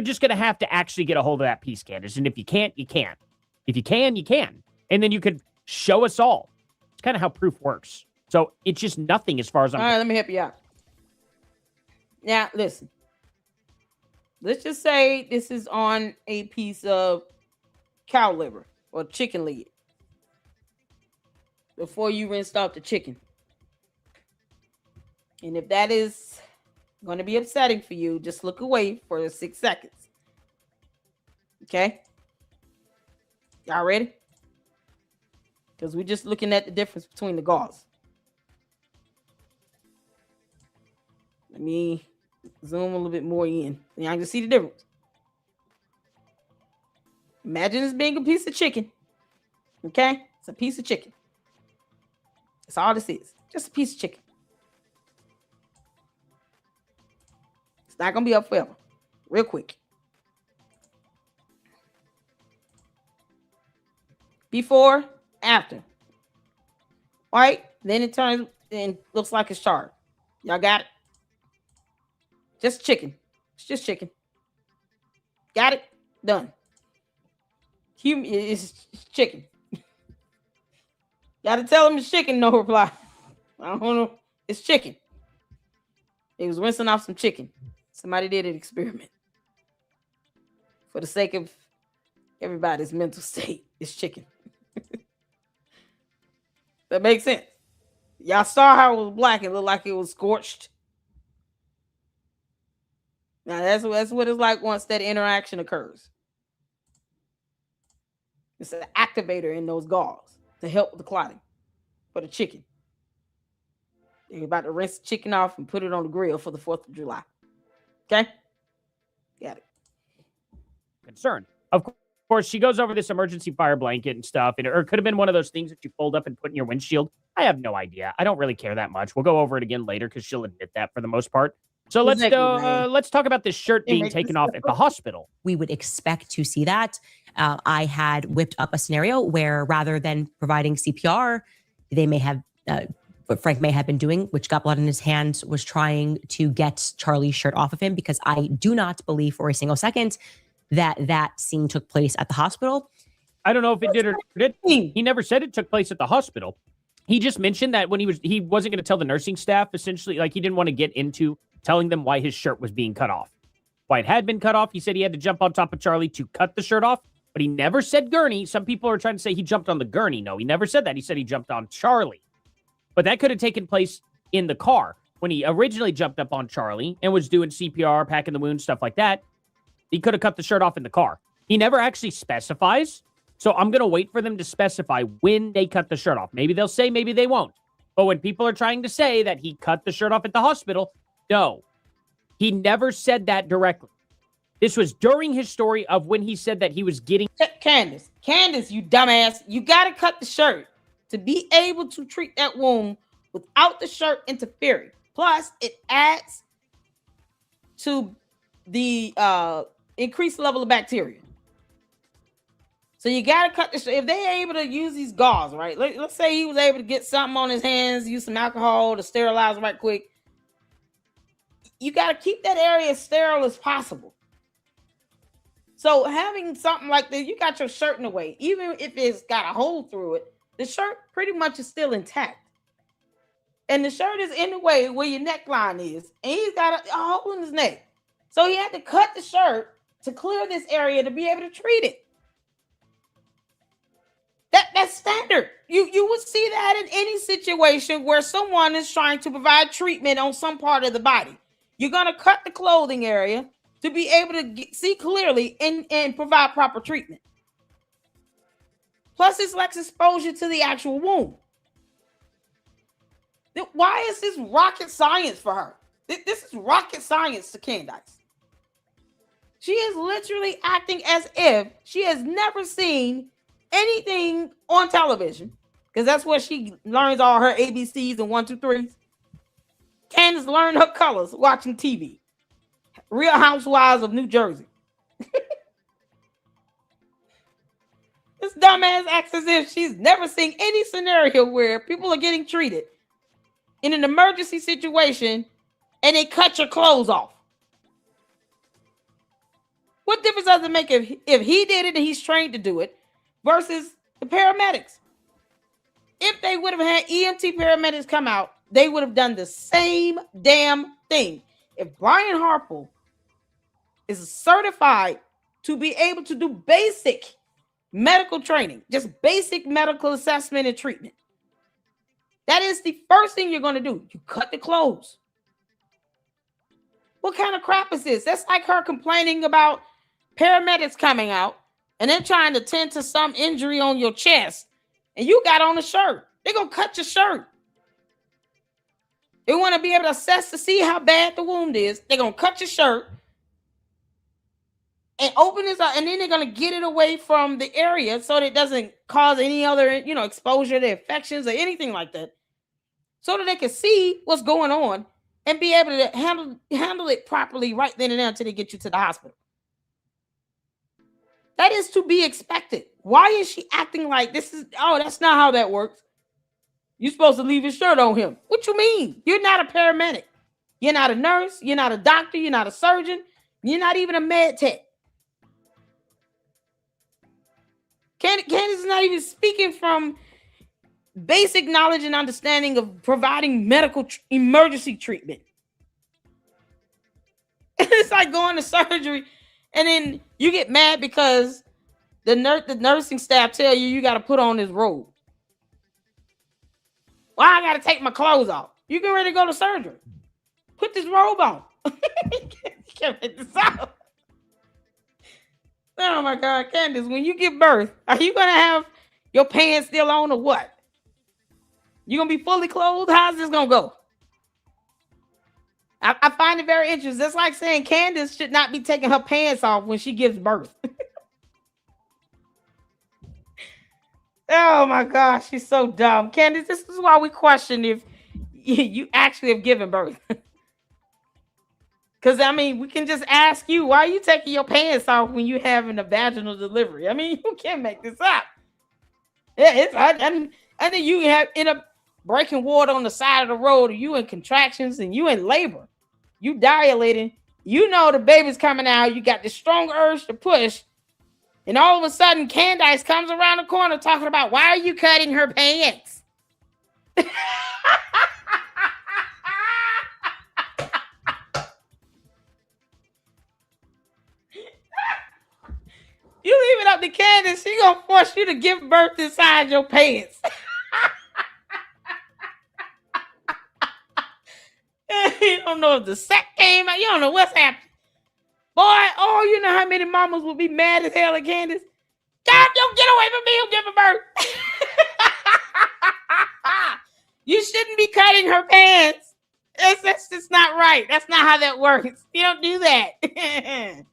just going to have to actually get a hold of that piece, Candace. And if you can't, you can't. If you can, you can. And then you could show us all. It's kind of how proof works. So it's just nothing as far as I'm All right, let me help you out. Now, listen. Let's just say this is on a piece of cow liver or chicken leg. Before you rinsed off the chicken. And if that is going to be upsetting for you, just look away for 6 seconds. Okay? Y'all ready? Because we're just looking at the difference between the gauze. Let me zoom a little bit more in. So y'all can see the difference. Imagine this being a piece of chicken. Okay? It's a piece of chicken. That's all this is. Just a piece of chicken. It's not going to be up forever. Real quick. Before, after. All right? Then it turns and looks like it's charred. Y'all got it? Just chicken. It's just chicken. Got it? Done. It's chicken. Gotta tell him it's chicken, no reply. I don't know. It's chicken. He was rinsing off some chicken. Somebody did an experiment. For the sake of everybody's mental state, it's chicken. That makes sense. Y'all saw how it was black. It looked like it was scorched. Now that's what it's like once that interaction occurs. It's an activator in those galls to help with the clotting for the chicken. They're about to rinse the chicken off and put it on the grill for the 4th of July. Okay? Got it. Concern. Of course, she goes over this emergency fire blanket and stuff, or it could have been one of those things that you fold up and put in your windshield. I have no idea. I don't really care that much. We'll go over it again later because she'll admit that for the most part. So let's talk about this shirt being taken off at the hospital. We would expect to see that. I had whipped up a scenario where rather than providing CPR, they may have, what Frank may have been doing, which got blood in his hands, was trying to get Charlie's shirt off of him, because I do not believe for a single second that scene took place at the hospital. I don't know if it did or did. He never said it took place at the hospital. He just mentioned that when he wasn't going to tell the nursing staff, essentially, like he didn't want to get into telling them why his shirt was being cut off. Why it had been cut off. He said he had to jump on top of Charlie to cut the shirt off, but he never said gurney. Some people are trying to say he jumped on the gurney. No, he never said that. He said he jumped on Charlie. But that could have taken place in the car. When he originally jumped up on Charlie and was doing CPR, packing the wound, stuff like that, he could have cut the shirt off in the car. He never actually specifies. So I'm going to wait for them to specify when they cut the shirt off. Maybe they'll say, maybe they won't. But when people are trying to say that he cut the shirt off at the hospital, no, he never said that directly. This was during his story of when he said that he was getting... Candace, you dumbass. You got to cut the shirt to be able to treat that wound without the shirt interfering. Plus, it adds to the increased level of bacteria. So you got to cut the shirt. If they're able to use these gauze, right? Let's say he was able to get something on his hands, use some alcohol to sterilize right quick. You got to keep that area as sterile as possible. So having something like this, you got your shirt in the way. Even if it's got a hole through it, the shirt pretty much is still intact. And the shirt is in the way where your neckline is. And he's got a hole in his neck. So he had to cut the shirt to clear this area to be able to treat it. That's standard. You would see that in any situation where someone is trying to provide treatment on some part of the body. You're going to cut the clothing area to be able to see clearly and provide proper treatment. Plus, it's less exposure to the actual wound. Why is this rocket science for her? This is rocket science to Candace. She is literally acting as if she has never seen anything on television, because that's where she learns all her ABCs and 1, 2, 3s. Candace learned her colors watching TV. Real Housewives of New Jersey. This dumbass acts as if she's never seen any scenario where people are getting treated in an emergency situation and they cut your clothes off. What difference does it make if he did it and he's trained to do it versus the paramedics? If they would have had EMT paramedics come out, they would have done the same damn thing. If Brian Harple is certified to be able to do basic medical training, just basic medical assessment and treatment, that is the first thing you're going to do. You cut the clothes. What kind of crap is this? That's like her complaining about paramedics coming out and then trying to tend to some injury on your chest, and you got on a shirt. They're going to cut your shirt. They want to be able to assess to see how bad the wound is. They're going to cut your shirt and open this up, and then they're going to get it away from the area so that it doesn't cause any other, exposure to infections or anything like that, so that they can see what's going on and be able to handle it properly right then and there until they get you to the hospital. That is to be expected. Why is she acting like this is, that's not how that works? You're supposed to leave his shirt on him. What you mean? You're not a paramedic. You're not a nurse. You're not a doctor. You're not a surgeon. You're not even a med tech. Candace is not even speaking from basic knowledge and understanding of providing medical emergency treatment. It's like going to surgery and then you get mad because the nursing staff tell you got to put on this robe. Well, I got to take my clothes off. You get ready to go to surgery. Put this robe on. Can't make this out. Oh my God, Candace, when you give birth, are you going to have your pants still on or what? You going to be fully clothed? How's this going to go? I find it very interesting. That's like saying Candace should not be taking her pants off when she gives birth. Oh my gosh, she's so dumb. Candace, this is why we question if you actually have given birth. Because, I mean, we can just ask you, why are you taking your pants off when you're having a vaginal delivery? I mean, you can't make this up. Yeah, and then you end up breaking water on the side of the road, or you in contractions and you in labor. You dilating. You know the baby's coming out. You got this strong urge to push. And all of a sudden, Candace comes around the corner talking about, why are you cutting her pants? You leave it up to Candace, she gonna force you to give birth inside your pants. You don't know if the sack came out. You don't know what's happening. Boy, oh, you know how many mamas would be mad as hell at Candace? God, don't get away from me, I'm giving birth. You shouldn't be cutting her pants. That's just not right. That's not how that works. You don't do that.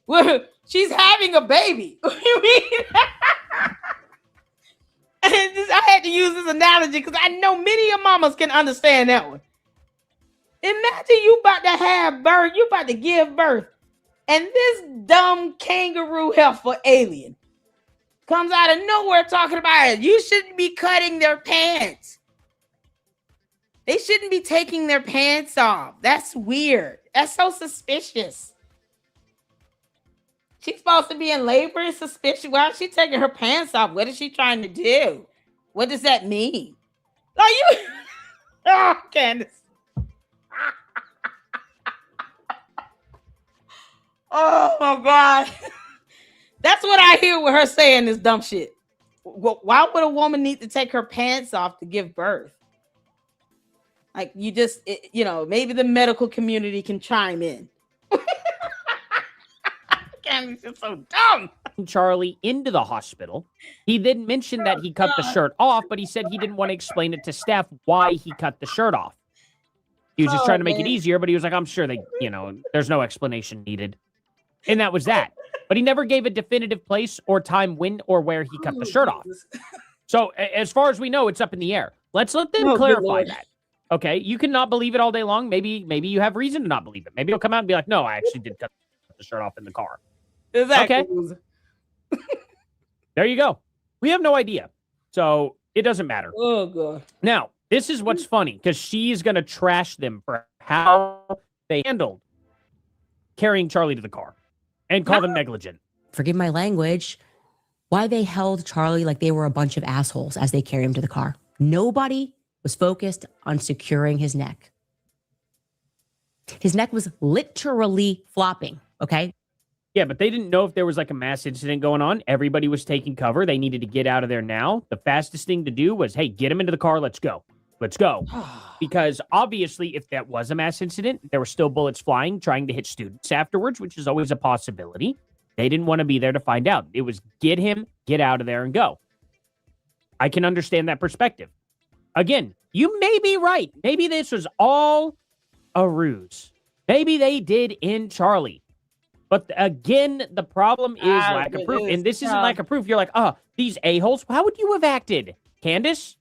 Well, she's having a baby. What do you mean? I had to use this analogy because I know many of mamas can understand that one. Imagine you about to have birth, you about to give birth, and this dumb kangaroo heifer alien comes out of nowhere talking about it. You shouldn't be cutting their pants. They shouldn't be taking their pants off. That's weird. That's so suspicious. She's supposed to be in labor. It's suspicious. Why is she taking her pants off? What is she trying to do? What does that mean? Like you, oh, Candace. Oh my God. That's what I hear with her saying this dumb shit. Why would a woman need to take her pants off to give birth? Like you just, maybe the medical community can chime in. Candace is so dumb. Charlie into the hospital. He then mentioned that he cut the shirt off, but he said he didn't want to explain it to staff why he cut the shirt off. He was just trying to make it easier, but he was like, I'm sure there's no explanation needed. And that was that. But he never gave a definitive place or time when or where he cut the shirt off. So as far as we know, it's up in the air. Let's let them clarify that. Okay, you cannot believe it all day long. Maybe you have reason to not believe it. Maybe he'll come out and be like, no, I actually did cut the shirt off in the car. Exactly. Okay. There you go. We have no idea. So it doesn't matter. Oh, God. Now, this is what's funny, because she's going to trash them for how they handled carrying Charlie to the car and call them negligent. Forgive my language. Why they held Charlie like they were a bunch of assholes as they carried him to the car. Nobody was focused on securing his neck. His neck was literally flopping, okay? Yeah, but they didn't know if there was like a mass incident going on. Everybody was taking cover. They needed to get out of there now. The fastest thing to do was, hey, get him into the car. Let's go. Let's go. Because obviously, if that was a mass incident, there were still bullets flying, trying to hit students afterwards, which is always a possibility. They didn't want to be there to find out. It was get him, get out of there, and go. I can understand that perspective. Again, you may be right. Maybe this was all a ruse. Maybe they did in Charlie. But again, the problem is lack of proof. And this isn't lack of proof. You're like, these a-holes. How would you have acted, Candace?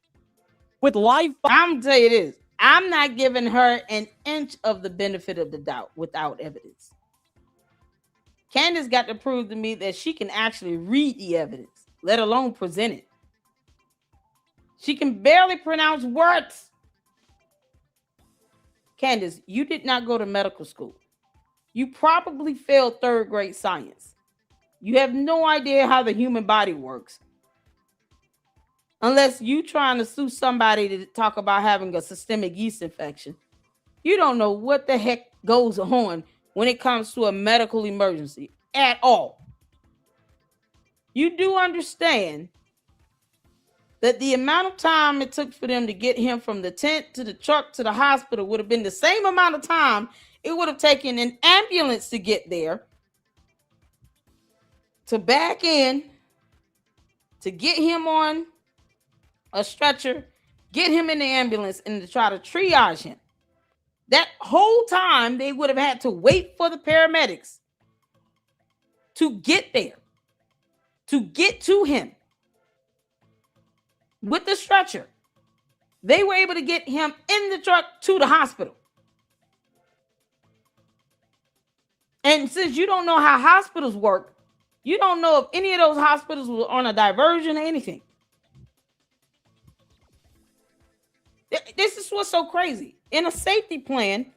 With live... I'm going to tell you this. I'm not giving her an inch of the benefit of the doubt without evidence. Candace got to prove to me that she can actually read the evidence, let alone present it. She can barely pronounce words. Candace, you did not go to medical school. You probably failed third grade science. You have no idea how the human body works. Unless you trying to sue somebody to talk about having a systemic yeast infection. You don't know what the heck goes on when it comes to a medical emergency at all. You do understand that the amount of time it took for them to get him from the tent to the truck to the hospital would have been the same amount of time it would have taken an ambulance to get there, to back in, to get him on a stretcher, get him in the ambulance, and to try to triage him. That whole time, they would have had to wait for the paramedics to get there, to get to him with the stretcher. They were able to get him in the truck to the hospital. And since you don't know how hospitals work, you don't know if any of those hospitals were on a diversion or anything. This is what's so crazy. In a safety plan,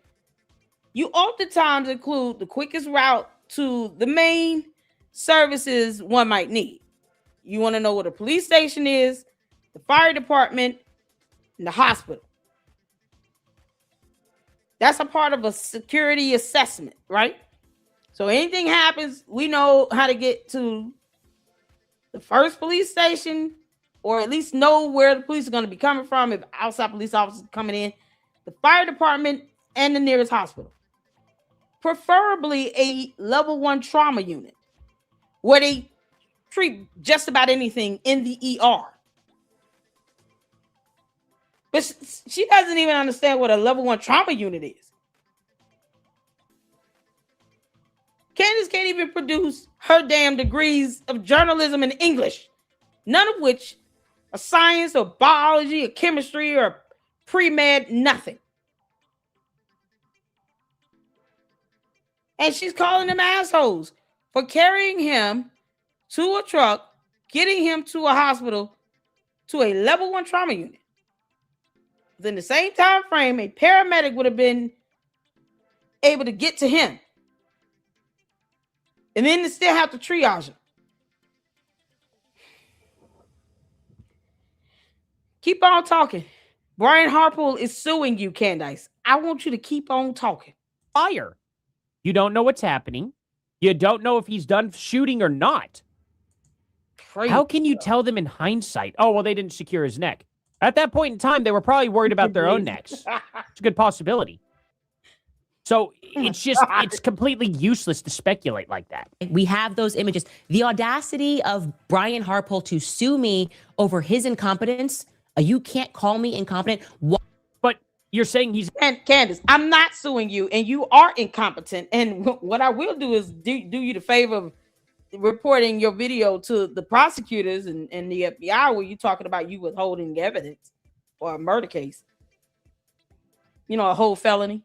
you oftentimes include the quickest route to the main services one might need. You want to know what a police station is, the fire department, and the hospital. That's a part of a security assessment, right? So anything happens, we know how to get to the first police station, or at least know where the police are going to be coming from if outside police officers are coming in, the fire department, and the nearest hospital. Preferably a level 1 trauma unit where they treat just about anything in the ER. But she doesn't even understand what a level 1 trauma unit is. Candace can't even produce her damn degrees of journalism and English, none of which are science or biology or chemistry or pre-med, nothing. And she's calling them assholes for carrying him to a truck, getting him to a hospital, to a level 1 trauma unit. Within the same time frame, a paramedic would have been able to get to him. And then they still have to triage him. Keep on talking. Brian Harpool is suing you, Candace. I want you to keep on talking. Fire. You don't know what's happening. You don't know if he's done shooting or not. Crazy. How can you tell them in hindsight, oh, well, they didn't secure his neck? At that point in time, they were probably worried about their own necks. It's a good possibility. So it's completely useless to speculate like that. We have those images. The audacity of Brian Harpole to sue me over his incompetence. You can't call me incompetent. But you're saying he's... And Candace, I'm not suing you, and you are incompetent. And what I will do is do you the favor of reporting your video to the prosecutors and the FBI where you're talking about you withholding evidence for a murder case. You know, a whole felony.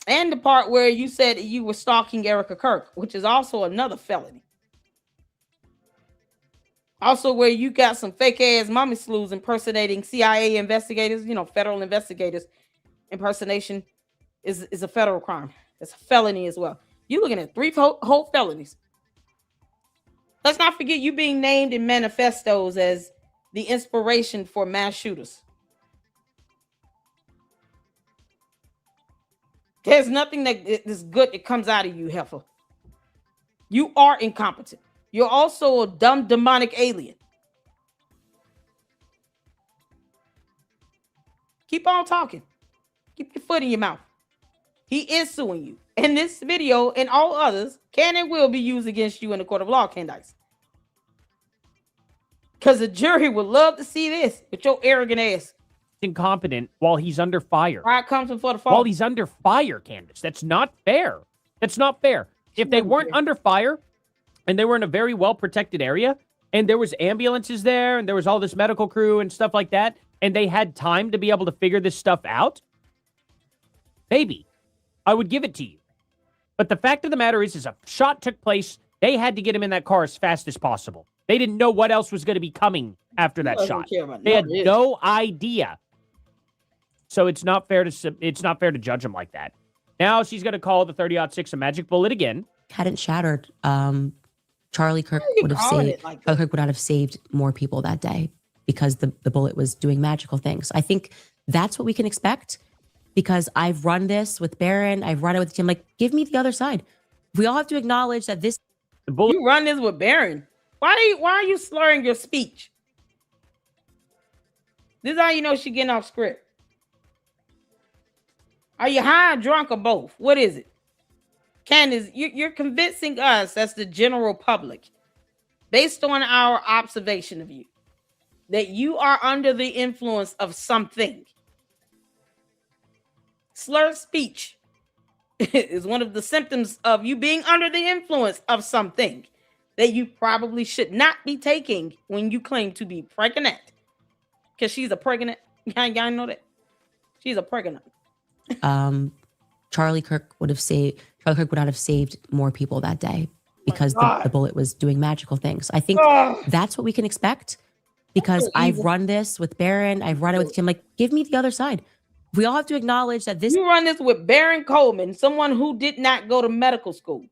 And the part where you said you were stalking Erica Kirk, which is also another felony. Also, where you got some fake ass mommy slews impersonating CIA investigators, you know, federal investigators. Impersonation is a federal crime. It's a felony as well. You're looking at 3 whole felonies. Let's not forget you being named in manifestos as the inspiration for mass shooters. There's nothing that is good that comes out of you, heifer. You are incompetent. You're also a dumb demonic alien. Keep on talking. Keep your foot in your mouth. He is suing you. And this video and all others can and will be used against you in the court of law, Candace. Because the jury would love to see this with your arrogant ass. Incompetent while he's under fire. Pride comes before the fall. While he's under fire, Candace. That's not fair. That's not fair. If they weren't under fire and they were in a very well-protected area and there was ambulances there and there was all this medical crew and stuff like that and they had time to be able to figure this stuff out, maybe I would give it to you. But the fact of the matter is a shot took place. They had to get him in that car as fast as possible. They didn't know what else was going to be coming after that shot. They had no idea. So it's not fair to judge him like that. Now she's going to call the 30-06 a magic bullet again. Hadn't shattered, Charlie Kirk Why are you would have calling saved. it like Charlie that? Kirk would not have saved more people that day because the bullet was doing magical things. I think that's what we can expect because I've run this with Baron. I've run it with Tim. Like, give me the other side. We all have to acknowledge that this. The bullet. You run this with Baron. Why are you slurring your speech? This is how you know she getting off script. Are you high, drunk, or both? What is it? Candace, you're convincing us, as the general public, based on our observation of you, that you are under the influence of something. Slurred speech is one of the symptoms of you being under the influence of something that you probably should not be taking when you claim to be pregnant. Because she's a pregnant. Y'all know that? She's a pregnant. Charlie Kirk would not have saved more people that day because the bullet was doing magical things. I think that's what we can expect because I've run this with Baron. I've run it with Tim. Like, give me the other side. We all have to acknowledge that this. You run this with Baron Coleman, someone who did not go to medical school.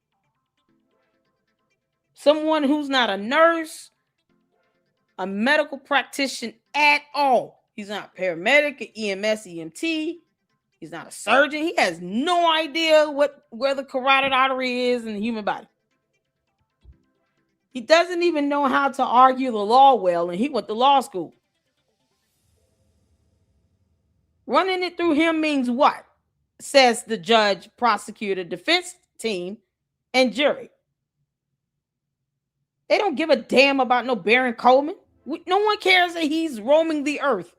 Someone who's not a nurse, a medical practitioner at all. He's not a paramedic, an EMS, EMT. He's not a surgeon. He has no idea where the carotid artery is in the human body. He doesn't even know how to argue the law well, and he went to law school. Running it through him means what? Says the judge, prosecutor, defense team, and jury. They don't give a damn about no Baron Coleman. No one cares that he's roaming the earth.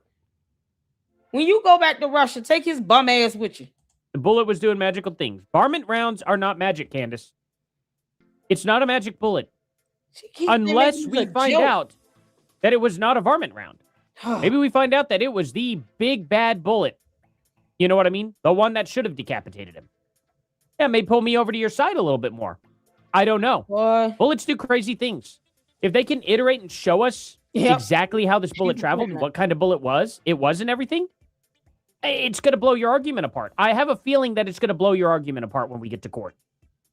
When you go back to Russia, take his bum ass with you. The bullet was doing magical things. Varmint rounds are not magic, Candace. It's not a magic bullet. Unless we find out that it was not a varmint round. Maybe we find out that it was the big bad bullet. You know what I mean? The one that should have decapitated him. Yeah, may pull me over to your side a little bit more. I don't know. Bullets do crazy things. If they can iterate and show us exactly how this bullet traveled and what kind of bullet it was and everything, it's going to blow your argument apart. I have a feeling that it's going to blow your argument apart when we get to court.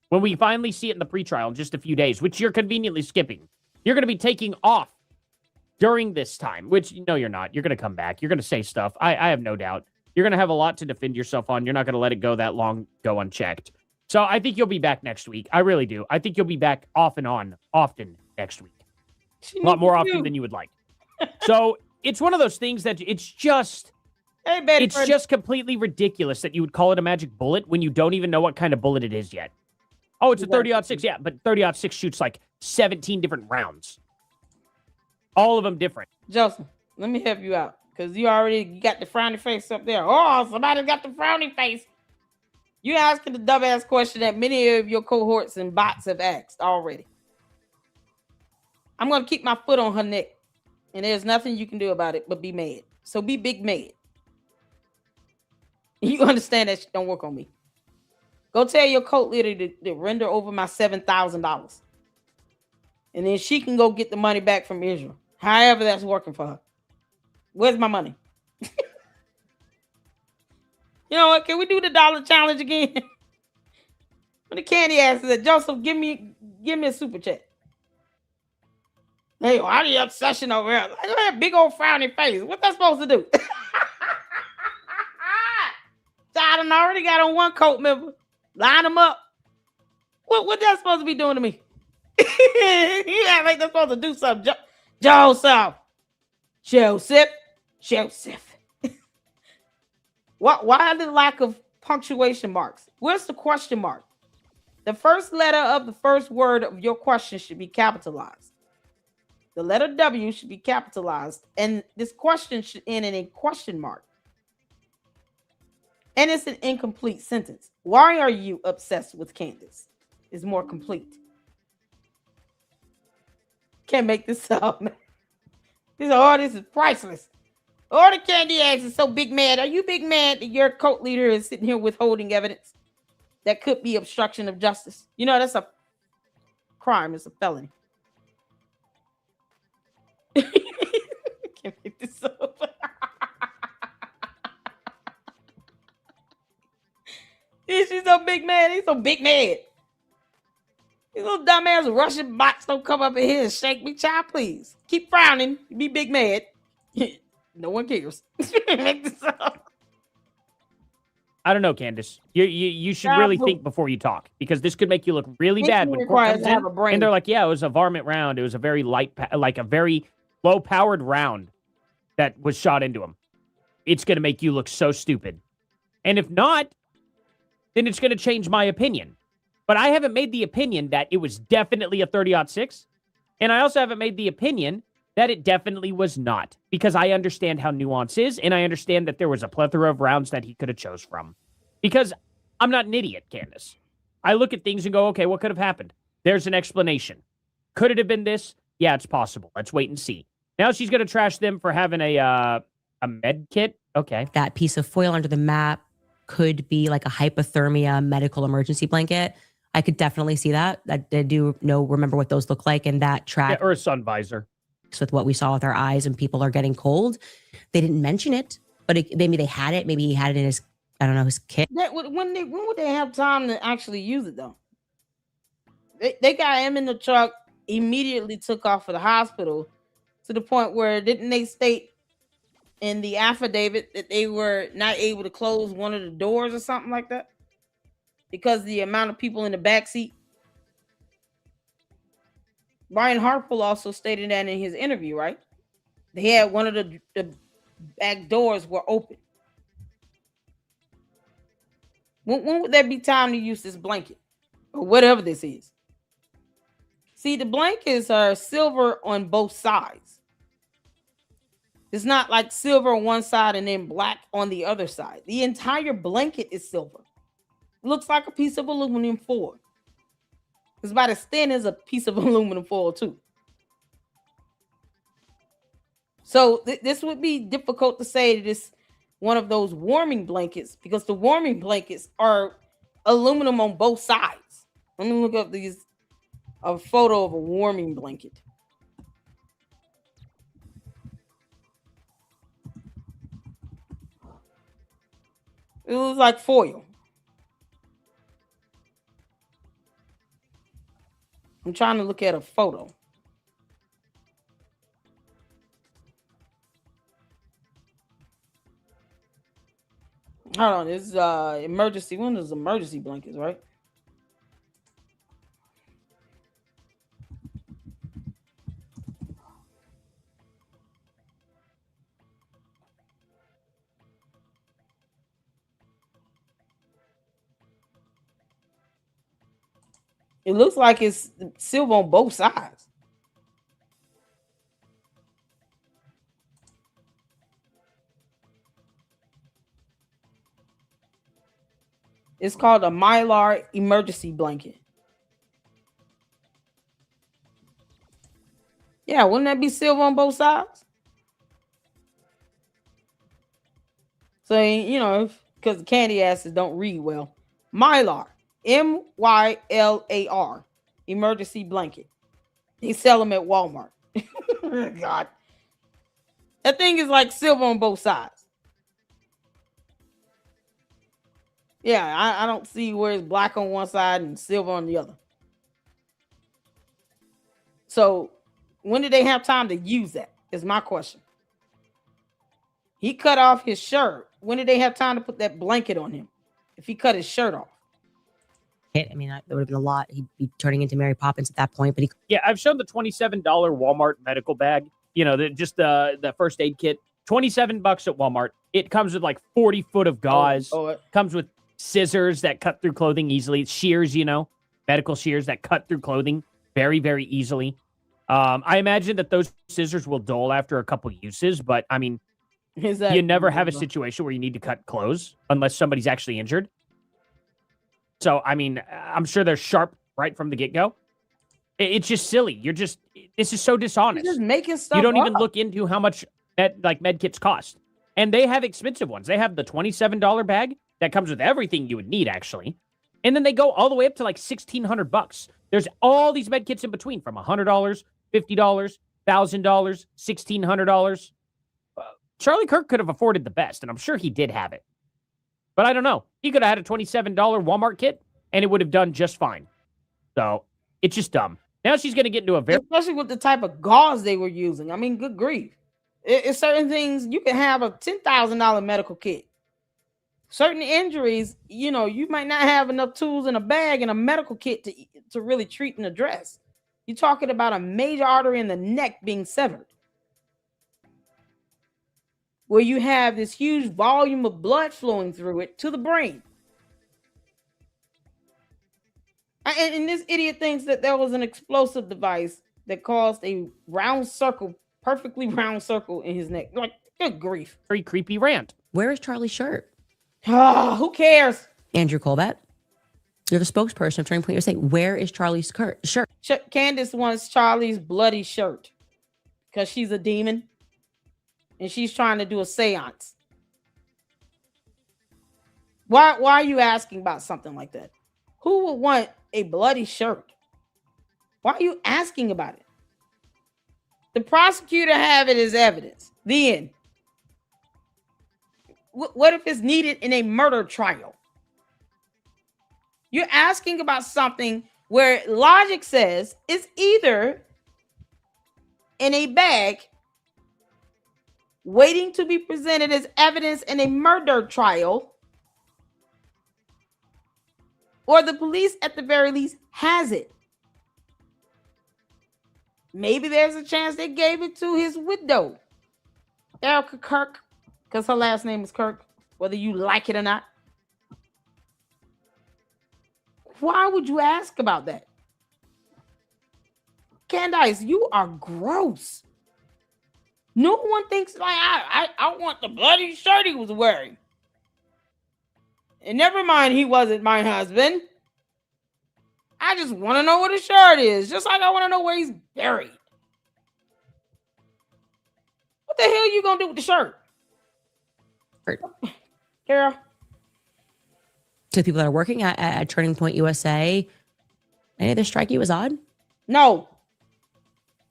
When we finally see it in the pretrial in just a few days, which you're conveniently skipping. You're going to be taking off during this time, which, no, you're not. You're going to come back. You're going to say stuff. I have no doubt. You're going to have a lot to defend yourself on. You're not going to let it go that long, go unchecked. So I think you'll be back next week. I really do. I think you'll be back off and on often next week. A lot more often than you would like. So it's one of those things that it's just... it's just completely ridiculous that you would call it a magic bullet when you don't even know what kind of bullet it is yet. Oh, it's a 30-06. Yeah, but 30-06 shoots like 17 different rounds. All of them different. Joseph, let me help you out. Because you got the frowny face up there. Oh, somebody got the frowny face. You're asking the dumbass question that many of your cohorts and bots have asked already. I'm going to keep my foot on her neck. And there's nothing you can do about it but be mad. So be big mad. You understand that shit don't work on me. Go tell your cult leader to render over my $7,000. And then she can go get the money back from Israel. However that's working for her. Where's my money? You know what? Can we do the dollar challenge again? When the candy ass said, Joseph, give me a super chat. Hey, why the obsession over here? Look at that big old frowny face. What that supposed to do? I done already got on one cult member. Line them up. What that supposed to be doing to me? You act like they're supposed to do something. Joseph. Why the lack of punctuation marks? Where's the question mark? The first letter of the first word of your question should be capitalized. The letter W should be capitalized. And this question should end in a question mark. And it's an incomplete sentence. Why are you obsessed with Candace? Is more complete. Can't make this up, man. This is priceless. Oh, the candy ass is so big mad. Are you big mad that your cult leader is sitting here withholding evidence that could be obstruction of justice? You know, that's a crime. It's a felony. Can't make this up. She's so big mad. He's so big mad. These little dumbass Russian bots don't come up in here and shake me, child. Please keep frowning. Be big mad. No one cares. Make this up. I don't know, Candace. You should really think before you talk, because this could make you look really bad when Kirk comes in and they're like, yeah, it was a varmint round. It was a very light, like a very low-powered round that was shot into him. It's going to make you look so stupid. And if not, then it's going to change my opinion. But I haven't made the opinion that it was definitely a 30-06. And I also haven't made the opinion that it definitely was not, because I understand how nuance is, and I understand that there was a plethora of rounds that he could have chose from. Because I'm not an idiot, Candace. I look at things and go, okay, what could have happened? There's an explanation. Could it have been this? Yeah, it's possible. Let's wait and see. Now she's going to trash them for having a med kit. Okay. That piece of foil under the map could be like a hypothermia medical emergency blanket. I could definitely see that. I do remember what those look like, and that track or a sun visor with what we saw with our eyes and people are getting cold. They didn't mention it, but maybe they had it. Maybe he had it in his, I don't know, his kit. When would they have time to actually use it though? They got him in the truck, immediately took off for the hospital, to the point where didn't they state in the affidavit that they were not able to close one of the doors or something like that because the amount of people in the back seat? Brian Hartwell also stated that in his interview, right? They had one of the back doors were open. When would there be time to use this blanket or whatever this is? See, the blankets are silver on both sides. It's not like silver on one side and then black on the other side. The entire blanket is silver. It looks like a piece of aluminum foil. It's about as thin as a piece of aluminum foil too. So this would be difficult to say that it's one of those warming blankets, because the warming blankets are aluminum on both sides. Let me look up a photo of a warming blanket. It looks like foil. I'm trying to look at a photo. Hold on, this is emergency. One of those emergency blankets, right? It looks like it's silver on both sides. It's called a Mylar emergency blanket. Yeah, wouldn't that be silver on both sides? So, because the candy asses don't read well. Mylar. Mylar emergency blanket. They sell them at Walmart. God, that thing is like silver on both sides. Yeah, I don't see where it's black on one side and silver on the other. So when did they have time to use that is my question. He cut off his shirt. When did they have time to put that blanket on him if he cut his shirt off? I mean, there would have been a lot. He'd be turning into Mary Poppins at that point. But I've shown the $27 Walmart medical bag. Just the first aid kit. $27 at Walmart. It comes with like 40 foot of gauze. Comes with scissors that cut through clothing easily. Shears, medical shears that cut through clothing very, very easily. I imagine that those scissors will dull after a couple uses, but I mean, you never have a situation where you need to cut clothes unless somebody's actually injured. So, I mean, I'm sure they're sharp right from the get-go. It's just silly. This is so dishonest. You're just making stuff You don't up. even look into how much med kits cost. And they have expensive ones. They have the $27 bag that comes with everything you would need, actually. And then they go all the way up to like $1,600. There's all these med kits in between, from $100, $50, $1,000, $1,600. Charlie Kirk could have afforded the best, and I'm sure he did have it. But I don't know. He could have had a $27 Walmart kit, and it would have done just fine. So it's just dumb. Now she's going to get into a very... Especially with the type of gauze they were using. I mean, good grief. It's certain things, you can have a $10,000 medical kit. Certain injuries, you might not have enough tools in a bag and a medical kit to really treat and address. You're talking about a major artery in the neck being severed, where you have this huge volume of blood flowing through it to the brain. And this idiot thinks that there was an explosive device that caused a round circle, perfectly round circle in his neck. Like, good grief. Very creepy rant. Where is Charlie's shirt? Who cares? Andrew Colbert, you're the spokesperson of Turning Point USA. Where is Charlie's shirt? Candace wants Charlie's bloody shirt because she's a demon and she's trying to do a seance. Why are you asking about something like that? Who would want a bloody shirt? Why are you asking about it? The prosecutor have it as evidence. The end. What if it's needed in a murder trial? You're asking about something where logic says it's either in a bag waiting to be presented as evidence in a murder trial, or the police at the very least has it. Maybe there's a chance they gave it to his widow, Erica Kirk, because her last name is Kirk, whether you like it or not. Why would you ask about that? Candace, you are gross. No one thinks like I want the bloody shirt he was wearing. And never mind, he wasn't my husband. I just want to know what his shirt is, just like I want to know where he's buried. What the hell are you gonna do with the shirt? Carol? To the people that are working at Turning Point USA, any of this strike you as odd? No.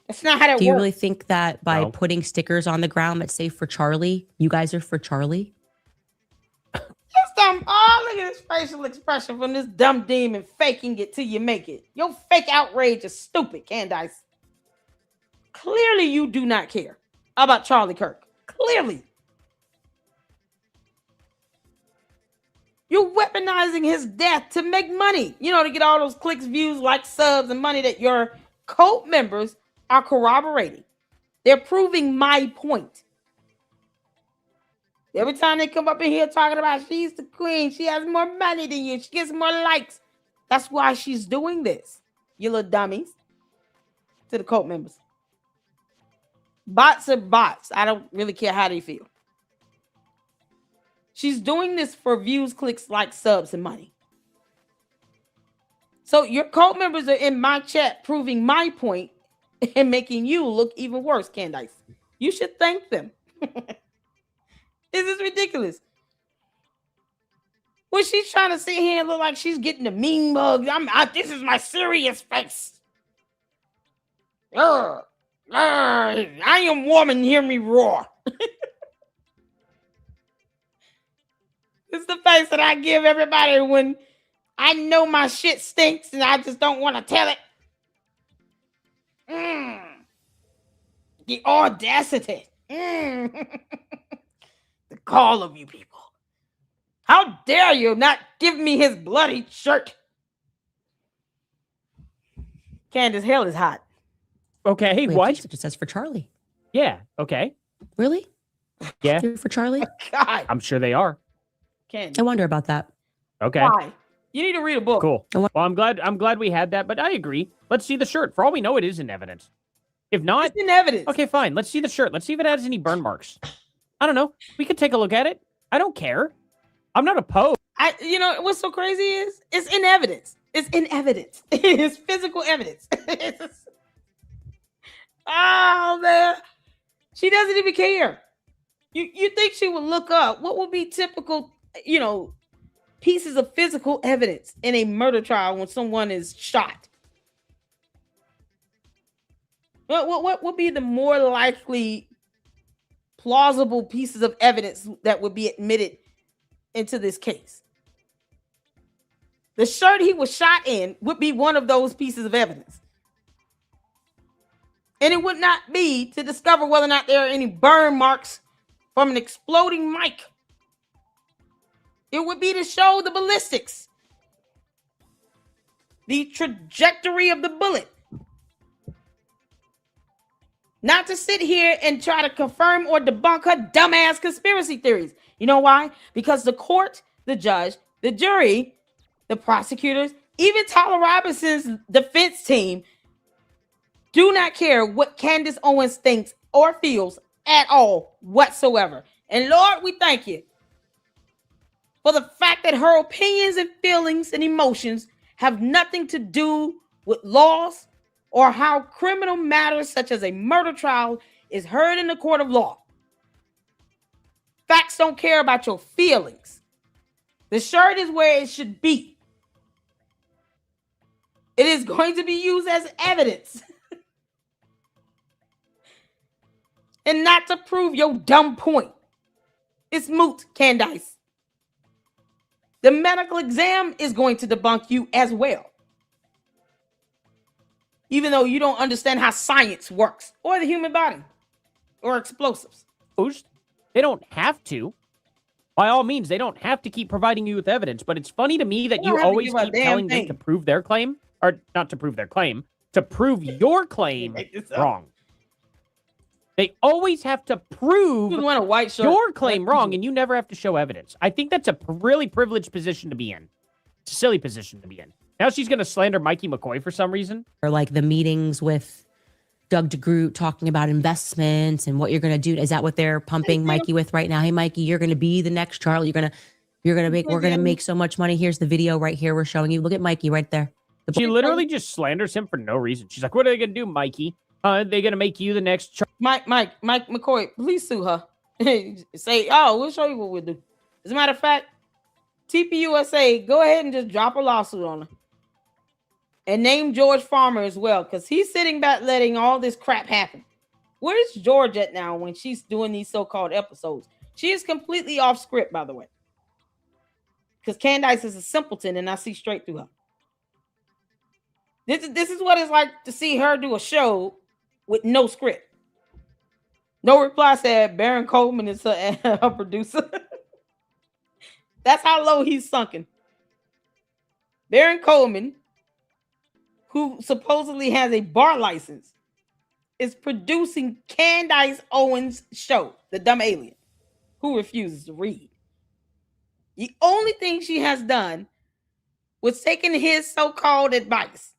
That's not how that works. Do you really think that by No. putting stickers on the ground that say for Charlie, you guys are for Charlie? Look at this facial expression from this dumb demon faking it till you make it. Your fake outrage is stupid, Candace. Clearly, you do not care about Charlie Kirk. Clearly. You're weaponizing his death to make money. To get all those clicks, views, likes, subs, and money that your cult members are corroborating. They're proving my point. Every time they come up in here talking about she's the queen, she has more money than you, she gets more likes. That's why she's doing this, you little dummies. To the cult members. Bots are bots. I don't really care how they feel. She's doing this for views, clicks, likes, subs, and money. So your cult members are in my chat proving my point and making you look even worse, Candace. You should thank them. This is ridiculous. When she's trying to sit here and look like she's getting the mean mug, this is my serious face. I am woman, hear me roar. This is the face that I give everybody when I know my shit stinks and I just don't want to tell it. The audacity. The call of you people. How dare you not give me his bloody shirt? Candace, hell is hot. Okay, Wait, what? It just says for Charlie. Yeah, okay. Really? Yeah, You're for Charlie? God, I'm sure they are. Candace, I wonder about that. Okay, why? You need to read a book. cool. Well, I'm glad we had that, but I agree. Let's see the shirt. For all we know, it is in evidence. If not, It's in evidence. okay, fine. Let's see the shirt. Let's see if it has any burn marks. I don't know. We could take a look at it. I don't care. I'm not opposed. What's so crazy is it's in evidence. It's in evidence. It's physical evidence. Oh man, she doesn't even care. You think she would look up what would be typical, pieces of physical evidence in a murder trial when someone is shot? What would be the more likely plausible pieces of evidence that would be admitted into this case? The shirt he was shot in would be one of those pieces of evidence. And it would not be to discover whether or not there are any burn marks from an exploding mic. It would be to show the ballistics, the trajectory of the bullet. Not to sit here and try to confirm or debunk her dumbass conspiracy theories. You know why? Because the court, the judge, the jury, the prosecutors, even Tyler Robinson's defense team do not care what Candace Owens thinks or feels at all whatsoever. And Lord, we thank you for the fact that her opinions and feelings and emotions have nothing to do with laws or how criminal matters such as a murder trial is heard in the court of law. Facts don't care about your feelings. The shirt is where it should be. It is going to be used as evidence. And not to prove your dumb point. It's moot, Candace. The medical exam is going to debunk you as well. Even though you don't understand how science works, or the human body, or explosives. They don't have to. By all means, they don't have to keep providing you with evidence, but it's funny to me that you always keep telling them to prove their claim, or not to prove their claim, to prove your claim wrong. They always have to prove your claim wrong, and you never have to show evidence. I think that's a really privileged position to be in. It's a silly position to be in. Now she's going to slander Mikey McCoy for some reason. Or like the meetings with Doug DeGroot talking about investments and what you're going to do. Is that what they're pumping Mikey with right now? Hey, Mikey, you're going to be the next Charlie. We're going to make so much money. Here's the video right here. We're showing you. Look at Mikey right there. She literally just slanders him for no reason. She's like, what are they going to do, Mikey? They're going to make you the next Charlie. Mike McCoy, please sue her. Say, oh, we'll show you what we'll do. As a matter of fact, TPUSA, go ahead and just drop a lawsuit on her. And name George Farmer as well, because he's sitting back letting all this crap happen. Where's George at now when she's doing these so-called episodes? She is completely off script, by the way. Because Candace is a simpleton and I see straight through her. This is what it's like to see her do a show with no script. No reply said Baron Coleman is her producer. That's how low he's sunken. Baron Coleman, who supposedly has a bar license, is producing Candace Owens' show, The Dumb Alien, who refuses to read. The only thing she has done was taking his so-called advice.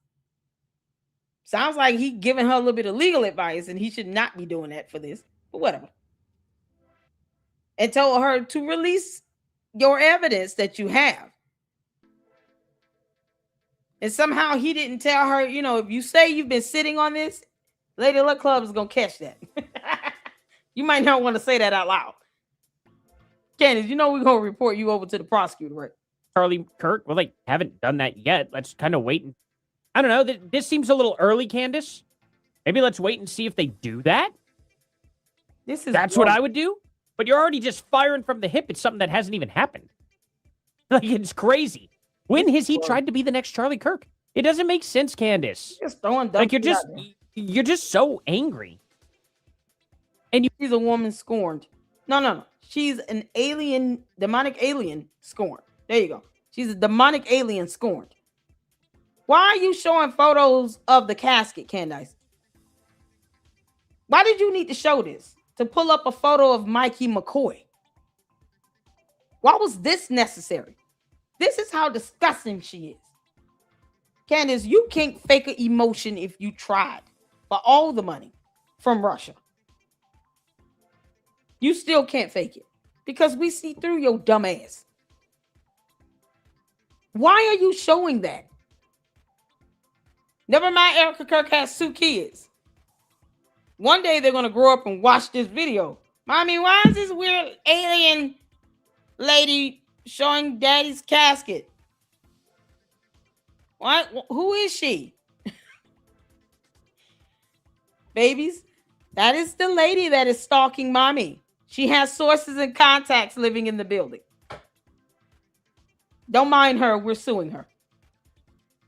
Sounds like he giving her a little bit of legal advice, and he should not be doing that for this, but whatever. And told her to release your evidence that you have. And somehow he didn't tell her, if you say you've been sitting on this, Lady Luck Club is going to catch that. You might not want to say that out loud. Candace, we're going to report you over to the prosecutor, right? Charlie Kirk, well, they haven't done that yet. Let's kind of wait. I don't know. This seems a little early, Candace. Maybe let's wait and see if they do that. That's what I would do. But you're already just firing from the hip. It's something that hasn't even happened. Like, it's crazy. When has he tried to be the next Charlie Kirk? It doesn't make sense, Candace. Just throwing like you're just so angry. And she's a woman scorned. No. She's an alien, demonic alien scorned. There you go. She's a demonic alien scorned. Why are you showing photos of the casket, Candace? Why did you need to show this? To pull up a photo of Mikey McCoy? Why was this necessary? This is how disgusting she is. Candace, you can't fake an emotion if you tried for all the money from Russia. You still can't fake it because we see through your dumb ass. Why are you showing that? Never mind, Erica Kirk has 2 kids. One day they're going to grow up and watch this video. Mommy, why is this weird alien lady showing daddy's casket? What? Who is she? Babies, that is the lady that is stalking mommy. She has sources and contacts living in the building. Don't mind her. We're suing her.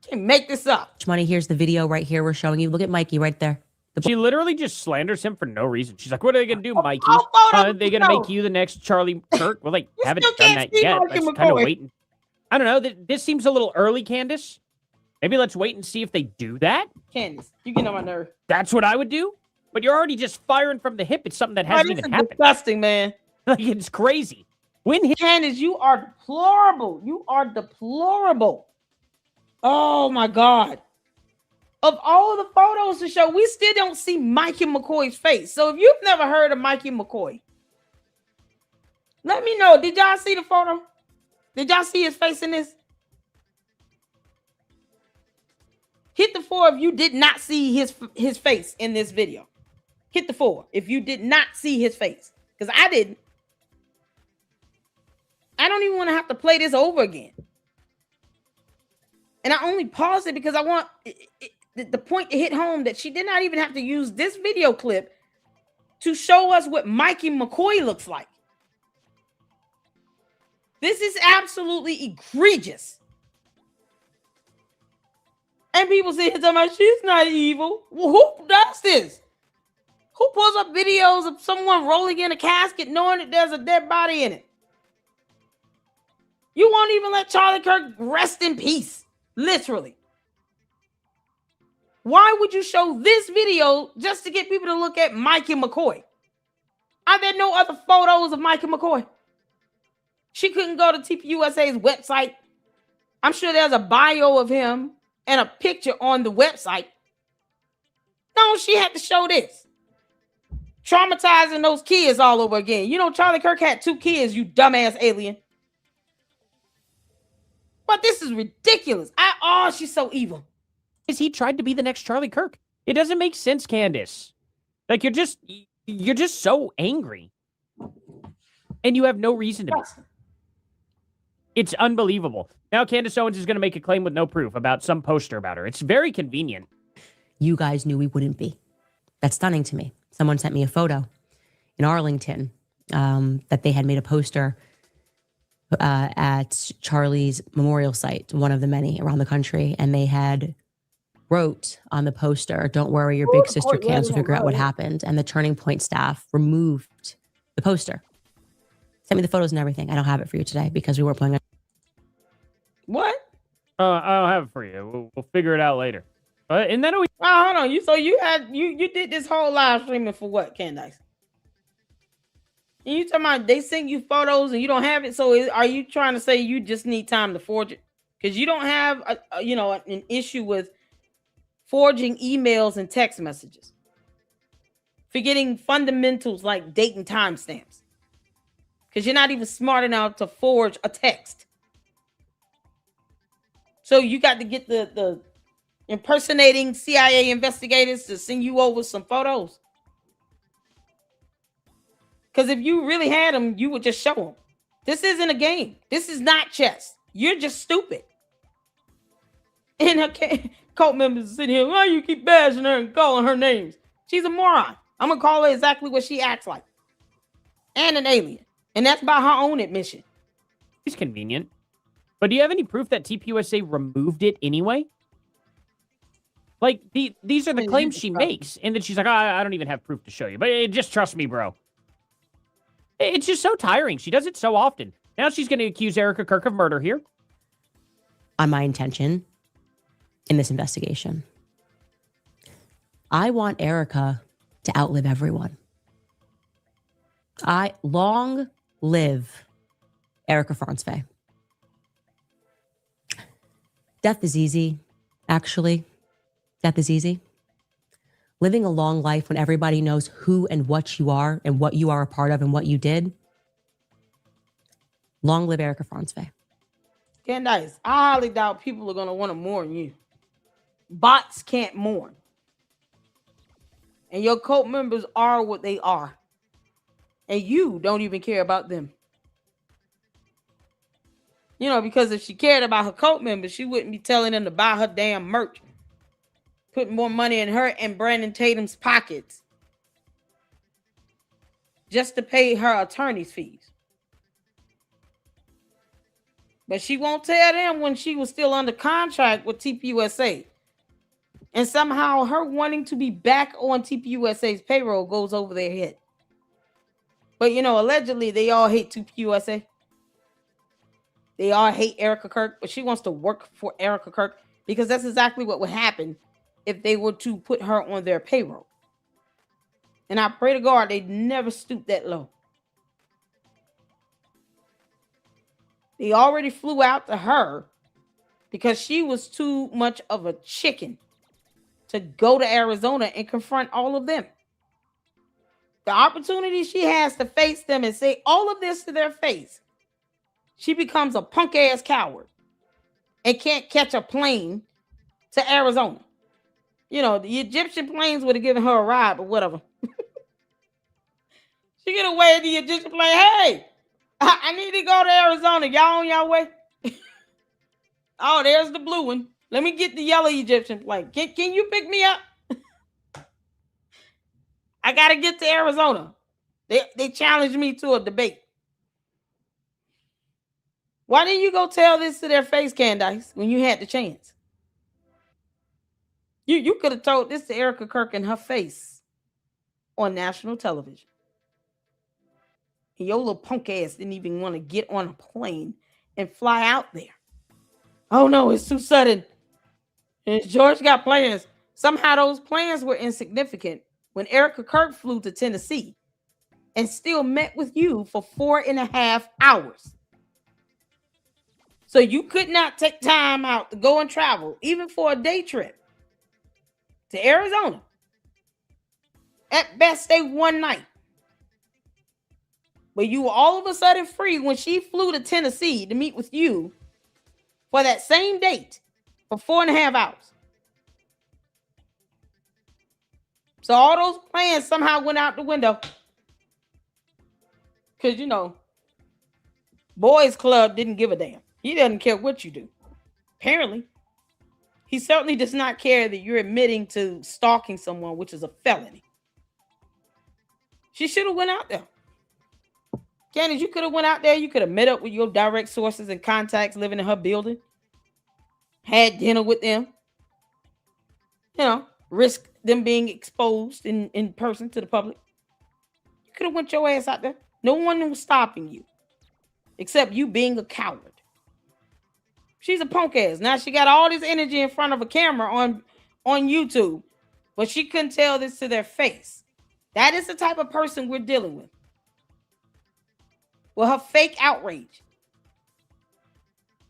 Can't make this up. money. Here's the video right here. We're showing you. Look at Mikey right there. She literally just slanders him for no reason. She's like, what are they going to do, Mikey? photos, Are they going to make you the next Charlie Kirk? Well, they You haven't still done can't that see yet. Mikey Let's kind of McCoy. wait. I don't know. This seems a little early, Candace. Maybe let's wait and see if they do that. Candace, you get on my nerve. That's what I would do. But you're already just firing from the hip. It's something that Oh, hasn't this even is happened. disgusting, man. Like, it's crazy. When hit. Candace, you are deplorable. You are deplorable. Oh my God. Of all the photos to show, we still don't see Mikey McCoy's face. So if you've never heard of Mikey McCoy, let me know. Did y'all see the photo? Did y'all see his face in this? Hit the 4 if you did not see his face in this video. Hit the 4 if you did not see his face. Because I didn't. I don't even want to have to play this over again. And I only paused it because I want the point to hit home that she did not even have to use this video clip to show us what Mikey McCoy looks like. This is absolutely egregious. And people say, she's not evil. Well, who does this? Who pulls up videos of someone rolling in a casket knowing that there's a dead body in it? You won't even let Charlie Kirk rest in peace. Literally. Why would you show this video just to get people to look at Mikey McCoy? Are there no other photos of Mikey McCoy? She couldn't go to TPUSA's website. I'm sure there's a bio of him and a picture on the website. No, she had to show this. Traumatizing those kids all over again. You know, Charlie Kirk had 2 kids, you dumbass alien. But this is ridiculous. She's so evil. Is he tried to be the next Charlie Kirk? It doesn't make sense, Candace. Like, you're just so angry. And you have no reason to be. It's unbelievable. Now Candace Owens is going to make a claim with no proof about some poster about her. It's very convenient. You guys knew we wouldn't be. That's stunning to me. Someone sent me a photo in Arlington that they had made a poster at Charlie's memorial site, one of the many around the country, and they had wrote on the poster, "Don't worry, your big sister Candace will figure out what happened." And the Turning Point staff removed the poster. Sent me the photos and everything. I don't have it for you today because we weren't playing. What? I don't have it for you. We'll figure it out later. And then we. Oh, hold on. You did this whole live streaming for what, Candace? And you talking about they sent you photos and you don't have it? So are you trying to say you just need time to forge it? Because you don't have an issue with forging emails and text messages, forgetting fundamentals like date and timestamps. Because you're not even smart enough to forge a text. So you got to get the impersonating CIA investigators to send you over some photos. Because if you really had them, you would just show them. This isn't a game. This is not chess. You're just stupid. And her cult members are sitting here, why you keep bashing her and calling her names? She's a moron. I'm going to call her exactly what she acts like. And an alien. And that's by her own admission. It's convenient. But do you have any proof that TPUSA removed it anyway? Like, these are the claims she makes. And then she's like, I don't even have proof to show you. But just trust me, bro. It's just so tiring. She does it so often. Now she's going to accuse Erica Kirk of murder here. On my intention in this investigation. I want Erica to outlive everyone. I long live Erica Franzfey. Death is easy, actually. Death is easy. Living a long life when everybody knows who and what you are and what you are a part of and what you did. Long live Erica Franzfey. Candace, I highly doubt people are going to want to mourn you. Bots can't mourn. And your cult members are what they are. And you don't even care about them. You know, because if she cared about her cult members, she wouldn't be telling them to buy her damn merch. Putting more money in her and Brandon Tatum's pockets. Just to pay her attorney's fees. But she won't tell them when she was still under contract with TPUSA. And somehow her wanting to be back on TPUSA's payroll goes over their head. But, allegedly they all hate TPUSA. They all hate Erica Kirk, but she wants to work for Erica Kirk because that's exactly what would happen if they were to put her on their payroll. And I pray to God they never stoop that low. They already flew out to her because she was too much of a chicken to go to Arizona and confront all of them. The opportunity she has to face them and say all of this to their face, she becomes a punk ass coward and can't catch a plane to Arizona. The Egyptian planes would have given her a ride, but whatever. She get away at the Egyptian plane. Hey, I need to go to Arizona. Y'all on your way? Oh, there's the blue one. Let me get the yellow Egyptian plane. Can you pick me up? I got to get to Arizona. They challenged me to a debate. Why didn't you go tell this to their face, Candace, when you had the chance? You could have told this to Erica Kirk in her face on national television. And your little punk ass didn't even want to get on a plane and fly out there. Oh no, it's too sudden. And George got plans. Somehow those plans were insignificant when Erica Kirk flew to Tennessee and still met with you for 4.5 hours. So you could not take time out to go and travel, even for a day trip, to Arizona. At best, stay one night. But you were all of a sudden free when she flew to Tennessee to meet with you for that same date for 4.5 hours. So all those plans somehow went out the window. Because, Boys Club didn't give a damn. He doesn't care what you do. Apparently. He certainly does not care that you're admitting to stalking someone, which is a felony. She should have went out there. Candace, you could have went out there. You could have met up with your direct sources and contacts living in her building. Had dinner with them. Risk them being exposed in person to the public. You could have went your ass out there. No one was stopping you. Except you being a coward. She's a punk ass. Now she got all this energy in front of a camera on YouTube. But she couldn't tell this to their face. That is the type of person we're dealing with. Well, her fake outrage.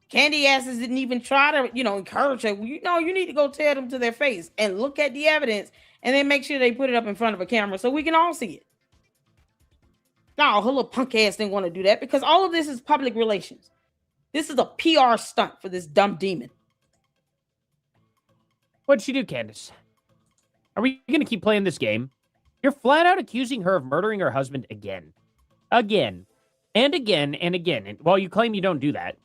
Candy asses didn't even try to, encourage her. You need to go tell them to their face and look at the evidence and then make sure they put it up in front of a camera so we can all see it. No, her little punk ass didn't want to do that because all of this is public relations. This is a PR stunt for this dumb demon. What'd she do, Candace? Are we going to keep playing this game? You're flat out accusing her of murdering her husband again. Again. And again and again. And, well, you claim you don't do that.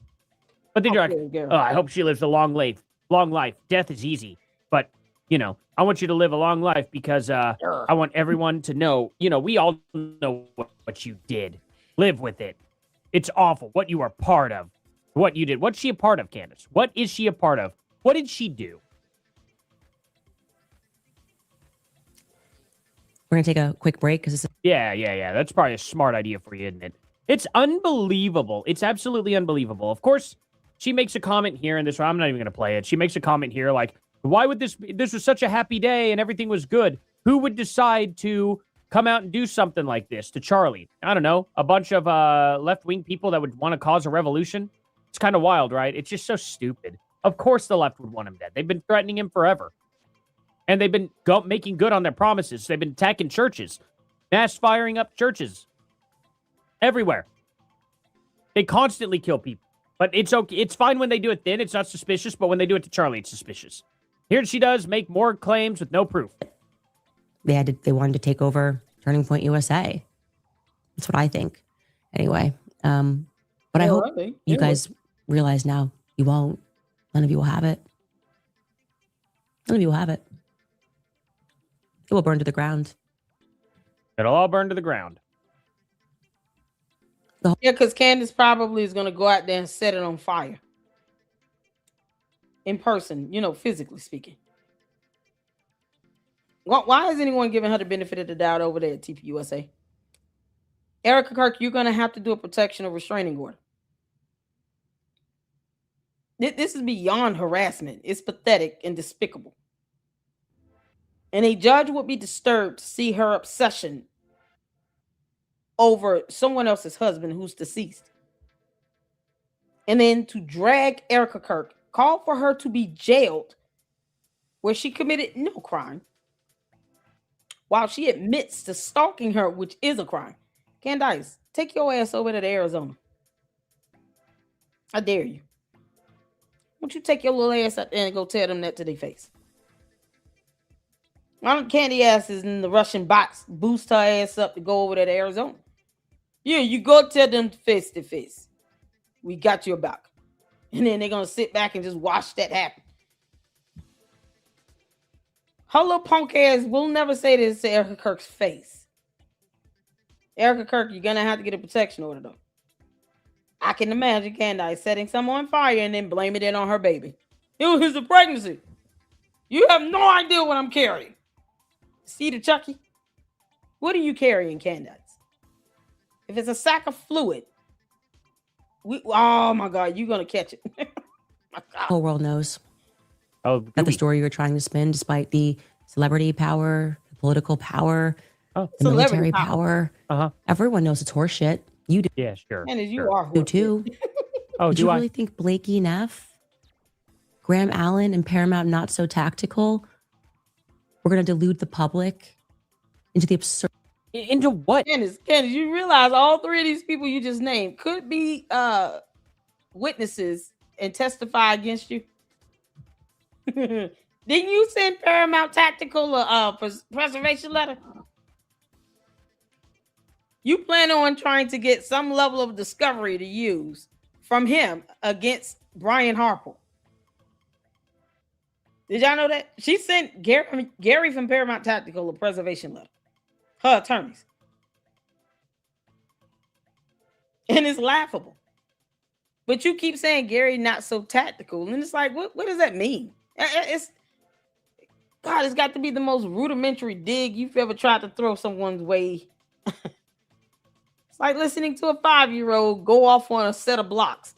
But then you're like, I hope she lives a long life. Long life. Death is easy. But, I want you to live a long life because I want everyone to know, we all know what you did. Live with it. It's awful what you are part of. What you did. What's she a part of, Candace? What is she a part of? What did she do? We're going to take a quick break because it's... Yeah. That's probably a smart idea for you, isn't it? It's unbelievable. It's absolutely unbelievable. Of course, she makes a comment here in this. I'm not even going to play it. She makes a comment here like, why would this was such a happy day and everything was good. Who would decide to come out and do something like this to Charlie? I don't know. A bunch of left-wing people that would want to cause a revolution. It's kind of wild, right? It's just so stupid. Of course the left would want him dead. They've been threatening him forever. And they've been making good on their promises. They've been attacking churches. Mass firing up churches. Everywhere. They constantly kill people. But it's okay. It's fine when they do it then. It's not suspicious. But when they do it to Charlie, it's suspicious. Here she does make more claims with no proof. They wanted to take over Turning Point USA. That's what I think. Anyway. But I hope you guys realize now you won't. None of you will have it. None of you will have it. It will burn to the ground. It'll all burn to the ground. Yeah, because Candace probably is going to go out there and set it on fire. In person, physically speaking. Why is anyone giving her the benefit of the doubt over there at TPUSA? Erica Kirk, you're going to have to do a protection or restraining order. This is beyond harassment. It's pathetic and despicable. And a judge would be disturbed to see her obsession over someone else's husband who's deceased. And then to drag Erica Kirk, call for her to be jailed where she committed no crime, while she admits to stalking her, which is a crime. Candace, take your ass over to Arizona. I dare you. Won't you take your little ass out there and go tell them that to their face? Why don't Candy asses in the Russian box boost her ass up to go over there to Arizona? Yeah, you go tell them face to face. We got your back. And then they're going to sit back and just watch that happen. Her little punk ass will never say this to Erica Kirk's face. Erica Kirk, you're going to have to get a protection order, though. I can imagine Candace setting someone on fire and then blaming it on her baby. It was a pregnancy. You have no idea what I'm carrying. See the Chucky? What are you carrying, Candace? If it's a sack of fluid, oh my God, you're going to catch it. The whole world knows that the story you're trying to spin, despite the celebrity power, the political power, the military power. Everyone knows it's horseshit. You do. Yeah, sure. And as you sure. are You too. Oh, do you really think Blakey Neff, Graham Allen, and Paramount Not So Tactical we're going to delude the public into the absurd? Into what? Candace, you realize all three of these people you just named could be witnesses and testify against you? Didn't you send Paramount Tactical a preservation letter? You plan on trying to get some level of discovery to use from him against Brian Harper. Did y'all know that? She sent Gary from Paramount Tactical a preservation letter. Her attorneys. And it's laughable. But you keep saying Gary not so tactical. And it's like, what does that mean? It's got to be the most rudimentary dig you've ever tried to throw someone's way. It's like listening to a 5-year-old go off on a set of blocks.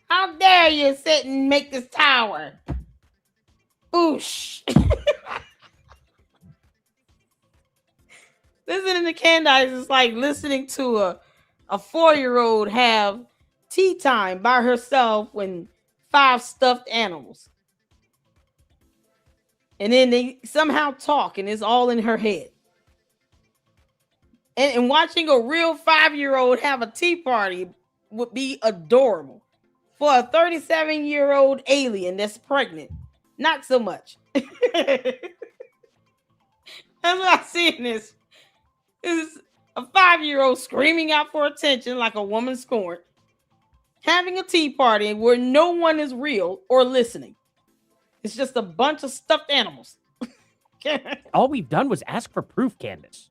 How dare you sit and make this tower? Boosh. Listening to Candace is like listening to a 4-year-old have tea time by herself with 5 stuffed animals. And then they somehow talk and it's all in her head. And watching a real 5-year-old have a tea party would be adorable. For a 37-year-old alien that's pregnant, not so much. That's what I see in this. This is a 5-year-old screaming out for attention like a woman scorned, having a tea party where no one is real or listening. It's just a bunch of stuffed animals. All we've done was ask for proof, Candace.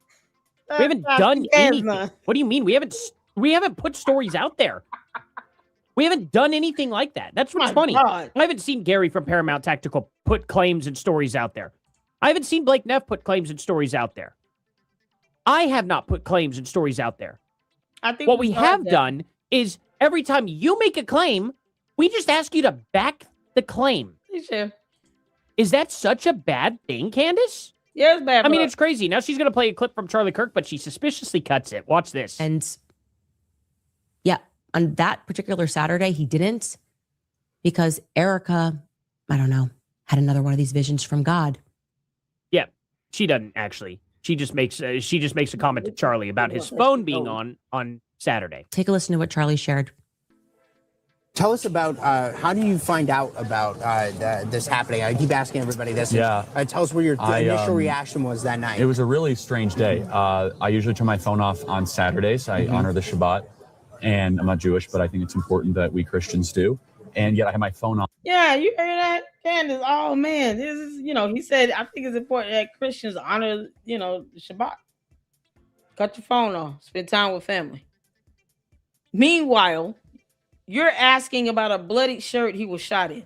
We haven't done anything. What do you mean? We haven't put stories out there. We haven't done anything like that. That's what's funny. God. I haven't seen Gary from Paramount Tactical put claims and stories out there. I haven't seen Blake Neff put claims and stories out there. I have not put claims and stories out there. I think what we have done is every time you make a claim, we just ask you to back the claim. Sure. Is that such a bad thing, Candace? Yeah, it's bad. I mean, it's crazy. Now she's going to play a clip from Charlie Kirk, but she suspiciously cuts it. Watch this. And yeah, on that particular Saturday, he didn't, because Erica, I don't know, had another one of these visions from God. Yeah, she doesn't actually. She just makes a comment to Charlie about his phone being on Saturday. Take a listen to what Charlie shared. Tell us about how do you find out about this happening? I keep asking everybody this. Yeah. Tell us what your initial reaction was that night. It was a really strange day. I usually turn my phone off on Saturdays. I honor the Shabbat, and I'm not Jewish, but I think it's important that we Christians do. And yet I have my phone on. Yeah, you heard that, Candace? Oh man, this is he said I think it's important that Christians honor the Shabbat. Cut your phone off. Spend time with family. Meanwhile, you're asking about a bloodied shirt he was shot in.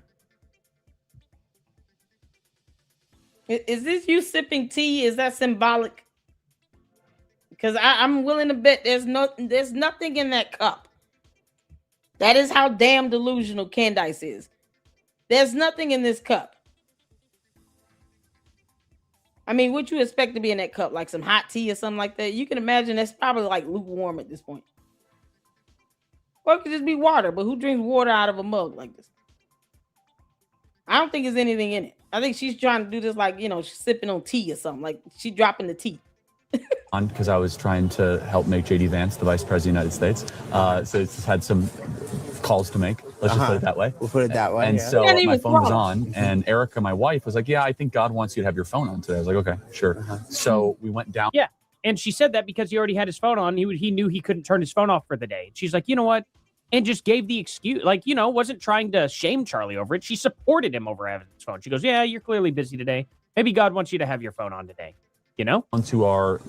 Is this you sipping tea? Is that symbolic? Because I'm willing to bet there's nothing in that cup. That is how damn delusional Candace is. There's nothing in this cup. I mean, what you expect to be in that cup? Like some hot tea or something like that? You can imagine that's probably like lukewarm at this point. Or it could just be water, but who drinks water out of a mug like this? I don't think there's anything in it. I think she's trying to do this like, she's sipping on tea or something. Like she dropping the tea. Because I was trying to help make JD Vance the Vice President of the United States. So it's had some calls to make. Let's just put it that way. We'll put it that way. And yeah. so my phone was on, and Erica, my wife, was like, yeah, I think God wants you to have your phone on today. I was like, okay, sure. So we went down. Yeah. And she said that because he already had his phone on. He knew he couldn't turn his phone off for the day. She's like, you know what? And just gave the excuse, like, wasn't trying to shame Charlie over it. She supported him over having his phone. She goes, yeah, you're clearly busy today. Maybe God wants you to have your phone on today. Onto our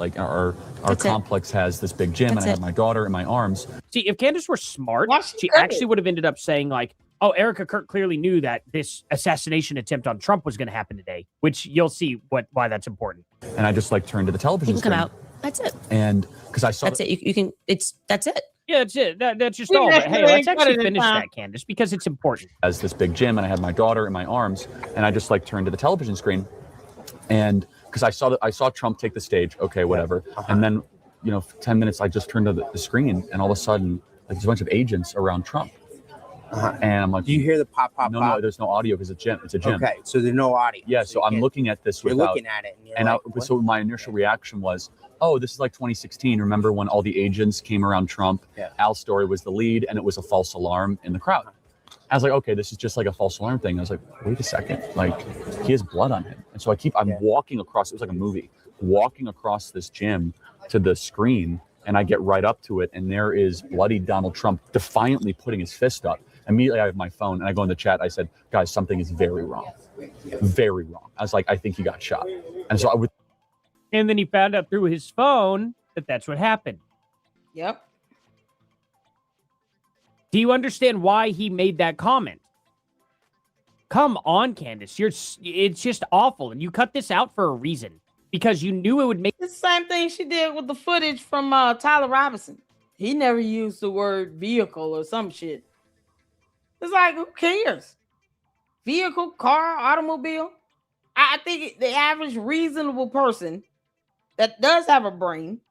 complex has this big gym, and I have my daughter in my arms. See, if Candace were smart, she actually would have ended up saying like, oh, Erica Kirk clearly knew that this assassination attempt on Trump was going to happen today, which you'll see why that's important. And I just turned to the television screen. Come out. That's it. And because I saw that's it. You can. That's it. Yeah, that's it. That's just all. But hey, let's actually finish that, Candace, because it's important. As this big gym, and I had my daughter in my arms, and I just turned to the television screen, and because I saw Trump take the stage. Okay, whatever. And then, 10 minutes, I just turned to the screen, and all of a sudden, there's a bunch of agents around Trump. And I'm like, do you hear the pop? No, there's no audio because it's a gym. Okay, so there's no audio. Yeah, so I'm looking at this. You're looking at it, so my initial reaction was, oh, this is like 2016. Remember when all the agents came around Trump? Yeah. Al's story was the lead, and it was a false alarm in the crowd. I was like, okay, this is just like a false alarm thing. I was like, wait a second, like he has blood on him. And so I'm walking across, it was like a movie, walking across this gym to the screen, and I get right up to it, and there is bloody Donald Trump defiantly putting his fist up. Immediately I have my phone, and I go in the chat, I said, guys, something is very wrong. Very wrong. I was like, I think he got shot. And so and then he found out through his phone that that's what happened. Yep. Do you understand why he made that comment? Come on, Candace. It's just awful. And you cut this out for a reason. Because you knew it would make... It's the same thing she did with the footage from Tyler Robinson. He never used the word vehicle or some shit. It's like, who cares? Vehicle, car, automobile. I think the average reasonable person that does have a brain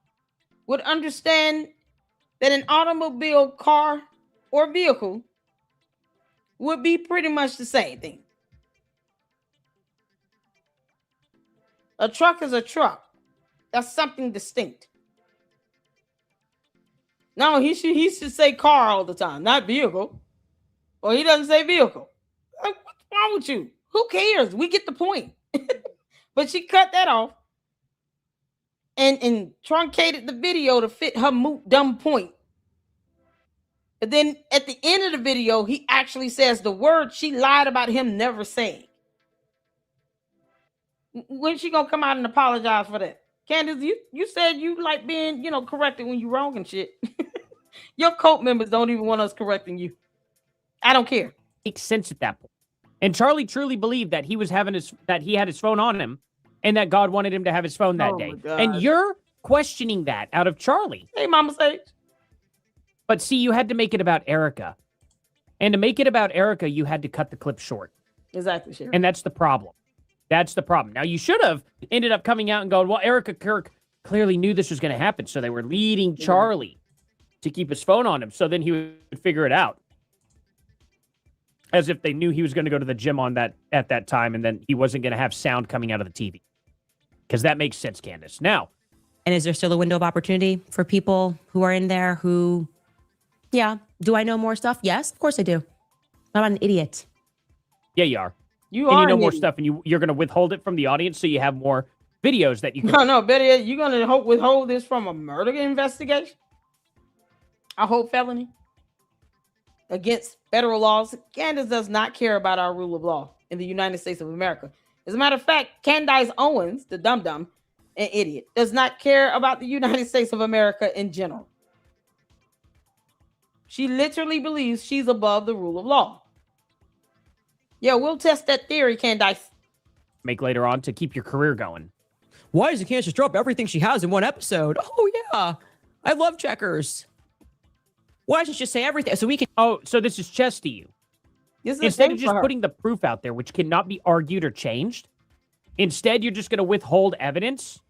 would understand that an automobile, car, or vehicle would be pretty much the same thing. A truck is a truck. That's something distinct. No, he should say car all the time, not vehicle. Or he doesn't say vehicle. Like, what's wrong with you? Who cares? We get the point. But she cut that off and truncated the video to fit her dumb point. But then at the end of the video, he actually says the word she lied about him never saying. When's she gonna come out and apologize for that? Candace, you said you like being, corrected when you're wrong and shit. Your cult members don't even want us correcting you. I don't care. Makes sense at that point. And Charlie truly believed that he had his phone on him, and that God wanted him to have his phone that day. And you're questioning that out of Charlie. Hey, Mama Sage. But see, you had to make it about Erica. And to make it about Erica, you had to cut the clip short. Exactly, Sherry. And that's the problem. That's the problem. Now, you should have ended up coming out and going, well, Erica Kirk clearly knew this was going to happen, so they were leading Charlie to keep his phone on him, so then he would figure it out. As if they knew he was going to go to the gym at that time, and then he wasn't going to have sound coming out of the TV. Because that makes sense, Candace. Now. And is there still a window of opportunity for people who are in there who, do I know more stuff? Yes, of course I do. I'm not an idiot. Yeah, you are. You know more stuff, and you're going to withhold it from the audience so you have more videos that you can... No, better yet, you're going to withhold this from a murder investigation? I hope felony? Against federal laws. Candace does not care about our rule of law in the United States of America. As a matter of fact, Candace Owens, the dum-dum, an idiot. Does not care about the United States of America in general. She literally believes she's above the rule of law. Yeah, we'll test that theory, Candace. Make later on to keep your career going. Why doesn't Candace just drop everything she has in one episode? Oh, yeah. I love checkers. Why doesn't she just say everything so we can... Oh, so this is chess to you. This is Instead of just putting the proof out there, which cannot be argued or changed, instead you're just going to withhold evidence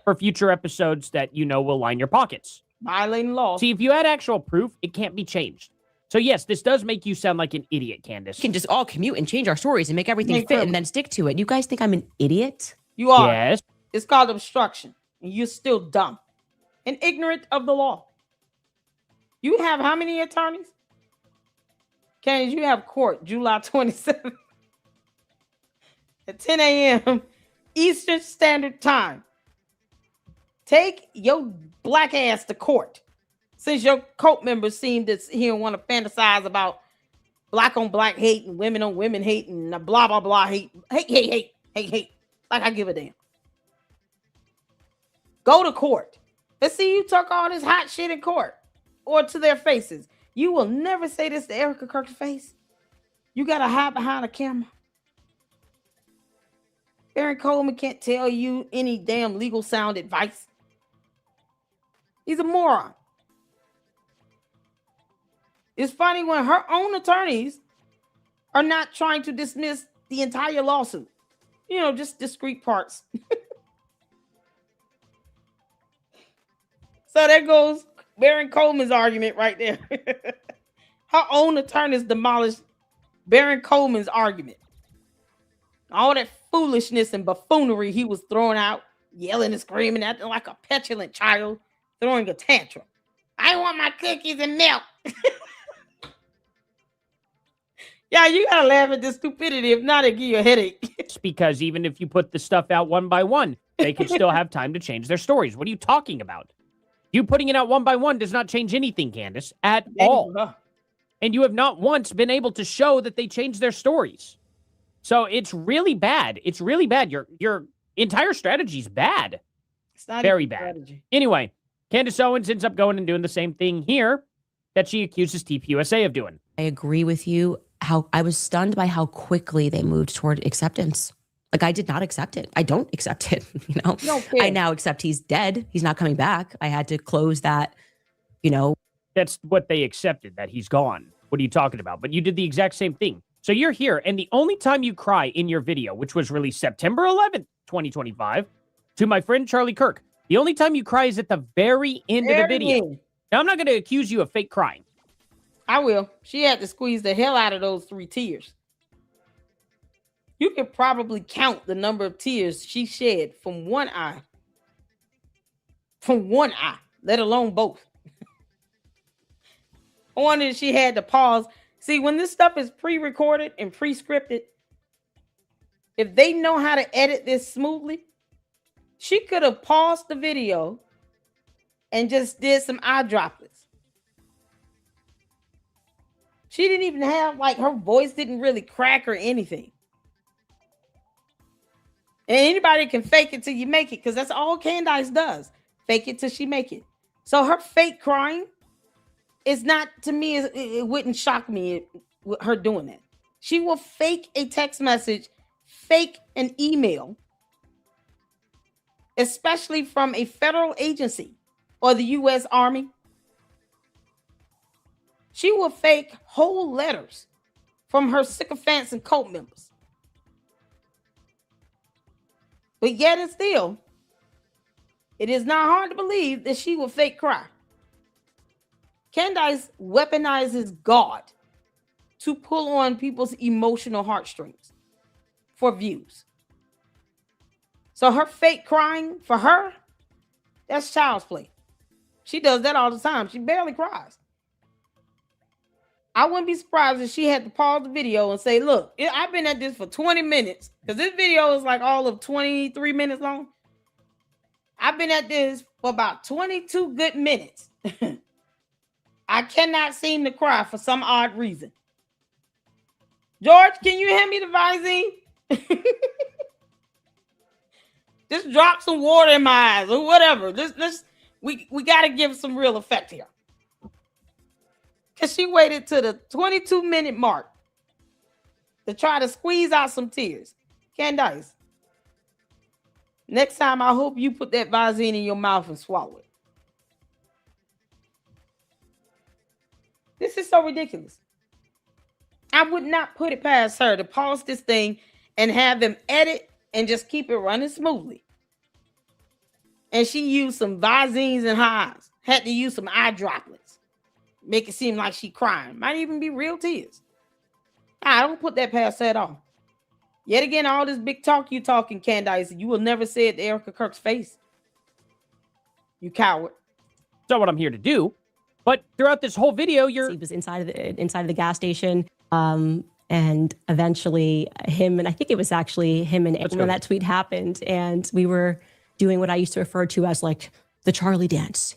for future episodes that you know will line your pockets. Violating law. See, if you had actual proof, it can't be changed. So yes, this does make you sound like an idiot, Candace. We can just all commute and change our stories and make everything fit and then stick to it. You guys think I'm an idiot? You are. Yes. It's called obstruction. And you're still dumb and ignorant of the law. You have how many attorneys? Candace, you have court July 27th at 10 a.m. Eastern Standard Time. Take your black ass to court. Since your cult members seem to here and want to fantasize about black on black hate and women on women hate and blah, blah, blah hate. Hate. Like I give a damn. Go to court. Let's see you talk all this hot shit in court or to their faces. You will never say this to Erica Kirk's face. You got to hide behind a camera. Baron Coleman can't tell you any damn legal sound advice. He's a moron. It's funny when her own attorneys are not trying to dismiss the entire lawsuit. You know, just discrete parts. So there goes Baron Coleman's argument right there. Her own attorneys demolished Baron Coleman's argument. All that foolishness and buffoonery he was throwing out, yelling and screaming, acting like a petulant child, throwing a tantrum. I want my cookies and milk. Yeah, you gotta laugh at this stupidity. If not, it'll give you a headache. It's because even if you put the stuff out one by one, they could still have time to change their stories. What are you talking about? You putting it out one by one does not change anything, Candace, at all. And you have not once been able to show that they changed their stories. So it's really bad. It's really bad. Your entire strategy is bad. It's not very bad. Strategy. Anyway, Candace Owens ends up going and doing the same thing here that she accuses TPUSA of doing. I agree with you. How I was stunned by how quickly they moved toward acceptance. Like, I did not accept it. I don't accept it. You know, I now accept he's dead. He's not coming back. I had to close that, you know. That's what they accepted, that he's gone. What are you talking about? But you did the exact same thing. So you're here, and the only time you cry in your video, which was released September 11th, 2025, to my friend Charlie Kirk, the only time you cry is at the very end of the video. Now, I'm not going to accuse you of fake crying. I will. She had to squeeze the hell out of those 3 tears. You could probably count the number of tears she shed from one eye. From one eye, let alone both. I wonder if she had to pause. See, when this stuff is pre-recorded and pre-scripted, if they know how to edit this smoothly, she could have paused the video and just did some eye droplets. She didn't even have, like, her voice didn't really crack or anything. And anybody can fake it till you make it, because that's all Candace does. Fake it till she make it. So her fake crying is not, to me, it wouldn't shock me with her doing that. She will fake a text message, fake an email, especially from a federal agency or the U.S. Army. She will fake whole letters from her sycophants and cult members. But yet and still, it is not hard to believe that she will fake cry. Candace weaponizes God to pull on people's emotional heartstrings for views. So her fake crying, for her, that's child's play. She does that all the time. She barely cries. I wouldn't be surprised if she had to pause the video and say, look, I've been at this for 20 minutes, because this video is like all of 23 minutes long. I've been at this for about 22 good minutes. I cannot seem to cry for some odd reason. George, can you hand me the Visine? Just drop some water in my eyes or whatever. We got to give some real effect here. Because she waited to the 22-minute mark to try to squeeze out some tears. Candace, next time I hope you put that Visine in your mouth and swallow it. This is so ridiculous. I would not put it past her to pause this thing and have them edit and just keep it running smoothly. And she used some Visines in her eyes. Had to use some eye droplets. Make it seem like she crying. Might even be real tears. I don't put that past her at all. Yet again, all this big talk you talking, Candace, you will never say it to Erica Kirk's face. You coward. That's not what I'm here to do. But throughout this whole video, He was inside of the gas station. And eventually him, and I think it was actually him and Aaron when that tweet happened. And we were doing what I used to refer to as like the Charlie dance.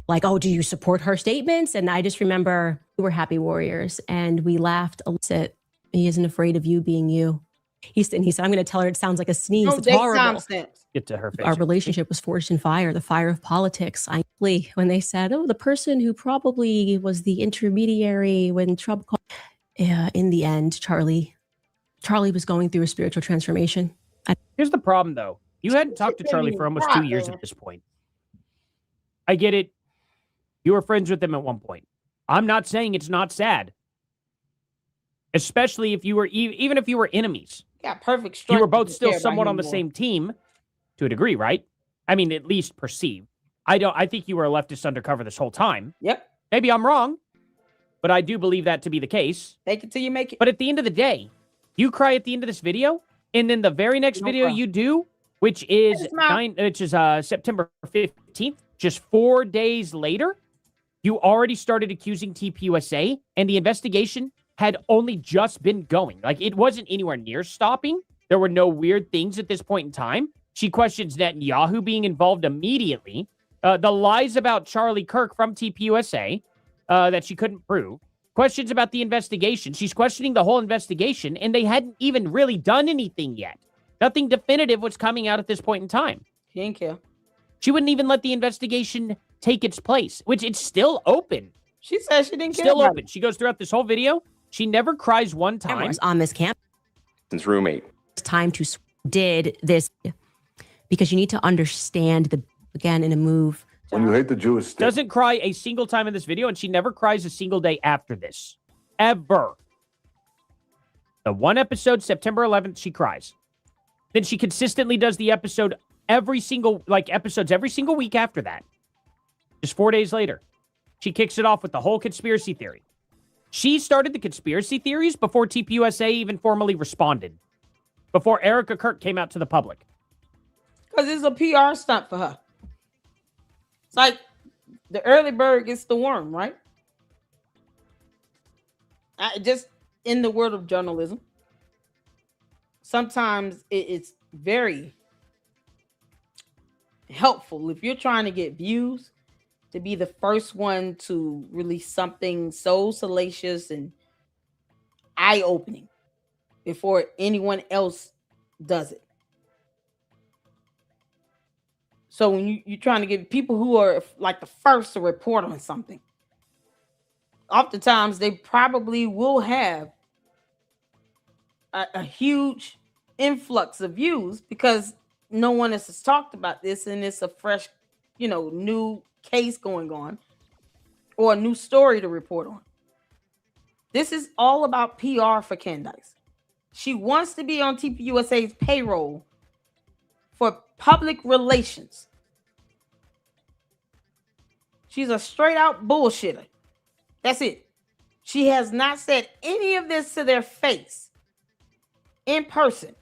Like, oh, do you support her statements? And I just remember we were happy warriors and we laughed a little. He isn't afraid of you being you. He said, I'm going to tell her it sounds like a sneeze. No, it's horrible. Get to her face. Our relationship was forged in fire, the fire of politics. When they said, oh, the person who probably was the intermediary when Trump called. In the end, Charlie was going through a spiritual transformation. Here's the problem, though. You hadn't talked to Charlie for almost 2 years at this point. I get it. You were friends with him at one point. I'm not saying it's not sad. Especially if you were, even if you were enemies. Got perfect. You were both still somewhat on the same team to a degree, right? I mean, at least perceived. I think you were a leftist undercover this whole time. Yep. Maybe I'm wrong, but I do believe that to be the case. Take it till you make it. But at the end of the day, you cry at the end of this video, and then the very next video you do, which is September 15th, just 4 days later, you already started accusing TPUSA, and the investigation had only just been going. Like, it wasn't anywhere near stopping. There were no weird things at this point in time. She questions Netanyahu being involved immediately. The lies about Charlie Kirk from TPUSA that she couldn't prove. Questions about the investigation. She's questioning the whole investigation, and they hadn't even really done anything yet. Nothing definitive was coming out at this point in time. She didn't care. She wouldn't even let the investigation take its place, which it's still open. She said she didn't care. Still open. She goes throughout this whole video. She never cries one time. On this campus. His roommate. It's time to did this because you need to understand again in a move. When you hate the Jewish state. Doesn't cry a single time in this video, and she never cries a single day after this. Ever. The one episode, September 11th, she cries. Then she consistently does the episode episodes every single week after that. Just 4 days later. She kicks it off with the whole conspiracy theory. She started the conspiracy theories before TPUSA even formally responded. Before Erica Kirk came out to the public. Because it's a PR stunt for her. It's like the early bird gets the worm, right? Just in the world of journalism, sometimes it's very helpful if you're trying to get views to be the first one to release something so salacious and eye-opening before anyone else does it. So when you're trying to get people who are like the first to report on something, oftentimes they probably will have a huge influx of views because no one else has talked about this and it's a fresh, new case going on or a new story to report on. This is all about PR for Candace. She wants to be on TPUSA's payroll for public relations. She's a straight out bullshitter. That's it. She has not said any of this to their face in person.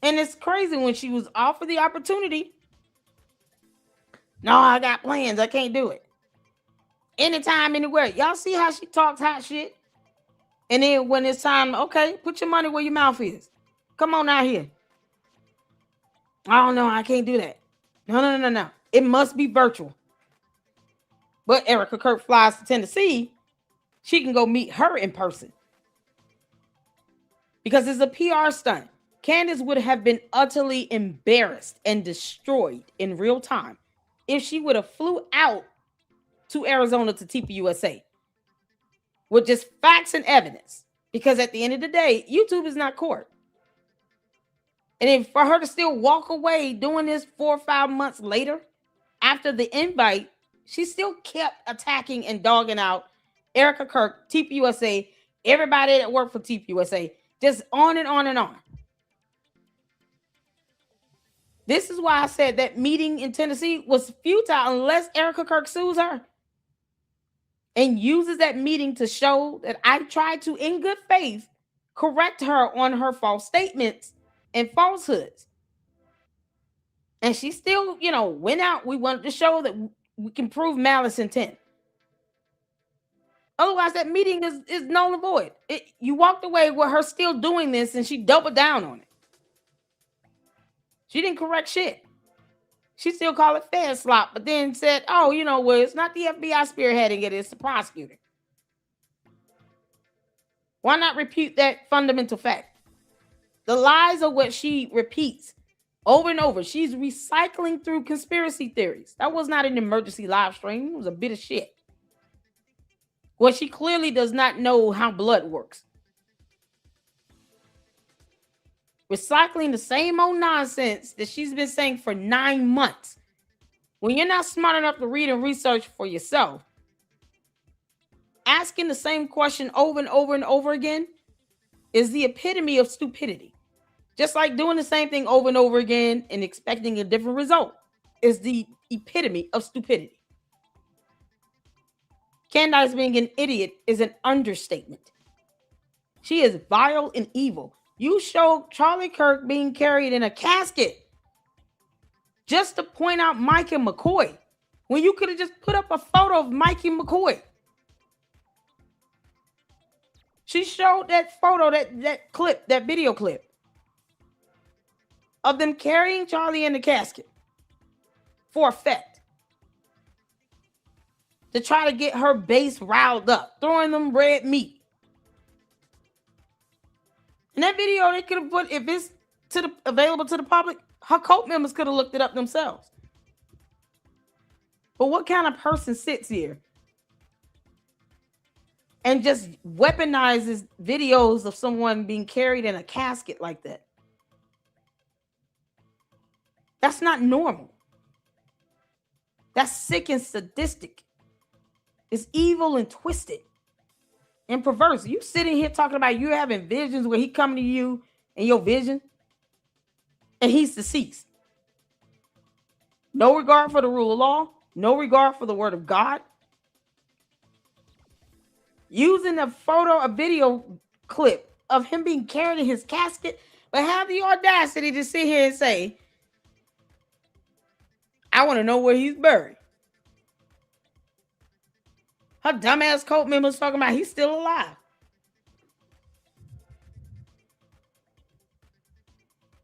And it's crazy when she was offered the opportunity. No, I got plans. I can't do it. Anytime, anywhere. Y'all see how she talks hot shit? And then when it's time, okay, put your money where your mouth is. Come on out here. Oh, no, I can't do that. No. It must be virtual. But Erica Kirk flies to Tennessee. She can go meet her in person. because it's a PR stunt. Candace would have been utterly embarrassed and destroyed in real time if she would have flew out to Arizona to TPUSA with just facts and evidence. Because at the end of the day, YouTube is not court. And if for her to still walk away doing this 4 or 5 months later, after the invite, she still kept attacking and dogging out Erica Kirk, TPUSA, everybody that worked for TPUSA, just on and on and on. This is why I said that meeting in Tennessee was futile unless Erica Kirk sues her and uses that meeting to show that I tried to, in good faith, correct her on her false statements and falsehoods. And she still, went out. We wanted to show that we can prove malice intent. Otherwise, that meeting is null and void. You walked away with her still doing this, and she doubled down on it. She didn't correct shit. She still called it Fed slop, but then said, oh, well, it's not the FBI spearheading it, it's the prosecutor. Why not repeat that fundamental fact? The lies are what she repeats over and over. She's recycling through conspiracy theories. That was not an emergency live stream. It was a bit of shit. Well, she clearly does not know how blood works. Recycling the same old nonsense that she's been saying for 9 months. When you're not smart enough to read and research for yourself, asking the same question over and over and over again is the epitome of stupidity. Just like doing the same thing over and over again and expecting a different result is the epitome of stupidity. Candace being an idiot is an understatement. She is vile and evil. You showed Charlie Kirk being carried in a casket just to point out Mike and McCoy when you could have just put up a photo of Mike and McCoy. She showed that photo, that clip, that video clip of them carrying Charlie in the casket for effect to try to get her base riled up, throwing them red meat. In that video, they could have put, if it's available to the public, her cult members could have looked it up themselves. But what kind of person sits here and just weaponizes videos of someone being carried in a casket like that? That's not normal. That's sick and sadistic. It's evil and twisted and perverse. You sitting here talking about you having visions where he coming to you in your vision and he's deceased. No regard for the rule of law. No regard for the word of God. Using a video clip of him being carried in his casket, but have the audacity to sit here and say, I want to know where he's buried. Her dumbass cult members talking about he's still alive.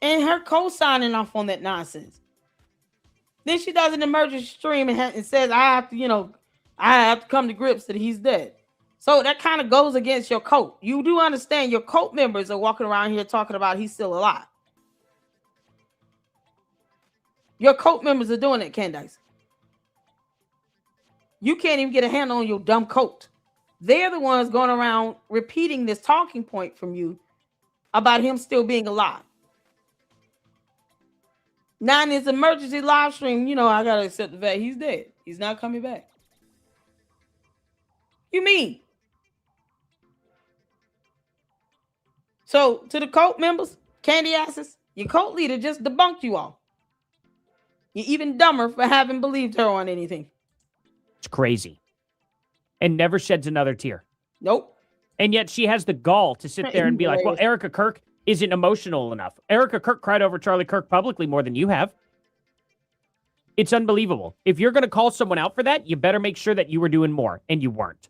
And her co-signing off on that nonsense. Then she does an emergency stream and says, I have to come to grips that he's dead. So that kind of goes against your cult. You do understand your cult members are walking around here talking about he's still alive. Your cult members are doing it, Candace. You can't even get a handle on your dumb cult. They're the ones going around repeating this talking point from you about him still being alive. Now in this emergency live stream, I got to accept the fact he's dead. He's not coming back. You mean? So to the cult members, candy asses, your cult leader just debunked you all. You're even dumber for having believed her on anything. It's crazy. And never sheds another tear. Nope. And yet she has the gall to sit there and be like, well, Erica Kirk isn't emotional enough. Erica Kirk cried over Charlie Kirk publicly more than you have. It's unbelievable. If you're going to call someone out for that, you better make sure that you were doing more, and you weren't.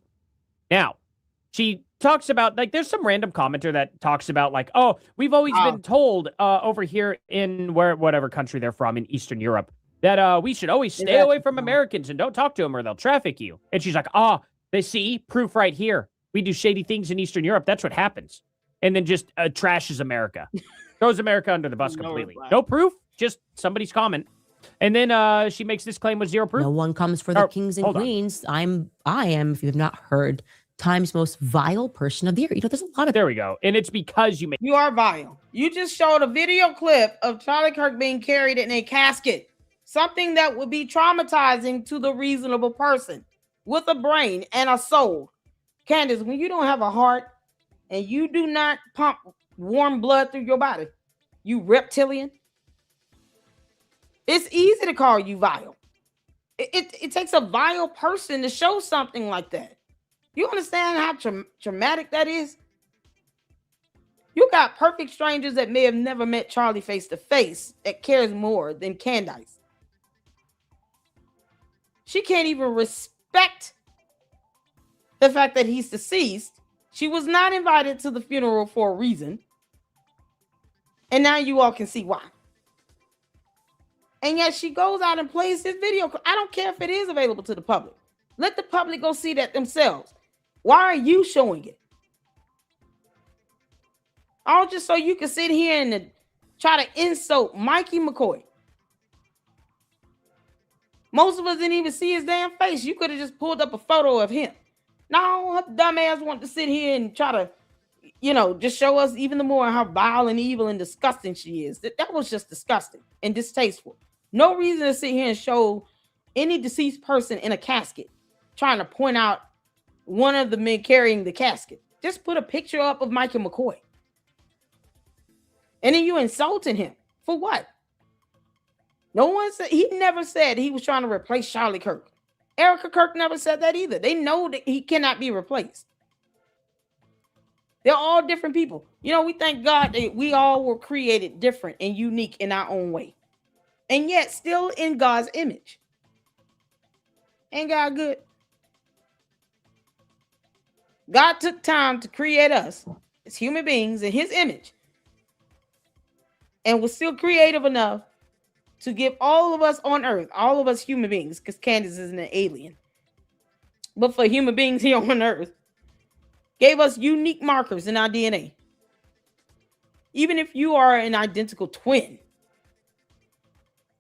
Now, she talks about, there's some random commenter that talks about, oh, we've always been told over here in whatever country they're from in Eastern Europe that we should always stay away from Americans and don't talk to them or they'll traffic you. And she's like, they see proof right here. We do shady things in Eastern Europe. That's what happens. and then just trashes America. Throws America under the bus No completely. reply. No proof, just somebody's comment. And then she makes this claim with zero proof. No one comes for the Oh, kings and hold on. queens. I am, if you have not heard, Time's most vile person of the year. You know, there's a lot of There we go. And it's because you make You are vile. You just showed a video clip of Charlie Kirk being carried in a casket. Something that would be traumatizing to the reasonable person with a brain and a soul. Candace, when you don't have a heart and you do not pump warm blood through your body, you reptilian, it's easy to call you vile. It takes a vile person to show something like that. You understand how traumatic that is? You got perfect strangers that may have never met Charlie face to face that cares more than Candace. She can't even respect the fact that he's deceased. She was not invited to the funeral for a reason. And now you all can see why. And yet she goes out and plays this video. I don't care if it is available to the public. Let the public go see that themselves. Why are you showing it? All just so you can sit here and try to insult Mikey McCoy. Most of us didn't even see his damn face. You could have just pulled up a photo of him. No, her dumb ass want to sit here and try to, just show us even the more how vile and evil and disgusting she is. That was just disgusting and distasteful. No reason to sit here and show any deceased person in a casket trying to point out one of the men carrying the casket. Just put a picture up of Mikey McCoy. And then you insulting him. For what? No one said, he never said he was trying to replace Charlie Kirk. Erica Kirk never said that either. They know that he cannot be replaced. They're all different people. We thank God that we all were created different and unique in our own way. And yet still in God's image. Ain't God good? God took time to create us as human beings in his image. And was still creative enough to give all of us on earth, all of us human beings, because Candace isn't an alien, but for human beings here on earth, gave us unique markers in our DNA. Even if you are an identical twin,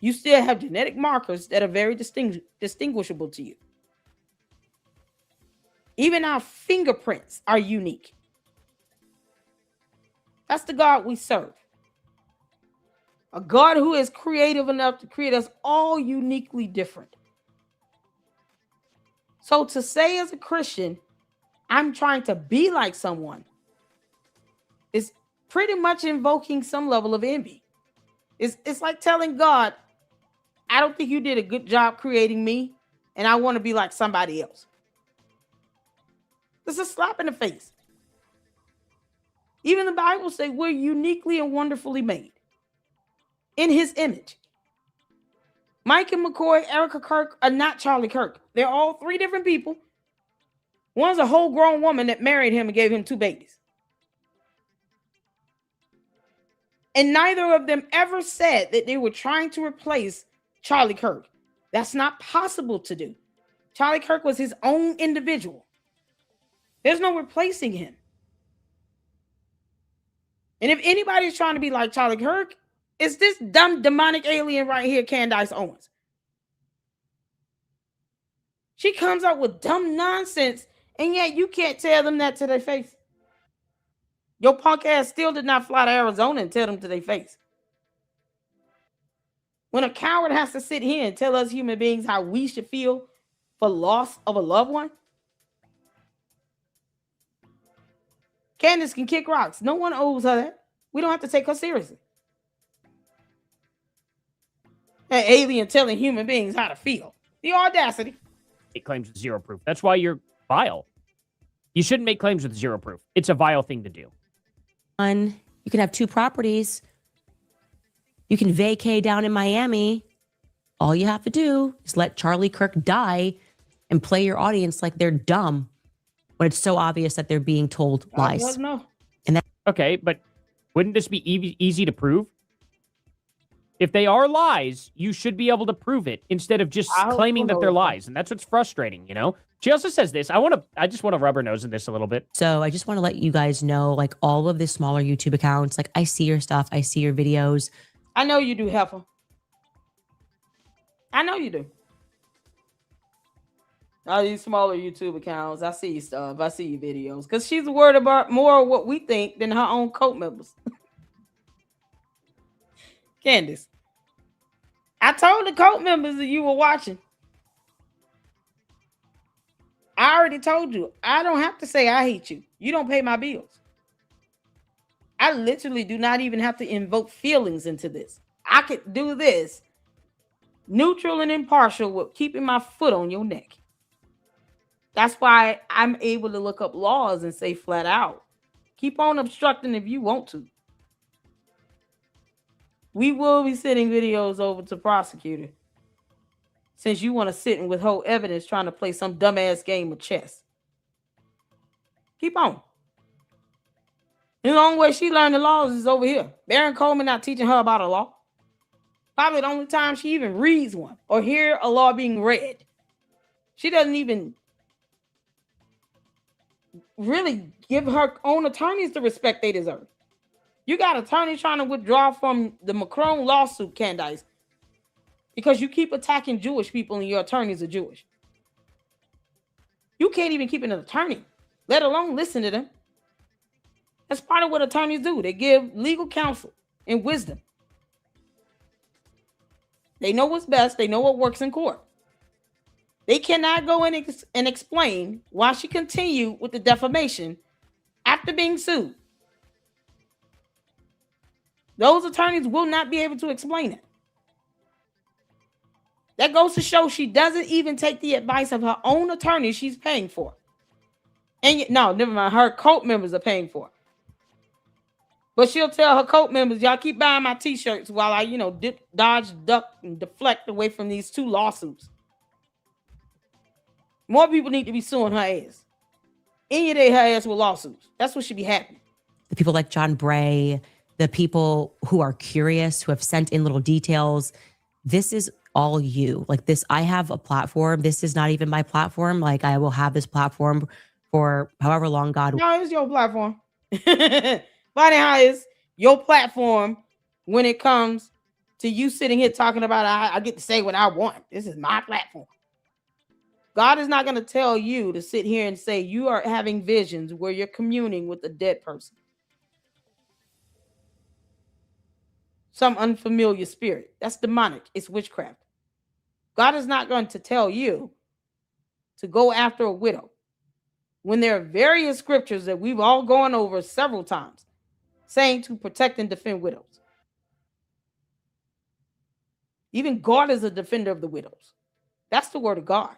you still have genetic markers that are very distinguishable to you. Even our fingerprints are unique. That's the God we serve. A God who is creative enough to create us all uniquely different. So to say as a Christian, I'm trying to be like someone, is pretty much invoking some level of envy. It's like telling God, I don't think you did a good job creating me, and I want to be like somebody else. It's a slap in the face. Even the Bible says we're uniquely and wonderfully made in his image. Mike and McCoy, Erica Kirk are not Charlie Kirk. They're all three different people. One's a whole grown woman that married him and gave him 2 babies. And neither of them ever said that they were trying to replace Charlie Kirk. That's not possible to do. Charlie Kirk was his own individual. There's no replacing him. And if anybody's trying to be like Charlie Kirk, it's this dumb demonic alien right here, Candace Owens. She comes out with dumb nonsense, and yet you can't tell them that to their face. Your punk ass still did not fly to Arizona and tell them to their face. When a coward has to sit here and tell us human beings how we should feel for loss of a loved one, Candace can kick rocks. No one owes her that. We don't have to take her seriously. An alien telling human beings how to feel. The audacity. Make claims with zero proof. That's why you're vile. You shouldn't make claims with zero proof. It's a vile thing to do. You can have 2 properties. You can vacay down in Miami. All you have to do is let Charlie Kirk die and play your audience like they're dumb when it's so obvious that they're being told lies. No. Okay, but wouldn't this be easy to prove? If they are lies, you should be able to prove it instead of just I hope claiming so, that they're though. lies. And that's what's frustrating, you know? She also says this. I just want to rubber nose in this a little bit. So I just want to let you guys know, like all of the smaller YouTube accounts, like I see your stuff, I see your videos. I know you do, Heifer. I know you do. All these smaller YouTube accounts, I see your stuff. I see your videos. Because she's worried about more of what we think than her own cult members. Candace, I told the cult members that you were watching. I already told you. I don't have to say I hate you. You don't pay my bills. I literally do not even have to invoke feelings into this. I could do this neutral and impartial with keeping my foot on your neck. That's why I'm able to look up laws and say flat out, keep on obstructing if you want to. We will be sending videos over to prosecutor since you want to sit and withhold evidence trying to play some dumbass game of chess. Keep on. The only way she learned the laws is over here. Baron Coleman not teaching her about a law. Probably the only time she even reads one or hear a law being read. She doesn't even really give her own attorneys the respect they deserve. You got attorneys trying to withdraw from the Macron lawsuit, Candace, because you keep attacking Jewish people and your attorneys are Jewish. You can't even keep an attorney, let alone listen to them. That's part of what attorneys do. They give legal counsel and wisdom. They know what's best. They know what works in court. They cannot go in and explain why she continued with the defamation after being sued. Those attorneys will not be able to explain it. That goes to show she doesn't even take the advice of her own attorney she's paying for. And no, never mind. Her cult members are paying for it. But she'll tell her cult members, y'all keep buying my t-shirts while I, dodge, duck, and deflect away from these 2 lawsuits. More people need to be suing her ass. Inundate her ass with lawsuits. That's what should be happening. The people like John Bray, the people who are curious, who have sent in little details. This is all you. Like this, I have a platform. This is not even my platform. Like I will have this platform for however long God. No, it's your platform. Funny how it's your platform when it comes to you sitting here talking about I get to say what I want. This is my platform. God is not going to tell you to sit here and say you are having visions where you're communing with a dead person. Some unfamiliar spirit. That's demonic. It's witchcraft. God is not going to tell you to go after a widow when there are various scriptures that we've all gone over several times saying to protect and defend widows. Even God is a defender of the widows. That's the word of God.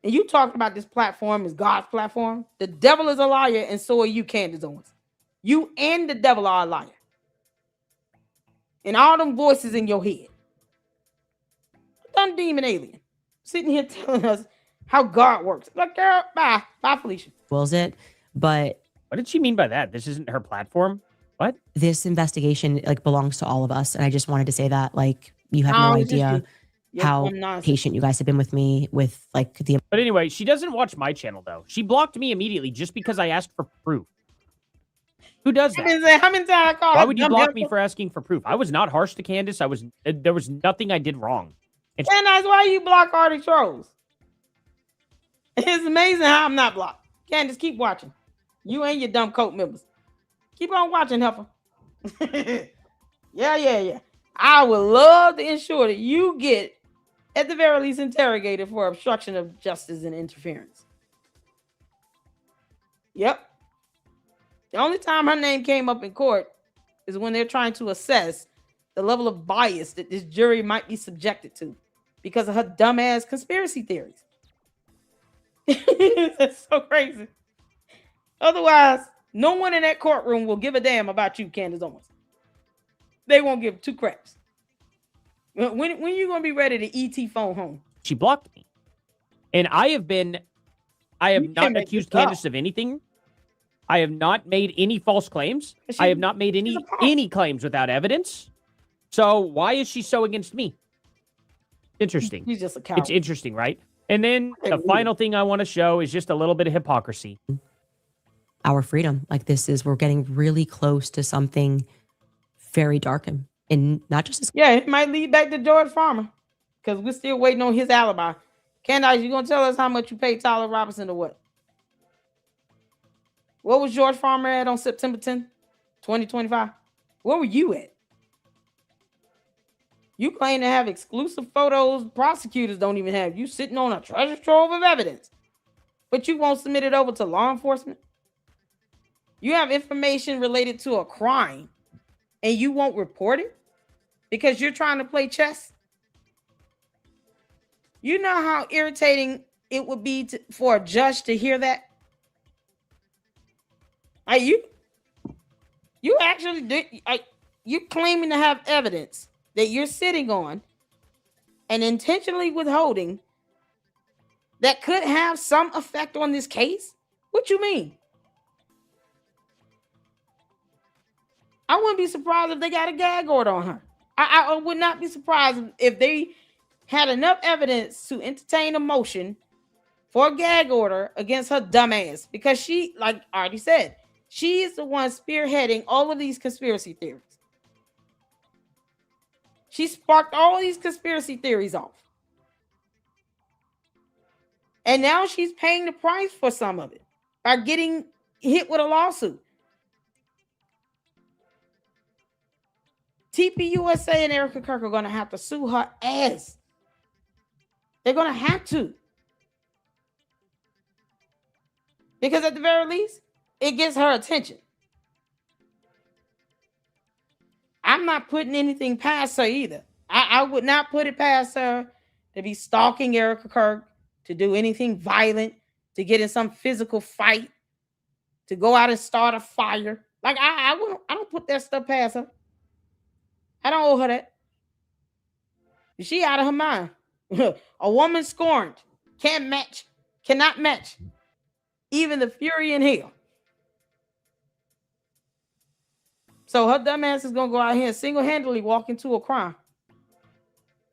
And you talked about this platform as God's platform. The devil is a liar, and so are you, Candace Owens. You and the devil are a liar. And all them voices in your head. Done demon alien. Sitting here telling us how God works. Look, girl, bye. Bye, Felicia. Wills it, but What did she mean by that? This isn't her platform? What? this investigation belongs to all of us. And I just wanted to say that you have no it's just idea you. how Nonsense. patient you guys have been with me with the But anyway, she doesn't watch my channel, though. She blocked me immediately just because I asked for proof. Who does that? How many times I called? Why would you block me for asking for proof? I was not harsh to Candace. There was nothing I did wrong. And that's why you block all the trolls. It's amazing how I'm not blocked. Candace, keep watching. You and your dumb cult members. Keep on watching, Heifer. Yeah. I would love to ensure that you get, at the very least, interrogated for obstruction of justice and interference. Yep. The only time her name came up in court is when they're trying to assess the level of bias that this jury might be subjected to because of her dumbass conspiracy theories. That's so crazy. Otherwise, no one in that courtroom will give a damn about you, Candace Owens. They won't give 2 craps. When you going to be ready to ET phone home? She blocked me. And I have You can't not make accused this up. Candace of anything. I have not made any false claims. I have not made any claims without evidence. So why is she so against me? Interesting. He's just a coward. It's interesting, right? And then Hey, the Lou. final thing I want to show is just a little bit of hypocrisy. Our freedom. Like we're getting really close to something very dark and not just as Yeah, it might lead back to George Farmer because we're still waiting on his alibi. Candace, you gonna tell us how much you paid Tyler Robinson or what? What was George Farmer at on September 10th, 2025? Where were you at? You claim to have exclusive photos prosecutors don't even have. You sitting on a treasure trove of evidence, but you won't submit it over to law enforcement. You have information related to a crime and you won't report it because you're trying to play chess. You know how irritating it would be for a judge to hear that? Are you actually you claiming to have evidence that you're sitting on and intentionally withholding that could have some effect on this case? What you mean? I wouldn't be surprised if they got a gag order on her. I would not be surprised if they had enough evidence to entertain a motion for a gag order against her dumb ass because she, like I already said, she is the one spearheading all of these conspiracy theories. She sparked all these conspiracy theories off. And now she's paying the price for some of it by getting hit with a lawsuit. TPUSA and Erica Kirk are going to have to sue her ass. They're going to have to. Because at the very least, it gets her attention. I'm not putting anything past her either. I would not put it past her to be stalking Erica Kirk, to do anything violent, to get in some physical fight, to go out and start a fire. Like I don't put that stuff past her. I don't owe her that. She out of her mind. A woman scorned cannot match even the fury in hell. So her dumb ass is gonna go out here and single-handedly walk into a crime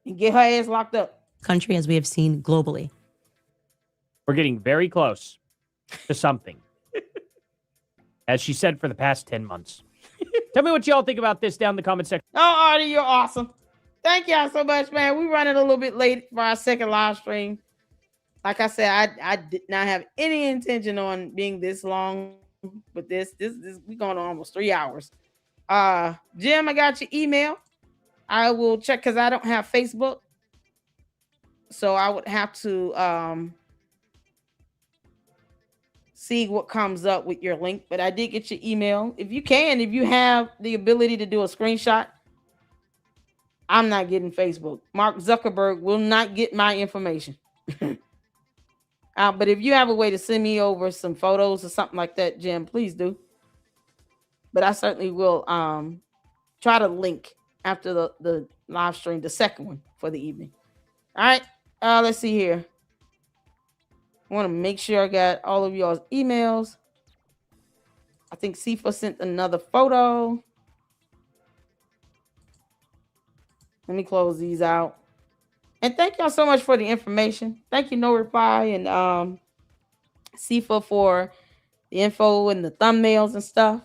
and get her ass locked up. country as we have seen globally. We're getting very close to something. As she said for the past 10 months. Tell me what y'all think about this down in the comment section. Oh, Artie, you're awesome. Thank y'all so much, man. We're running a little bit late for our second live stream. Like I said, I did not have any intention on being this long with this. We're going on almost 3 hours. Jim, I got your email. I will check because I don't have Facebook. So I would have to see what comes up with your link. But I did get your email. If you have the ability to do a screenshot, I'm not getting Facebook. Mark Zuckerberg will not get my information. But if you have a way to send me over some photos or something like that, Jim, please do. But I certainly will try to link after the live stream, the second one for the evening. All right. Let's see here. I want to make sure I got all of y'all's emails. I think Sifa sent another photo. Let me close these out. And thank y'all so much for the information. Thank you, No Reply, and Sifa for the info and the thumbnails and stuff.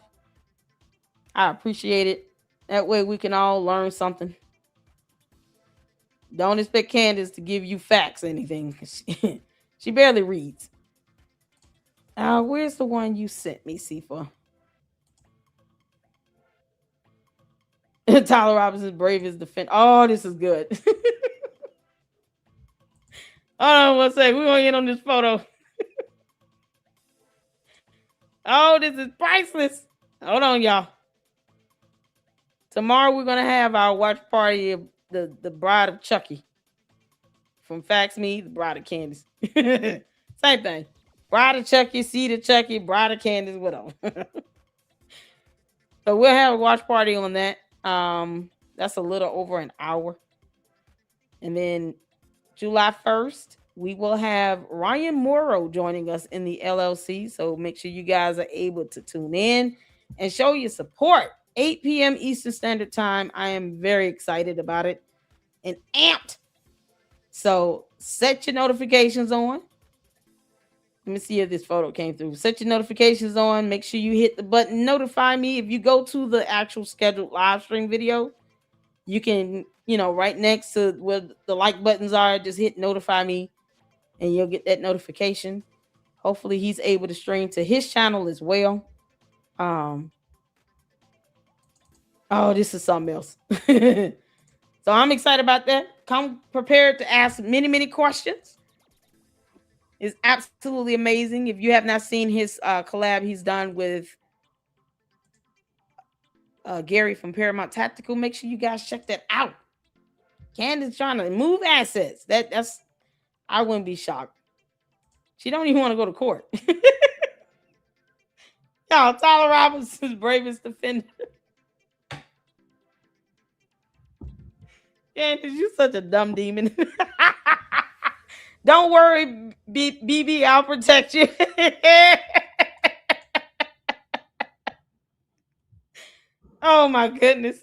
I appreciate it. That way we can all learn something. Don't expect Candace to give you facts or anything. She barely reads. Where's the one you sent me, Sifa? Tyler Robinson's brave as defense. Oh, this is good. Hold on one sec. We're going to get on this photo. Oh, this is priceless. Hold on, y'all. Tomorrow we're going to have our watch party of the Bride of Chucky. From Facts Me, the Bride of Candace. Same thing. Bride of Chucky, Seed of Chucky, Bride of Candace, whatever. So we'll have a watch party on that. That's a little over an hour. And then July 1st, we will have Ryan Morrow joining us in the LLC. So make sure you guys are able to tune in and show your support 8 p.m. Eastern Standard Time. I am very excited about it and amped. So set your notifications on. Let me see if this photo came through. Set your notifications on. Make sure you hit the button. Notify me. If you go to the actual scheduled live stream video, you can, right next to where the like buttons are, just hit notify me and you'll get that notification. Hopefully he's able to stream to his channel as well. Oh, this is something else. So I'm excited about that. Come prepared to ask many, many questions. It's absolutely amazing. If you have not seen his collab he's done with Gary from Paramount Tactical, make sure you guys check that out. Candace trying to move assets. That's I wouldn't be shocked. She don't even want to go to court. Y'all, Tyler Robinson's bravest defender. Candace, you such a dumb demon. Don't worry, BB, I'll protect you. Oh my goodness.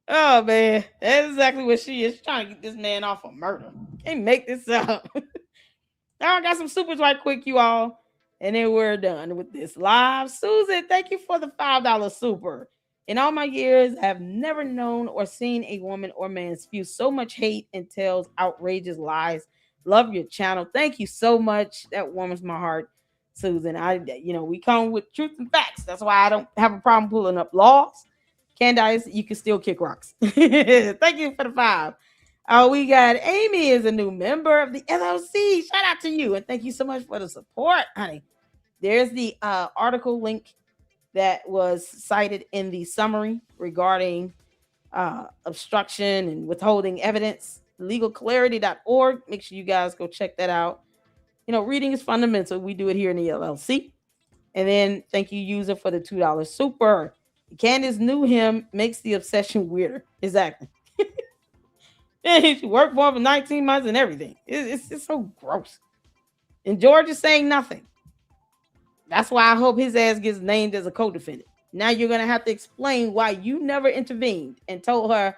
Oh man, that's exactly what she is. She's trying to get this man off of murder. Can't make this up. Now I got some supers right quick, you all. And then we're done with this live. Susan, thank you for the $5 super. In all my years, I have never known or seen a woman or man spew so much hate and tells outrageous lies. Love your channel. Thank you so much. That warms my heart, Susan. We come with truth and facts. That's why I don't have a problem pulling up laws. Candace, you can still kick rocks. Thank you for the 5. We got Amy is a new member of the LLC. Shout out to you. And thank you so much for the support, honey. There's the article link that was cited in the summary regarding obstruction and withholding evidence. Legalclarity.org. Make sure you guys go check that out. Reading is fundamental. We do it here in the LLC. And then thank you, user, for the $2 super. Candace knew him, makes the obsession weirder. Exactly. And she worked for him for 19 months and everything. It's just so gross. And George is saying nothing. That's why I hope his ass gets named as a co-defendant. Now you're going to have to explain why you never intervened and told her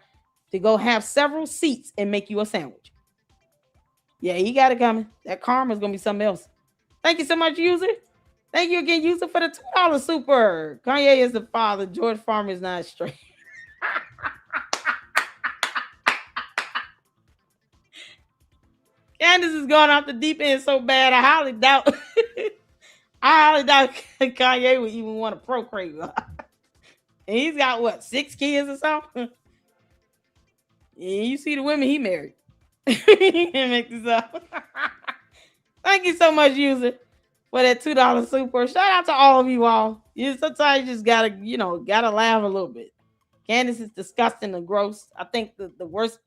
to go have several seats and make you a sandwich. Yeah, he got it coming. That karma is going to be something else. Thank you so much, user. Thank you again, user, for the $2 super. Kanye is the father. George Farmer is not straight. Candace is going off the deep end so bad. I highly doubt Kanye would even want to procreate. And he's got what, 6 kids or something? Yeah, you see the women he married. He can't make this up. Thank you so much, user, for that $2 super. Shout out to all of you all. Sometimes you just gotta laugh a little bit. Candace is disgusting and gross. I think the worst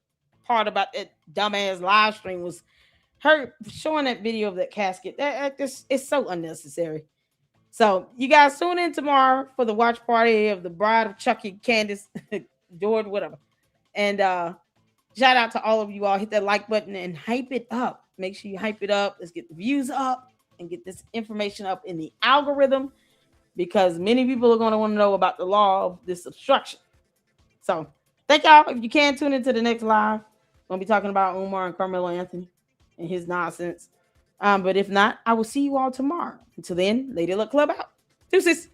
part about that dumbass live stream was her showing that video of that casket. It's so unnecessary. So you guys tune in tomorrow for the watch party of the bride of Chucky, Candace, George, whatever. And shout out to all of you all. Hit that like button and hype it up. Make sure you hype it up. Let's get the views up and get this information up in the algorithm, because many people are going to want to know about the law of this obstruction. So thank y'all. If you can, tune into the next live. We're going to be talking about Umar and Carmelo Anthony and his nonsense. But if not, I will see you all tomorrow. Until then, Lady Luck Club out. Deuces.